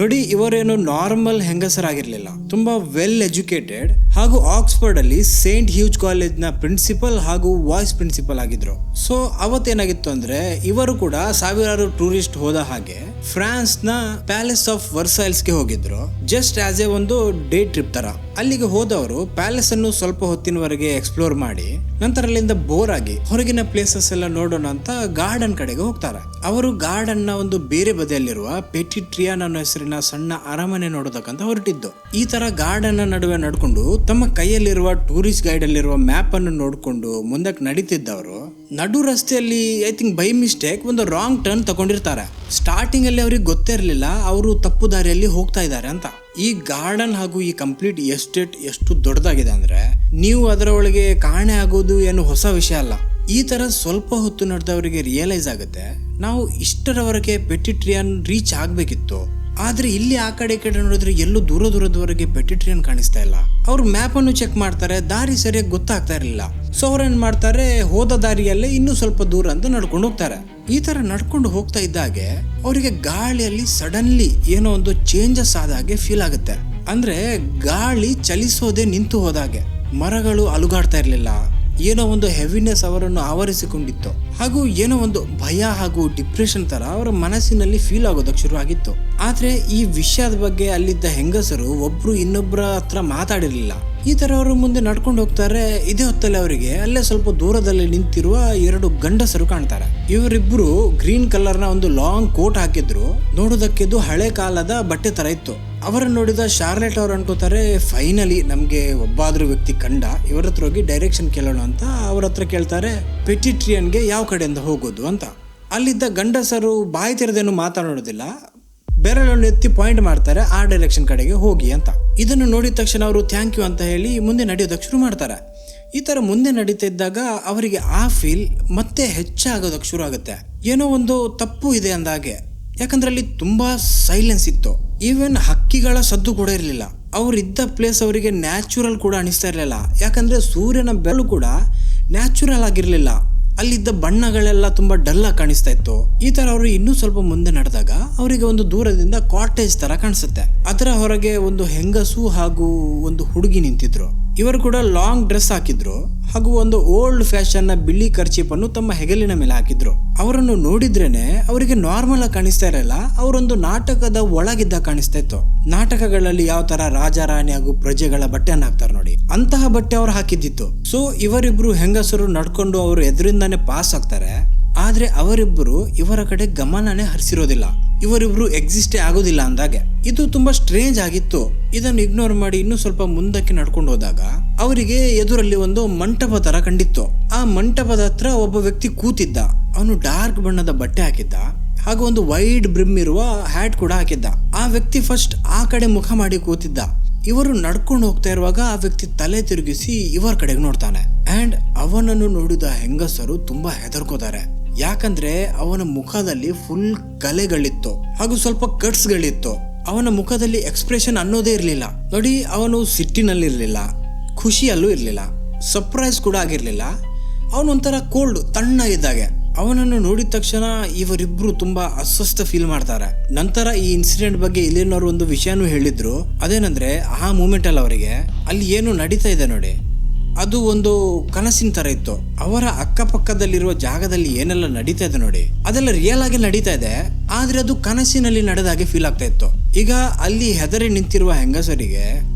A: ನೋಡಿ, ಇವರೇನು ನಾರ್ಮಲ್ ಹೆಂಗಸರಾಗಿರ್ಲಿಲ್ಲ, ತುಂಬಾ ವೆಲ್ ಎಜುಕೇಟೆಡ್ ಹಾಗೂ ಆಕ್ಸ್ಫರ್ಡ್ ಅಲ್ಲಿ ಸೇಂಟ್ ಹ್ಯೂಜ್ ಕಾಲೇಜ್ ನ ಪ್ರಿನ್ಸಿಪಲ್ ಹಾಗೂ ವಾಯ್ಸ್ ಪ್ರಿನ್ಸಿಪಲ್ ಆಗಿದ್ರು. ಸೊ ಅವತ್ತೇನಾಗಿತ್ತು ಅಂದ್ರೆ ಇವರು ಕೂಡ ಸಾವಿರಾರು ಟೂರಿಸ್ಟ್ ಹೋದ ಹಾಗೆ ಫ್ರಾನ್ಸ್ ನ ಪ್ಯಾಲೇಸ್ ಆಫ್ ವರ್ಸೈಲ್ಸ್ ಗೆ ಹೋಗಿದ್ರು, ಜಸ್ಟ್ ಆಸ್ ಎ ಒಂದು ಡೇ ಟ್ರಿಪ್ ತರ. ಅಲ್ಲಿಗೆ ಹೋದವರು ಪ್ಯಾಲೇಸ್ ಅನ್ನು ಸ್ವಲ್ಪ ಹೊತ್ತಿನವರೆಗೆ ಎಕ್ಸ್ಪ್ಲೋರ್ ಮಾಡಿ ನಂತರ ಅಲ್ಲಿಂದ ಬೋರ್ ಆಗಿ ಹೊರಗಿನ ಪ್ಲೇಸಸ್ ಎಲ್ಲ ನೋಡೋಣ ಅಂತ ಗಾರ್ಡನ್ ಕಡೆಗೆ ಹೋಗ್ತಾರೆ. ಅವರು ಗಾರ್ಡನ್ ನ ಒಂದು ಬೇರೆ ಬದಿಯಲ್ಲಿರುವ ಪೆಟಿಟ್ ಟ್ರಿಯಾನ್ ಅನ್ನೋ ಹೆಸರಿನ ಸಣ್ಣ ಅರಮನೆ ನೋಡೋದಕ್ಕಂತ ಹೊರಟಿದ್ದು. ಈ ತರ ಗಾರ್ಡನ್ ನಡುವೆ ನಡ್ಕೊಂಡು ತಮ್ಮ ಕೈಯಲ್ಲಿರುವ ಟೂರಿಸ್ಟ್ ಗೈಡ್ ಅಲ್ಲಿರುವ ಮ್ಯಾಪ್ ಅನ್ನು ನೋಡ್ಕೊಂಡು ಮುಂದಕ್ಕೆ ನಡೀತಿದ್ದವರು ನಡು ರಸ್ತೆಯಲ್ಲಿ ಐ ಥಿಂಕ್ ಬೈ ಮಿಸ್ಟೇಕ್ ಒಂದು ರಾಂಗ್ ಟರ್ನ್ ತಗೊಂಡಿರ್ತಾರೆ. ಸ್ಟಾರ್ಟಿಂಗ್ ಅಲ್ಲಿ ಅವ್ರಿಗೆ ಗೊತ್ತೇ ಇರಲಿಲ್ಲ ಅವರು ತಪ್ಪು ದಾರಿಯಲ್ಲಿ ಹೋಗ್ತಾ ಇದ್ದಾರೆ ಅಂತ. ಈ ಗಾರ್ಡನ್ ಹಾಗೂ ಈ ಕಂಪ್ಲೀಟ್ ಎಸ್ಟೇಟ್ ಎಷ್ಟು ದೊಡ್ಡದಾಗಿದೆ ಅಂದ್ರೆ ನೀವು ಅದರ ಒಳಗೆ ಕಾಣೆ ಆಗೋದು ಏನು ಹೊಸ ವಿಷಯ ಅಲ್ಲ. ಈ ತರ ಸ್ವಲ್ಪ ಹೊತ್ತು ನಡೆದವರಿಗೆ ರಿಯಲೈಸ್ ಆಗುತ್ತೆ ನಾವು ಇಷ್ಟರವರೆಗೆ ಪೆಟಿಟ್ ಟ್ರಿಯಾನ್ ರೀಚ್ ಆಗ್ಬೇಕಿತ್ತು, ಆದ್ರೆ ಇಲ್ಲಿ ಆ ಕಡೆ ಈ ಕಡೆ ನೋಡಿದ್ರೆ ಎಲ್ಲೂ ದೂರದವರೆಗೆ ಪೆಟಿಟ್ ಟ್ರಿಯಾನ್ ಕಾಣಿಸ್ತಾ ಇಲ್ಲ. ಅವ್ರು ಮ್ಯಾಪ್ ಅನ್ನು ಚೆಕ್ ಮಾಡ್ತಾರೆ, ದಾರಿ ಸರಿಯಾಗಿ ಗೊತ್ತಾಗ್ತಾ ಇರಲಿಲ್ಲ. ಸೊ ಅವ್ರೇನ್ ಮಾಡ್ತಾರೆ, ಹೋದ ದಾರಿಯಲ್ಲೇ ಇನ್ನೂ ಸ್ವಲ್ಪ ದೂರ ಅಂತ ನಡ್ಕೊಂಡು ಹೋಗ್ತಾರೆ. ಈ ತರ ನಡ್ಕೊಂಡು ಹೋಗ್ತಾ ಇದ್ದಾಗೆ ಅವರಿಗೆ ಗಾಳಿಯಲ್ಲಿ ಸಡನ್ಲಿ ಏನೋ ಒಂದು ಚೇಂಜಸ್ ಆದ ಹಾಗೆ ಫೀಲ್ ಆಗುತ್ತೆ. ಅಂದ್ರೆ ಗಾಳಿ ಚಲಿಸೋದೇ ನಿಂತು ಹೋದಾಗೆ, ಮರಗಳು ಅಲುಗಾಡ್ತಾ ಇರ್ಲಿಲ್ಲ, ಏನೋ ಒಂದು ಹೆವಿನೆಸ್ ಅವರನ್ನು ಆವರಿಸಿಕೊಂಡಿತ್ತು ಹಾಗೂ ಏನೋ ಒಂದು ಭಯ ಹಾಗೂ ಡಿಪ್ರೆಷನ್ ತರ ಅವರ ಮನಸ್ಸಿನಲ್ಲಿ ಫೀಲ್ ಆಗೋದಕ್ಕೆ ಶುರು ಆಗಿತ್ತು. ಆದ್ರೆ ಈ ವಿಷಯದ ಬಗ್ಗೆ ಅಲ್ಲಿದ್ದ ಹೆಂಗಸರು ಒಬ್ರು ಇನ್ನೊಬ್ಬರ ಹತ್ರ ಮಾತಾಡಿರ್ಲಿಲ್ಲ. ಈ ತರ ಅವರು ಮುಂದೆ ನಡ್ಕೊಂಡು ಹೋಗ್ತಾರೆ. ಇದೇ ಹೊತ್ತಲ್ಲಿ ಅವರಿಗೆ ಅಲ್ಲೇ ಸ್ವಲ್ಪ ದೂರದಲ್ಲಿ ನಿಂತಿರುವ 2 ಗಂಡಸರು ಕಾಣ್ತಾರೆ. ಇವರಿಬ್ರು ಗ್ರೀನ್ ಕಲರ್ ನ ಒಂದು ಲಾಂಗ್ ಕೋಟ್ ಹಾಕಿದ್ರು, ನೋಡೋದಕ್ಕಿದು ಹಳೆ ಕಾಲದ ಬಟ್ಟೆ ತರ ಇತ್ತು. ಅವರನ್ನು ನೋಡಿದ ಶಾರ್ಲೆಟ್ ಅವ್ರು ಅನ್ಕೋತಾರೆ, ಫೈನಲಿ ನಮ್ಗೆ ಒಬ್ಬಾದ್ರೂ ವ್ಯಕ್ತಿ ಕಂಡ, ಇವರ ಹತ್ರ ಹೋಗಿ ಡೈರೆಕ್ಷನ್ ಕೇಳೋಣ ಅಂತ ಅವ್ರ ಹತ್ರ ಕೇಳ್ತಾರೆ, ಪೆಟಿಟ್ ಟ್ರಿಯಾನ್ಗೆ ಯಾವ ಕಡೆಯಿಂದ ಹೋಗೋದು ಅಂತ. ಅಲ್ಲಿದ್ದ ಗಂಡಸರು ಬಾಯಿ ತೆರೆದೇನು ಮಾತಾಡೋದಿಲ್ಲ, ಬೆರಳನ್ನು ಎತ್ತಿ ಪಾಯಿಂಟ್ ಮಾಡ್ತಾರೆ ಆ ಡೈರೆಕ್ಷನ್ ಕಡೆಗೆ ಹೋಗಿ ಅಂತ. ಇದನ್ನು ನೋಡಿದ ತಕ್ಷಣ ಅವರು ಥ್ಯಾಂಕ್ ಯು ಅಂತ ಹೇಳಿ ಮುಂದೆ ನಡೆಯೋದಕ್ಕೆ ಶುರು ಮಾಡ್ತಾರೆ. ಈ ತರ ಮುಂದೆ ನಡೀತಾ ಇದ್ದಾಗ ಅವರಿಗೆ ಆ ಫೀಲ್ ಮತ್ತೆ ಹೆಚ್ಚಾಗೋದಕ್ಕೆ ಶುರು ಆಗುತ್ತೆ, ಏನೋ ಒಂದು ತಪ್ಪು ಇದೆ ಅಂದಾಗೆ. ಯಾಕಂದ್ರೆ ಅಲ್ಲಿ ತುಂಬಾ ಸೈಲೆನ್ಸ್ ಇತ್ತು, ಈವನ್ ಹಕ್ಕಿಗಳ ಸದ್ದು ಕೂಡ ಇರಲಿಲ್ಲ. ಅವರಿದ್ದ ಪ್ಲೇಸ್ ಅವರಿಗೆ ನ್ಯಾಚುರಲ್ ಕೂಡ ಅನಿಸ್ತಾ ಇರಲಿಲ್ಲ, ಯಾಕಂದ್ರೆ ಸೂರ್ಯನ ಬೆಳಕು ಕೂಡ ನ್ಯಾಚುರಲ್ ಆಗಿರ್ಲಿಲ್ಲ. ಅಲ್ಲಿದ್ದ ಬಣ್ಣಗಳೆಲ್ಲ ತುಂಬಾ ಡಲ್ ಆಗಿ ಕಾಣಿಸ್ತಾ ಇತ್ತು. ಈ ತರ ಅವರು ಇನ್ನೂ ಸ್ವಲ್ಪ ಮುಂದೆ ನಡೆದಾಗ ಅವರಿಗೆ ಒಂದು ದೂರದಿಂದ ಕಾಟೇಜ್ ತರ ಕಾಣಿಸುತ್ತೆ. ಅದರ ಹೊರಗೆ ಒಂದು ಹೆಂಗಸು ಹಾಗೂ ಒಂದು ಹುಡುಗಿ ನಿಂತಿದ್ರು. ಇವರು ಕೂಡ ಲಾಂಗ್ ಡ್ರೆಸ್ ಹಾಕಿದ್ರು ಹಾಗೂ ಒಂದು ಓಲ್ಡ್ ಫ್ಯಾಷನ್ ನ ಬಿಳಿ ಕರ್ಚೀಪ್ ಅನ್ನು ತಮ್ಮ ಹೆಗಲಿನ ಮೇಲೆ ಹಾಕಿದ್ರು. ಅವರನ್ನು ನೋಡಿದ್ರೇನೆ ಅವರಿಗೆ ನಾರ್ಮಲ್ ಆಗಿ ಕಾಣಿಸ್ತಾ ಇರಲಿಲ್ಲ, ಅವರೊಂದು ನಾಟಕದ ಒಳಗಿದ್ದ ಕಾಣಿಸ್ತಾ ಇತ್ತು. ನಾಟಕಗಳಲ್ಲಿ ಯಾವ ತರ ರಾಜ ರಾಣಿ ಹಾಗೂ ಪ್ರಜೆಗಳ ಬಟ್ಟೆಯನ್ನು ಹಾಕ್ತಾರೆ ನೋಡಿ, ಅಂತಹ ಬಟ್ಟೆ ಅವ್ರು ಹಾಕಿದ್ದಿತ್ತು. ಸೊ ಇವರಿಬ್ರು ಹೆಂಗಸರು ನಡ್ಕೊಂಡು ಅವರು ಎದುರಿಂದಾನೆ ಪಾಸ್ ಆಗ್ತಾರೆ. ಆದ್ರೆ ಅವರಿಬ್ಬರು ಇವರ ಕಡೆ ಗಮನನೇ ಹರಿಸಿರೋದಿಲ್ಲ, ಇವರಿಬ್ರು ಎಕ್ಸಿಸ್ಟೇ ಆಗೋದಿಲ್ಲ ಅಂದಾಗೆ. ಇದು ತುಂಬಾ ಸ್ಟ್ರೇಂಜ್ ಆಗಿತ್ತು. ಇದನ್ನು ಇಗ್ನೋರ್ ಮಾಡಿ ಇನ್ನೂ ಸ್ವಲ್ಪ ಮುಂದಕ್ಕೆ ನಡ್ಕೊಂಡು ಹೋದಾಗ ಅವರಿಗೆ ಎದುರಲ್ಲಿ ಒಂದು ಮಂಟಪ ತರ ಕಂಡಿತ್ತು. ಆ ಮಂಟಪದ ಹತ್ರ ಒಬ್ಬ ವ್ಯಕ್ತಿ ಕೂತಿದ್ದ. ಅವನು ಡಾರ್ಕ್ ಬಣ್ಣದ ಬಟ್ಟೆ ಹಾಕಿದ್ದ ಹಾಗೂ ಒಂದು ವೈಡ್ ಬ್ರಿಮ್ ಇರುವ ಹ್ಯಾಟ್ ಕೂಡ ಹಾಕಿದ್ದ. ಆ ವ್ಯಕ್ತಿ ಫಸ್ಟ್ ಆ ಕಡೆ ಮುಖ ಮಾಡಿ ಕೂತಿದ್ದ. ಇವರು ನಡ್ಕೊಂಡು ಹೋಗ್ತಾ ಇರುವಾಗ ಆ ವ್ಯಕ್ತಿ ತಲೆ ತಿರುಗಿಸಿ ಇವರ ಕಡೆಗೆ ನೋಡ್ತಾನೆ. ಅಂಡ್ ಅವನನ್ನು ನೋಡಿದ ಹೆಂಗಸರು ತುಂಬಾ ಹೆದರ್ಕೋತಾರೆ, ಯಾಕಂದ್ರೆ ಅವನ ಮುಖದಲ್ಲಿ ಫುಲ್ ಕಲೆಗಳಿತ್ತು ಹಾಗೂ ಸ್ವಲ್ಪ ಕಟ್ಸ್ ಗಳಿತ್ತು. ಅವನ ಮುಖದಲ್ಲಿ ಎಕ್ಸ್ಪ್ರೆಷನ್ ಅನ್ನೋದೇ ಇರ್ಲಿಲ್ಲ ನೋಡಿ. ಅವನು ಸಿಟ್ಟಿನಲ್ಲಿರ್ಲಿಲ್ಲ, ಖುಷಿಯಲ್ಲೂ ಇರ್ಲಿಲ್ಲ, ಸರ್ಪ್ರೈಸ್ ಕೂಡ ಆಗಿರ್ಲಿಲ್ಲ. ಅವನೊಂಥರ ಕೋಲ್ಡ್ ತಣ್ಣಗಿದ್ದಾಗೆ. ಅವನನ್ನು ನೋಡಿದ ತಕ್ಷಣ ಇವರಿಬ್ರು ತುಂಬಾ ಅಸ್ವಸ್ಥ ಫೀಲ್ ಮಾಡ್ತಾರೆ. ನಂತರ ಈ ಇನ್ಸಿಡೆಂಟ್ ಬಗ್ಗೆ ಇಲ್ಲಿನವರು ಒಂದು ವಿಷಯನೂ ಹೇಳಿದ್ರು, ಅದೇನಂದ್ರೆ ಆ ಮೂಮೆಂಟ್ ಅಲ್ಲಿ ಅವರಿಗೆ ಅಲ್ಲಿ ಏನು ನಡೀತಾ ಇದೆ ನೋಡಿ, ಅದು ಒಂದು ಕನಸಿನ ತರ ಇತ್ತು. ಅವರ ಅಕ್ಕಪಕ್ಕದಲ್ಲಿರುವ ಜಾಗದಲ್ಲಿ ಏನೆಲ್ಲ ನಡೀತಾ ಇದೆ ನೋಡಿ, ಅದೆಲ್ಲ ರಿಯಲ್ ಆಗಿ ನಡೀತಾ ಇದೆ, ಆದ್ರೆ ಅದು ಕನಸಿನಲ್ಲಿ ನಡೆದಾಗೆ ಫೀಲ್ ಆಗ್ತಾ ಇತ್ತು. ಈಗ ಅಲ್ಲಿ ಹೆದರಿ ನಿಂತಿರುವ ಹೆಂಗಸರಿಗೆ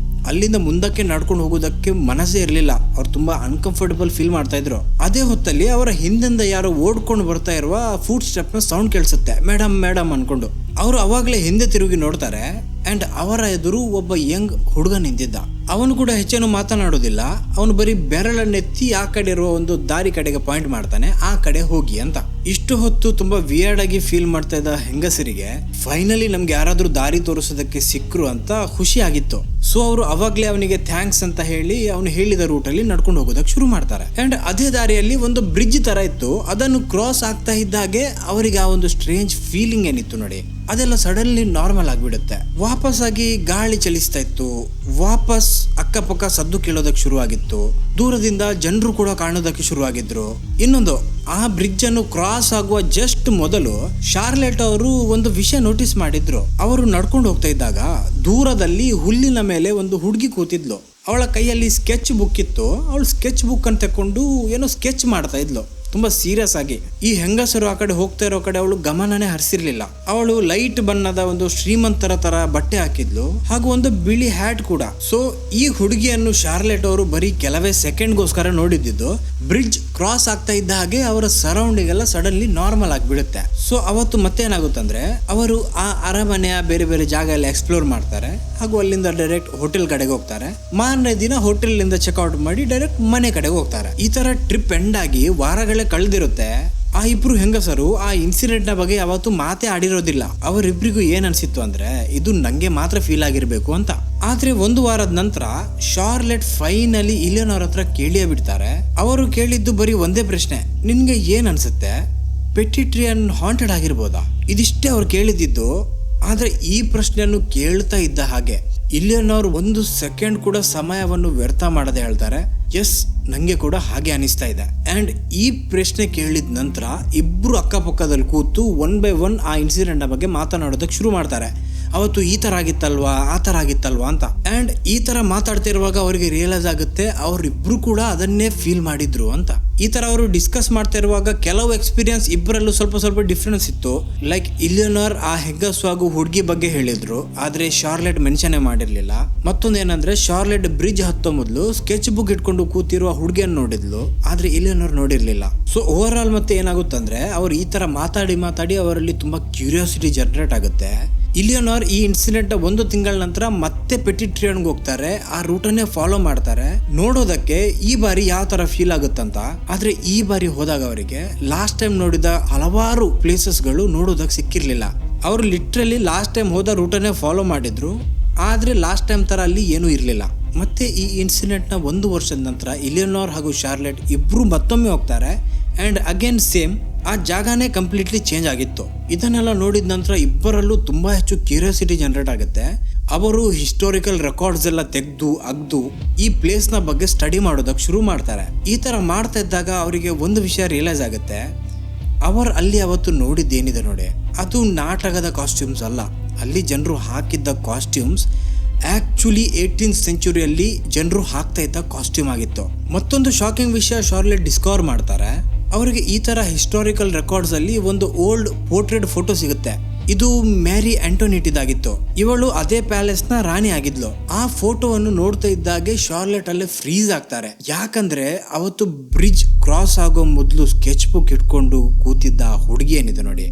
A: ಅಲ್ಲಿಂದ ಮುಂದಕ್ಕೆ ನಡ್ಕೊಂಡು ಹೋಗೋದಕ್ಕೆ ಮನಸ್ಸೇ ಇರಲಿಲ್ಲ. ಅವ್ರು ತುಂಬಾ ಅನ್ಕಂಫರ್ಟಬಲ್ ಫೀಲ್ ಮಾಡ್ತಾ ಇದ್ರು. ಅದೇ ಹೊತ್ತಲ್ಲಿ ಅವರ ಹಿಂದಿಂದ ಯಾರೋ ಓಡ್ಕೊಂಡು ಬರ್ತಾ ಇರುವ ಫುಟ್ ಸ್ಟೆಪ್ ನ ಸೌಂಡ್ ಕೇಳಿಸುತ್ತೆ. ಮೇಡಮ್ ಮೇಡಮ್ ಅನ್ಕೊಂಡು ಅವರು ಅವಾಗ್ಲೇ ಹಿಂದೆ ತಿರುಗಿ ನೋಡ್ತಾರೆ. ಅಂಡ್ ಅವರ ಎದುರು ಒಬ್ಬ ಯಂಗ್ ಹುಡುಗ ನಿಂತಿದ್ದ. ಅವನು ಕೂಡ ಹೆಚ್ಚೇನು ಮಾತನಾಡೋದಿಲ್ಲ, ಅವನು ಬರೀ ಬೆರಳನ್ನೆತ್ತಿ ಆ ಕಡೆ ಇರುವ ಒಂದು ದಾರಿ ಕಡೆಗೆ ಪಾಯಿಂಟ್ ಮಾಡ್ತಾನೆ, ಆ ಕಡೆ ಹೋಗಿ ಅಂತ. ಇಷ್ಟು ಹೊತ್ತು ತುಂಬಾ ವಿಯರ್ಡ್ ಆಗಿ ಫೀಲ್ ಮಾಡ್ತಾ ಇದ್ದ ಹೆಂಗಸರಿಗೆ ಫೈನಲಿ ನಮ್ಗೆ ಯಾರಾದ್ರೂ ದಾರಿ ತೋರಿಸೋದಕ್ಕೆ ಸಿಕ್ಕರು ಅಂತ ಖುಷಿ ಆಗಿತ್ತು. ಸೊ ಅವರು ಅವಾಗ್ಲೇ ಅವನಿಗೆ ಥ್ಯಾಂಕ್ಸ್ ಅಂತ ಹೇಳಿ ಅವನು ಹೇಳಿದ ರೂಟ್ ಅಲ್ಲಿ ನಡ್ಕೊಂಡು ಹೋಗೋದಕ್ಕೆ ಶುರು ಮಾಡ್ತಾರೆ. ಅಂಡ್ ಅದೇ ದಾರಿಯಲ್ಲಿ ಒಂದು ಬ್ರಿಡ್ಜ್ ತರ ಇತ್ತು, ಅದನ್ನು ಕ್ರಾಸ್ ಆಗ್ತಾ ಇದ್ದಾಗೆ ಅವರಿಗೆ ಆ ಒಂದು ಸ್ಟ್ರೇಂಜ್ ಫೀಲಿಂಗ್ ಏನಿತ್ತು ನೋಡಿ, ಅದೆಲ್ಲ ಸಡನ್ಲಿ ನಾರ್ಮಲ್ ಆಗಿಬಿಡುತ್ತೆ. ವಾಪಸ್ ಆಗಿ ಗಾಳಿ ಚಲಿಸ್ತಾ ಇತ್ತು, ವಾಪಸ್ ಅಕ್ಕಪಕ್ಕ ಸದ್ದು ಕೇಳೋದಕ್ಕೆ ಶುರು ಆಗಿತ್ತು, ದೂರದಿಂದ ಜನರು ಕೂಡ ಕಾಣೋದಕ್ಕೆ ಶುರು ಆಗಿದ್ರು. ಇನ್ನೊಂದು ಆ ಬ್ರಿಡ್ಜ್ ಅನ್ನು ಕ್ರಾಸ್ ಆಗುವ ಜಸ್ಟ್ ಮೊದಲು ಶಾರ್ಲೆಟ್ ಅವರು ಒಂದು ವಿಷಯ ನೋಟಿಸ್ ಮಾಡಿದ್ರು. ಅವರು ನಡ್ಕೊಂಡು ಹೋಗ್ತಾ ಇದ್ದಾಗ ದೂರದಲ್ಲಿ ಹುಲ್ಲಿನ ಮೇಲೆ ಒಂದು ಹುಡುಗಿ ಕೂತಿದ್ಲು. ಅವಳ ಕೈಯಲ್ಲಿ ಸ್ಕೆಚ್ ಬುಕ್ ಇತ್ತು. ಅವಳು ಸ್ಕೆಚ್ ಬುಕ್ ಅನ್ನು ತಕೊಂಡು ಏನೋ ಸ್ಕೆಚ್ ಮಾಡ್ತಾ ಇದ್ಲು ತುಂಬಾ ಸೀರಿಯಸ್ ಆಗಿ. ಈ ಹೆಂಗಸರು ಆ ಕಡೆ ಹೋಗ್ತಾ ಇರೋ ಕಡೆ ಅವಳು ಗಮನನೇ ಹರಿಸಿರ್ಲಿಲ್ಲ. ಅವಳು ಲೈಟ್ ಬಣ್ಣದ ಒಂದು ಶ್ರೀಮಂತರ ತರ ಬಟ್ಟೆ ಹಾಕಿದ್ಲು ಹಾಗೂ ಒಂದು ಬಿಳಿ ಹ್ಯಾಟ್ ಕೂಡ. ಸೊ ಈ ಹುಡುಗಿಯನ್ನು ಶಾರ್ಲೆಟ್ ಅವರು ಬರೀ ಕೆಲವೇ ಸೆಕೆಂಡ್ಗೋಸ್ಕರ ನೋಡಿದ್ದು. ಬ್ರಿಡ್ಜ್ ಕ್ರಾಸ್ ಆಗ್ತಾ ಇದ್ದ ಹಾಗೆ ಅವರ ಸರೌಂಡಿಂಗ್ ಎಲ್ಲ ಸಡನ್ಲಿ ನಾರ್ಮಲ್ ಆಗಿಬಿಡುತ್ತೆ. ಸೊ ಅವತ್ತು ಮತ್ತೆ ಏನಾಗುತ್ತಂದ್ರೆ ಅವರು ಆ ಅರಮನೆಯ ಬೇರೆ ಬೇರೆ ಜಾಗ ಎಲ್ಲ ಎಕ್ಸ್ಪ್ಲೋರ್ ಮಾಡ್ತಾರೆ ಹಾಗೂ ಅಲ್ಲಿಂದ ಡೈರೆಕ್ಟ್ ಹೋಟೆಲ್ ಕಡೆಗೆ ಹೋಗ್ತಾರೆ. ಮಾರನೇ ದಿನ ಹೋಟೆಲ್ ನಿಂದ ಚೆಕ್ಔಟ್ ಮಾಡಿ ಡೈರೆಕ್ಟ್ ಮನೆ ಕಡೆಗೆ ಹೋಗ್ತಾರೆ. ಈ ತರ ಟ್ರಿಪ್ ಎಂಡ್ ಆಗಿ ವಾರಗಳೇ ಕಳೆದಿರುತ್ತೆ. ಆ ಇಬ್ರು ಹೆಂಗಸರು ಆ ಇನ್ಸಿಡೆಂಟ್ ನ ಬಗ್ಗೆ ಯಾವತ್ತೂ ಮಾತೇ ಆಡಿರೋದಿಲ್ಲ. ಅವರಿಬ್ರಿಗೂ ಏನ್ ಅನ್ಸಿತ್ತು ಅಂದ್ರೆ ಇದು ನಂಗೆ ಮಾತ್ರ ಫೀಲ್ ಆಗಿರ್ಬೇಕು ಅಂತ. ಆದ್ರೆ ಒಂದು ವಾರದ ನಂತರ ಶಾರ್ಲೆಟ್ ಫೈನಲಿ ಇಲಿಯನೋರ್ ಹತ್ರ ಕೇಳಿಯೇ ಬಿಡ್ತಾರೆ. ಅವರು ಕೇಳಿದ್ದು ಬರೀ ಒಂದೇ ಪ್ರಶ್ನೆ, ನಿನ್ಗೆ ಏನ್ ಅನ್ಸುತ್ತೆ, ಪೆಟಿಟ್ರಿಯನ್ ಹಾಂಟೆಡ್ ಆಗಿರ್ಬೋದಾ? ಇದಿಷ್ಟೇ ಅವ್ರು ಕೇಳಿದ್ದು. ಆದ್ರೆ ಈ ಪ್ರಶ್ನೆಯನ್ನು ಕೇಳ್ತಾ ಇದ್ದ ಹಾಗೆ ಇಲಿಯನೋರ್ ಒಂದು ಸೆಕೆಂಡ್ ಕೂಡ ಸಮಯವನ್ನು ವ್ಯರ್ಥ ಮಾಡದೆ ಹೇಳ್ತಾರೆ, ಎಸ್ ನಂಗೆ ಕೂಡ ಹಾಗೆ ಅನಿಸ್ತಾ ಇದೆ. ಅಂಡ್ ಈ ಪ್ರಶ್ನೆ ಕೇಳಿದ ನಂತರ ಇಬ್ರು ಅಕ್ಕಪಕ್ಕದಲ್ಲಿ ಕೂತು ಒನ್ ಬೈ ಒನ್ ಆ ಇನ್ಸಿಡೆಂಟ್ ಬಗ್ಗೆ ಮಾತನಾಡೋದಕ್ಕೆ ಶುರು ಮಾಡ್ತಾರೆ. ಅವತ್ತು ಈ ತರ ಆಗಿತ್ತಲ್ವಾ, ಆ ತರ ಆಗಿತ್ತಲ್ವಾ ಅಂತ. ಅಂಡ್ ಈ ತರ ಮಾತಾಡ್ತಿರುವಾಗ ಅವರಿಗೆ ರಿಯಲೈಸ್ ಆಗುತ್ತೆ ಅವರಿಬ್ರು ಕೂಡ ಅದನ್ನೇ ಫೀಲ್ ಮಾಡಿದ್ರು ಅಂತ. ಈ ತರ ಅವರು ಡಿಸ್ಕಸ್ ಮಾಡ್ತಾ ಇರುವಾಗ ಕೆಲವು ಎಕ್ಸ್ಪೀರಿಯನ್ಸ್ ಇಬ್ಬರಲ್ಲೂ ಸ್ವಲ್ಪ ಸ್ವಲ್ಪ ಡಿಫ್ರೆನ್ಸ್ ಇತ್ತು. ಲೈಕ್ ಇಲಿಯನೋರ್ ಆ ಹೆಂಗಸು ಹಾಗೂ ಹುಡುಗಿ ಬಗ್ಗೆ ಹೇಳಿದ್ರು, ಆದ್ರೆ ಶಾರ್ಲೆಟ್ ಮೆನ್ಷನ್ ಮಾಡಿರ್ಲಿಲ್ಲ. ಮತ್ತೊಂದು ಏನಂದ್ರೆ ಶಾರ್ಲೆಟ್ ಬ್ರಿಡ್ಜ್ ಹತ್ತೋ ಮೊದಲು ಸ್ಕೆಚ್ ಬುಕ್ ಇಟ್ಕೊಂಡು ಕೂತಿರುವ ಹುಡುಗಿಯನ್ನು ನೋಡಿದ್ಲು, ಆದ್ರೆ ಇಲಿಯನೋರ್ ನೋಡಿರ್ಲಿಲ್ಲ. ಸೊ ಓವರ್ ಆಲ್ ಮತ್ತೆ ಏನಾಗುತ್ತಂದ್ರೆ ಅವ್ರು ಈ ತರ ಮಾತಾಡಿ ಅವರಲ್ಲಿ ತುಂಬಾ ಕ್ಯೂರಿಯಾಸಿಟಿ ಜನರೇಟ್ ಆಗುತ್ತೆ. ಇಲಿಯನೋರ್ ಈ ಇನ್ಸಿಡೆಂಟ್ ಒಂದು ತಿಂಗಳ ನಂತರ ಮತ್ತೆ ಪೆಟಿಟ್ರಿಯನ್ಗೆ ಹೋಗ್ತಾರೆ. ಆ ರೂಟನ್ನೇ ಫಾಲೋ ಮಾಡ್ತಾರೆ ನೋಡೋದಕ್ಕೆ ಈ ಬಾರಿ ಯಾವ ತರ ಫೀಲ್ ಆಗುತ್ತಂತ. ಆದ್ರೆ ಈ ಬಾರಿ ಹೋದಾಗ ಅವರಿಗೆ ಲಾಸ್ಟ್ ಟೈಮ್ ನೋಡಿದ ಹಲವಾರು ಪ್ಲೇಸಸ್ ಗಳು ನೋಡೋದಕ್ಕೆ ಸಿಕ್ಕಿರ್ಲಿಲ್ಲ. ಅವರು ಲಿಟ್ರಲಿ ಲಾಸ್ಟ್ ಟೈಮ್ ಹೋದ ರೂಟನ್ನೇ ಫಾಲೋ ಮಾಡಿದ್ರು, ಆದ್ರೆ ಲಾಸ್ಟ್ ಟೈಮ್ ತರ ಅಲ್ಲಿ ಏನೂ ಇರ್ಲಿಲ್ಲ. ಮತ್ತೆ ಈ ಇನ್ಸಿಡೆಂಟ್ ನ ಒಂದು ವರ್ಷದ ನಂತರ ಇಲಿಯನೋರ್ ಹಾಗೂ ಶಾರ್ಲೆಟ್ ಇಬ್ರು ಮತ್ತೊಮ್ಮೆ ಹೋಗ್ತಾರೆ. ಅಂಡ್ ಅಗೇನ್ ಸೇಮ್ ಆ ಜಾಗನೇ ಕಂಪ್ಲೀಟ್ಲಿ ಚೇಂಜ್ ಆಗಿತ್ತು. ಇದನ್ನೆಲ್ಲ ನೋಡಿದ ನಂತರ ಇಬ್ಬರಲ್ಲೂ ತುಂಬಾ ಹೆಚ್ಚು ಕ್ಯೂರಿಯಾಸಿಟಿ ಜನರೇಟ್ ಆಗುತ್ತೆ. ಅವರು ಹಿಸ್ಟೋರಿಕಲ್ ರೆಕಾರ್ಡ್ಸ್ ಎಲ್ಲ ಅಗ್ದು ಈ ಪ್ಲೇಸ್ ನ ಬಗ್ಗೆ ಸ್ಟಡಿ ಮಾಡೋದಕ್ಕೆ ಶುರು ಮಾಡ್ತಾರೆ. ಈ ತರ ಮಾಡ್ತಾ ಇದ್ದಾಗ ಅವರಿಗೆ ಒಂದು ವಿಷಯ ರಿಯಲೈಸ್ ಆಗುತ್ತೆ, ಅವರು ಅಲ್ಲಿ ಅವತ್ತು ನೋಡಿದ್ದೇನಿದೆ ನೋಡಿ, ಅದು ನಾಟಕದ ಕಾಸ್ಟ್ಯೂಮ್ಸ್ ಅಲ್ಲ. ಅಲ್ಲಿ ಜನರು ಹಾಕಿದ್ದ ಕಾಸ್ಟ್ಯೂಮ್ಸ್ ಆಕ್ಚುಲಿ 18th ಸೆಂಚುರಿಯಲ್ಲಿ ಜನರು ಹಾಕ್ತಾ ಇದ್ದ ಕಾಸ್ಟ್ಯೂಮ್ ಆಗಿತ್ತು. ಮತ್ತೊಂದು ಶಾಕಿಂಗ್ ವಿಷಯ ಶಾರ್ಲೆಟ್ ಡಿಸ್ಕವರ್ ಮಾಡ್ತಾರೆ. ಅವರಿಗೆ ಈ ತರ ಹಿಸ್ಟಾರಿಕಲ್ ರೆಕಾರ್ಡ್ಸ್ ಅಲ್ಲಿ ಒಂದು ಓಲ್ಡ್ ಪೋರ್ಟ್ರೇಟ್ ಫೋಟೋ ಸಿಗುತ್ತೆ. ಇದು ಮ್ಯಾರಿ ಆಂಟೋನಿಟ್ ಇದಾಗಿತ್ತು. ಇವಳು ಅದೇ ಪ್ಯಾಲೇಸ್ ನ ರಾಣಿ ಆಗಿದ್ಲು. ಆ ಫೋಟೋವನ್ನು ನೋಡ್ತಾ ಇದ್ದಾಗೆ ಶಾರ್ಲೆಟ್ ಅಲ್ಲೇ ಫ್ರೀಸ್ ಆಗ್ತಾರೆ. ಯಾಕಂದ್ರೆ ಅವತ್ತು ಬ್ರಿಡ್ಜ್ ಕ್ರಾಸ್ ಆಗೋ ಮೊದಲು ಸ್ಕೆಚ್ ಬುಕ್ ಇಟ್ಕೊಂಡು ಕೂತಿದ್ದ ಹುಡುಗಿ ಏನಿದೆ ನೋಡಿ,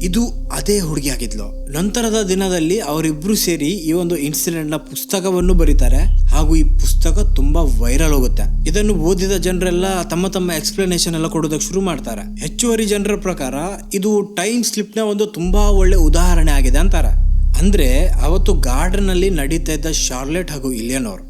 A: ಇದು ಅದೇ ಹುಡುಗಿ ಆಗಿದ್ಲು. ನಂತರದ ದಿನದಲ್ಲಿ ಅವರಿಬ್ರು ಸೇರಿ ಈ ಒಂದು ಇನ್ಸಿಡೆಂಟ್ ನ ಪುಸ್ತಕವನ್ನು ಬರೀತಾರೆ ಹಾಗೂ ಈ ಪುಸ್ತಕ ತುಂಬಾ ವೈರಲ್ ಹೋಗುತ್ತೆ. ಇದನ್ನು ಓದಿದ ಜನರೆಲ್ಲ ತಮ್ಮ ತಮ್ಮ ಎಕ್ಸ್ಪ್ಲನೇಷನ್ ಎಲ್ಲ ಕೊಡೋದಕ್ಕೆ ಶುರು ಮಾಡ್ತಾರೆ. ಹೆಚ್ಚುವರಿ ಜನರ ಪ್ರಕಾರ ಇದು ಟೈಮ್ ಸ್ಲಿಪ್ ನ ಒಂದು ತುಂಬಾ ಒಳ್ಳೆ ಉದಾಹರಣೆ ಆಗಿದೆ ಅಂತಾರೆ. ಅಂದ್ರೆ ಅವತ್ತು ಗಾರ್ಡನ್ ಅಲ್ಲಿ ನಡೀತಾ ಇದ್ದ ಶಾರ್ಲೆಟ್ ಹಾಗೂ ಇಲಿಯನೋರ್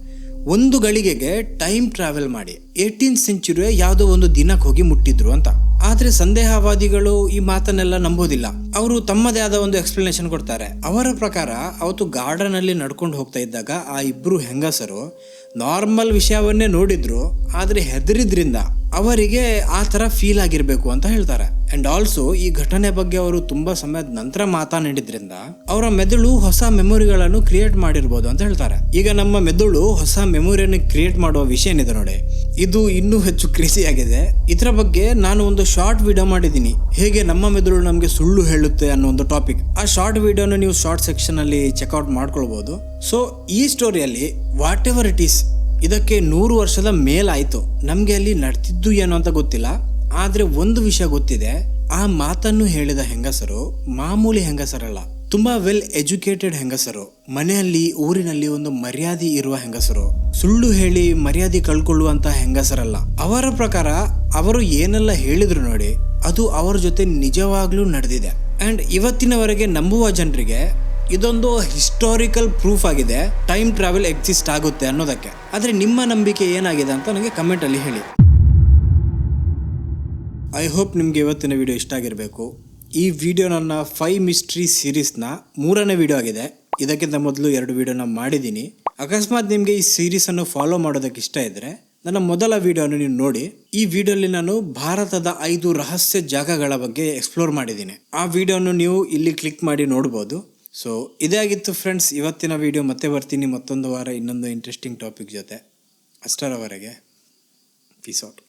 A: ಒಂದು ಗಳಿಗೆಗೆ ಟೈಮ್ ಟ್ರಾವೆಲ್ ಮಾಡಿ 18th ಸೆಂಚುರಿಯ ಯಾವುದೋ ಒಂದು ದಿನಕ್ಕೆ ಹೋಗಿ ಮುಟ್ಟಿದ್ರು ಅಂತ. ಆದ್ರೆ ಸಂದೇಹವಾದಿಗಳು ಈ ಮಾತನ್ನೆಲ್ಲ ನಂಬೋದಿಲ್ಲ. ಅವರು ತಮ್ಮದೇ ಆದ ಒಂದು ಎಕ್ಸ್ಪ್ಲನೇಷನ್ ಕೊಡ್ತಾರೆ. ಅವರ ಪ್ರಕಾರ ಅವತ್ತು ಗಾರ್ಡನ್ ಅಲ್ಲಿ ನಡ್ಕೊಂಡು ಹೋಗ್ತಾ ಇದ್ದಾಗ ಆ ಇಬ್ರು ಹೆಂಗಸರು ನಾರ್ಮಲ್ ವಿಷಯವನ್ನೇ ನೋಡಿದ್ರು, ಆದ್ರೆ ಹೆದರಿದ್ರಿಂದ ಅವರಿಗೆ ಆ ತರ ಫೀಲ್ ಆಗಿರ್ಬೇಕು ಅಂತ ಹೇಳ್ತಾರೆ. ಅಂಡ್ ಆಲ್ಸೋ ಈ ಘಟನೆ ಬಗ್ಗೆ ಅವರು ತುಂಬಾ ಸಮಯದ ನಂತರ ಮಾತನಾಡಿದ್ರಿಂದ ಅವರ ಮೆದುಳು ಹೊಸ ಮೆಮೊರಿಗಳನ್ನು ಕ್ರಿಯೇಟ್ ಮಾಡಿರ್ಬೋದು ಅಂತ ಹೇಳ್ತಾರೆ. ಈಗ ನಮ್ಮ ಮೆದುಳು ಹೊಸ ಮೆಮೊರಿಯನ್ನು ಕ್ರಿಯೇಟ್ ಮಾಡುವ ವಿಷಯ ಏನಿದೆ ನೋಡಿ, ಇದು ಇನ್ನೂ ಹೆಚ್ಚು ಕ್ರೇಜಿ ಆಗಿದೆ. ಇದರ ಬಗ್ಗೆ ನಾನು ಒಂದು ಶಾರ್ಟ್ ವಿಡಿಯೋ ಮಾಡಿದ್ದೀನಿ, ಹೇಗೆ ನಮ್ಮ ಮೆದುಳು ನಮಗೆ ಸುಳ್ಳು ಹೇಳುತ್ತೆ ಅನ್ನೋ ಒಂದು ಟಾಪಿಕ್. ಆ ಶಾರ್ಟ್ ವಿಡಿಯೋನ ನೀವು ಶಾರ್ಟ್ ಸೆಕ್ಷನ್ ಅಲ್ಲಿ ಚೆಕ್ಔಟ್ ಮಾಡ್ಕೊಳ್ಬಹುದು. ಸೊ ಈ ಸ್ಟೋರಿಯಲ್ಲಿ ವಾಟ್ ಎವರ್ ಇಟ್ ಈಸ್, ಇದಕ್ಕೆ 100 ವರ್ಷದ ಮೇಲಾಯ್ತು. ನಮ್ಗೆ ಅಲ್ಲಿ ನಡ್ತಿದ್ದು ಏನು ಅಂತ ಗೊತ್ತಿಲ್ಲ, ಆದ್ರೆ ಒಂದು ವಿಷಯ ಗೊತ್ತಿದೆ, ಆ ಮಾತನ್ನು ಹೇಳಿದ ಹೆಂಗಸರು ಮಾಮೂಲಿ ಹೆಂಗಸರಲ್ಲ, ತುಂಬಾ ವೆಲ್ ಎಜುಕೇಟೆಡ್ ಹೆಂಗಸರು, ಮನೆಯಲ್ಲಿ ಊರಿನಲ್ಲಿ ಒಂದು ಮರ್ಯಾದೆ ಇರುವ ಹೆಂಗಸರು, ಸುಳ್ಳು ಹೇಳಿ ಮರ್ಯಾದೆ ಕಳ್ಕೊಳ್ಳುವಂತ ಹೆಂಗಸರಲ್ಲ. ಅವರ ಪ್ರಕಾರ ಅವರು ಏನೆಲ್ಲ ಹೇಳಿದ್ರು ನೋಡಿ, ಅದು ಅವರ ಜೊತೆ ನಿಜವಾಗ್ಲೂ ನಡೆದಿದೆ. ಅಂಡ್ ಇವತ್ತಿನವರೆಗೆ ನಂಬುವ ಜನರಿಗೆ ಇದೊಂದು ಹಿಸ್ಟಾರಿಕಲ್ ಪ್ರೂಫ್ ಆಗಿದೆ ಟೈಮ್ ಟ್ರಾವೆಲ್ ಎಕ್ಸಿಸ್ಟ್ ಆಗುತ್ತೆ ಅನ್ನೋದಕ್ಕೆ. ಆದ್ರೆ ನಿಮ್ಮ ನಂಬಿಕೆ ಏನಾಗಿದೆ ಅಂತ ನನಗೆ ಕಮೆಂಟ್ ಅಲ್ಲಿ ಹೇಳಿ. ಐ ಹೋಪ್ ನಿಮ್ಗೆ ಇವತ್ತಿನ ವಿಡಿಯೋ ಇಷ್ಟ ಆಗಿರಬೇಕು. ಈ ವಿಡಿಯೋ ನನ್ನ 5 ಮಿಸ್ಟ್ರಿ ಸೀರೀಸ್ನ 3ನೇ ವಿಡಿಯೋ ಆಗಿದೆ. ಇದಕ್ಕಿಂತ ಮೊದಲು 2 ವಿಡಿಯೋನ ಮಾಡಿದ್ದೀನಿ. ಅಕಸ್ಮಾತ್ ನಿಮಗೆ ಈ ಸೀರೀಸನ್ನು ಫಾಲೋ ಮಾಡೋದಕ್ಕೆ ಇಷ್ಟ ಇದ್ದರೆ ನನ್ನ ಮೊದಲ ವಿಡಿಯೋನ ನೀವು ನೋಡಿ. ಈ ವಿಡಿಯೋಲಿ ನಾನು ಭಾರತದ 5 ರಹಸ್ಯ ಜಾಗಗಳ ಬಗ್ಗೆ ಎಕ್ಸ್ಪ್ಲೋರ್ ಮಾಡಿದ್ದೀನಿ. ಆ ವಿಡಿಯೋನು ನೀವು ಇಲ್ಲಿ ಕ್ಲಿಕ್ ಮಾಡಿ ನೋಡ್ಬೋದು. ಸೊ ಇದೇ ಆಗಿತ್ತು ಫ್ರೆಂಡ್ಸ್ ಇವತ್ತಿನ ವಿಡಿಯೋ. ಮತ್ತೆ ಬರ್ತೀನಿ ಮತ್ತೊಂದು ವಾರ ಇನ್ನೊಂದು ಇಂಟ್ರೆಸ್ಟಿಂಗ್ ಟಾಪಿಕ್ ಜೊತೆ. ಅಷ್ಟರವರೆಗೆ ಪೀಸ್ ಔಟ್.